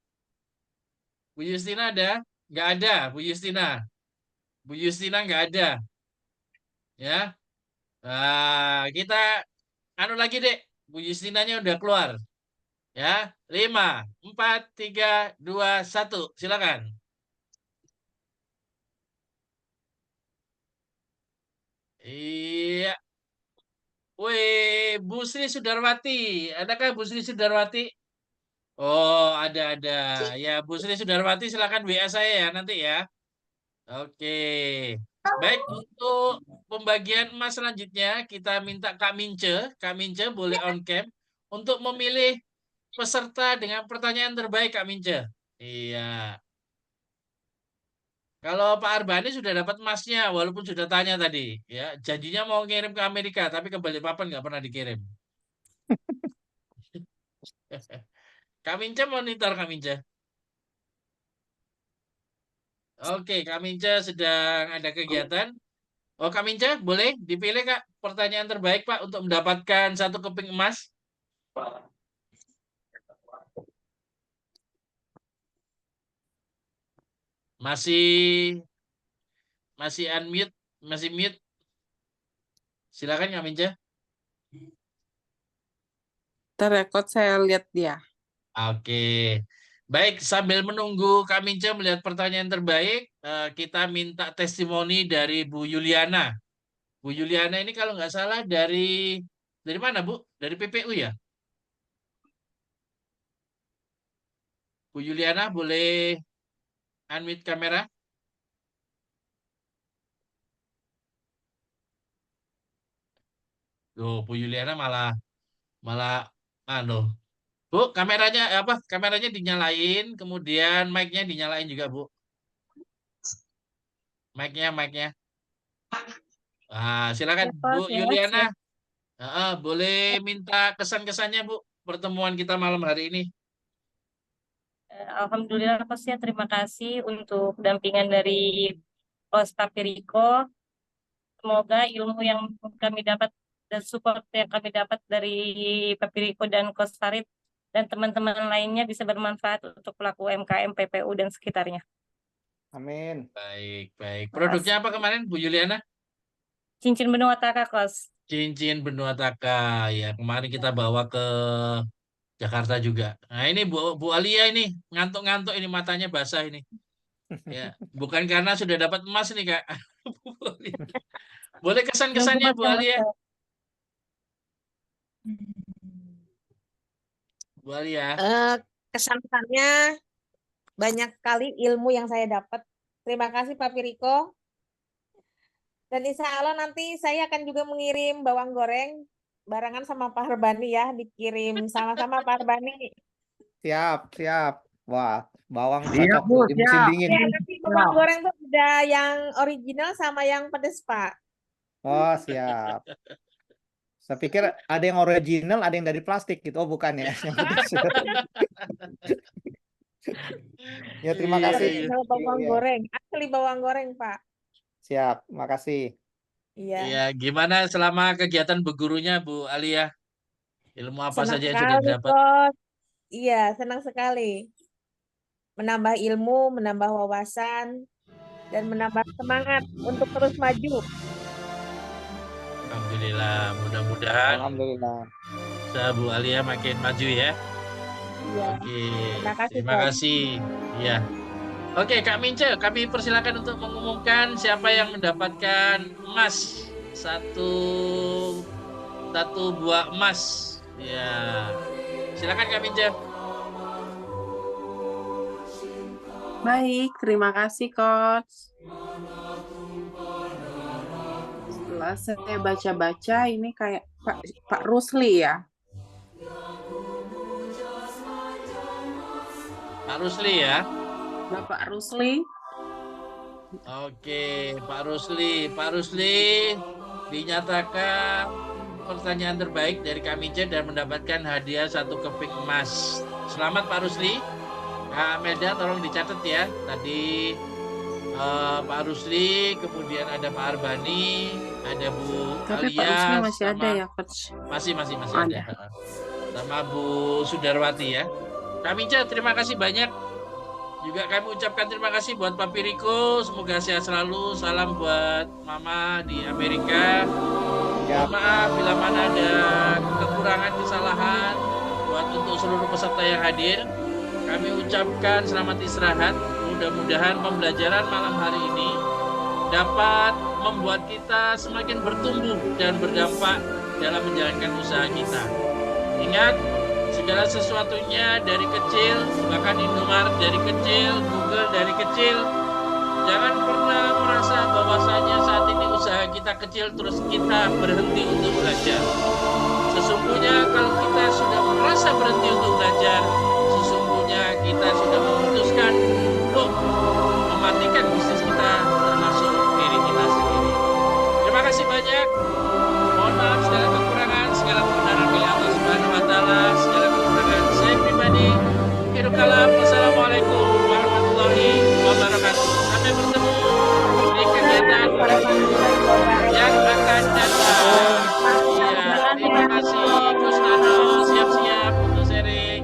Bu Justina ada? Nggak ada, Bu Justina. Bu Justina nggak ada. Ya. Nah, kita lagi deh. Bu Justinanya udah keluar. Ya, 5, 4, 3, 2, 1. Silakan. Iya. Wih, Bu Sri Sudarwati. Adakah Bu Sri Sudarwati? Oh, ada. Ya, Bu Sri Sudarwati silakan WA saya ya nanti ya. Oke. Baik, untuk pembagian emas selanjutnya kita minta Kak Mince. Kak Mince boleh on cam untuk memilih peserta dengan pertanyaan terbaik, Kak Mince. Iya. Kalau Pak Arbani sudah dapat emasnya, walaupun sudah tanya tadi, ya janjinya mau ngirim ke Amerika, tapi ke Balikpapan nggak pernah dikirim. Kak Mince monitor, Kak Mince. Oke, Kak Mince sedang ada kegiatan. Oh, Kak Mince, boleh dipilih, Kak, pertanyaan terbaik, Pak, untuk mendapatkan 1 keping emas. Masih unmute, masih mute. Silakan Kak Mince. Terrekod saya lihat dia. Oke. Baik, sambil menunggu Kak Mince melihat pertanyaan terbaik, kita minta testimoni dari Bu Yuliana. Bu Yuliana ini kalau nggak salah dari mana, Bu? Dari PPU ya? Bu Yuliana boleh unmute kamera? Loh, Bu Yuliana malah Bu, kameranya dinyalain, kemudian mic-nya dinyalain juga, Bu. Mic-nya. Silakan Bu Yuliana. Boleh minta kesan-kesannya, Bu, pertemuan kita malam hari ini. Alhamdulillah, Coach, ya, terima kasih untuk dampingan dari Coach Papiriko. Semoga ilmu yang kami dapat dan support yang kami dapat dari Papiriko dan Coach Farid dan teman-teman lainnya bisa bermanfaat untuk pelaku UMKM, PPU, dan sekitarnya. Amin. Baik. Produknya apa kemarin, Bu Yuliana? Cincin benua taka, Coach. Cincin benua taka. Ya, kemarin kita bawa ke Jakarta juga. Nah, ini Bu Alia ini ngantuk-ngantuk ini, matanya basah ini. Ya, bukan karena sudah dapat emas nih, Kak. Boleh kesan-kesannya, Bu Alia? Bu Alia. Kesan-kesannya banyak sekali ilmu yang saya dapat. Terima kasih Pak Piriko. Dan insya Allah nanti saya akan juga mengirim bawang goreng barengan sama Pak Herbani ya, dikirim sama-sama Pak Herbani. Siap. Wah, bawang Iya, cocok Bu, di musim siap. dingin. Ya, nanti bawang goreng tuh ada yang original sama yang pedes, Pak. Oh, siap. Saya pikir ada yang original, ada yang dari plastik gitu. Oh, bukan ya. Yang pedas. Ya, terima kasih. Original bawang Iya. goreng, asli bawang goreng, Pak. Siap, makasih. Iya. Iya, gimana selama kegiatan bergurunya, Bu Alia? Ilmu apa Senang saja yang sudah sekali, didapat? Coach. Iya, senang sekali. Menambah ilmu, menambah wawasan, dan menambah semangat untuk terus maju. Alhamdulillah, mudah-mudahan Alhamdulillah. Bu Alia makin maju ya. Iya. Oke, Terima kasih, terima Coach. kasih. Ya. Oke, Kak Mince, kami persilakan untuk mengumumkan siapa yang mendapatkan emas. Satu buah emas. Ya. Silakan Kak Mince. Baik, terima kasih Coach. Setelah saya baca-baca ini kayak Pak Rusli ya. Pak Rusli ya. Bapak Rusli. Oke, Pak Rusli dinyatakan pertanyaan terbaik dari Kak Mince dan mendapatkan hadiah 1 keping emas. Selamat Pak Rusli. Kak Meda tolong dicatat ya. Tadi Pak Rusli, kemudian ada Pak Arbani, ada Bu Tapi Alia, Pak Rusli masih ada sama- ya Coach. masih ada. Sama Bu Sudarwati ya. Kak Mince, terima kasih banyak. Juga kami ucapkan terima kasih buat Pak Piriko. Semoga sehat selalu. Salam buat Mama di Amerika. Mohon maaf bila mana ada kekurangan, kesalahan. Buat untuk seluruh peserta yang hadir, kami ucapkan selamat istirahat. Mudah-mudahan pembelajaran malam hari ini dapat membuat kita semakin bertumbuh dan berdampak dalam menjalankan usaha kita. Ingat, segala sesuatunya dari kecil, bahkan Indomaret dari kecil, Google dari kecil. Jangan pernah merasa bahwasanya saat ini usaha kita kecil terus kita berhenti untuk belajar. Sesungguhnya kalau kita sudah merasa berhenti untuk belajar, sesungguhnya kita sudah memutuskan untuk mematikan bisnis kita, termasuk diri kita sendiri. Terima kasih banyak. Mohon maaf segala kekurangan, segala kebenaran milik Allah Subhanahu wa taala, segala kekurangan saya pribadi. Akhirul kalam. Wassalamualaikum warahmatullahi wabarakatuh. Sampai bertemu di kegiatan yang akan datang. Ya, terima kasih Gus Nano, siap-siap untuk sharing.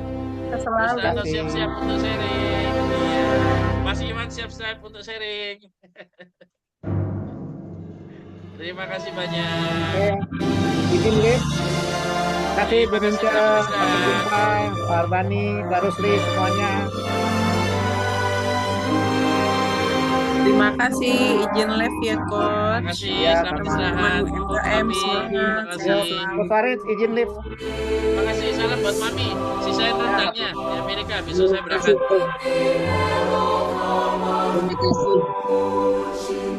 Gus Nano siap-siap untuk sharing. Iya. Mas Iman siap-siap untuk sharing. Terima kasih banyak. Izin lift. Terima kasih Bu Mince, sampai jumpa Pak Arbani, Mbak Rusli semuanya. Terima kasih, izin live ya Coach. Terima kasih, Ya, selamat Teman-teman istirahat. UMKM Mami, terima semangat, kasih. sehat selalu. Coach Farid, izin lift. Terima kasih, salam buat Mami. Sisain rendangnya di Amerika, besok saya berangkat. Terima kasih.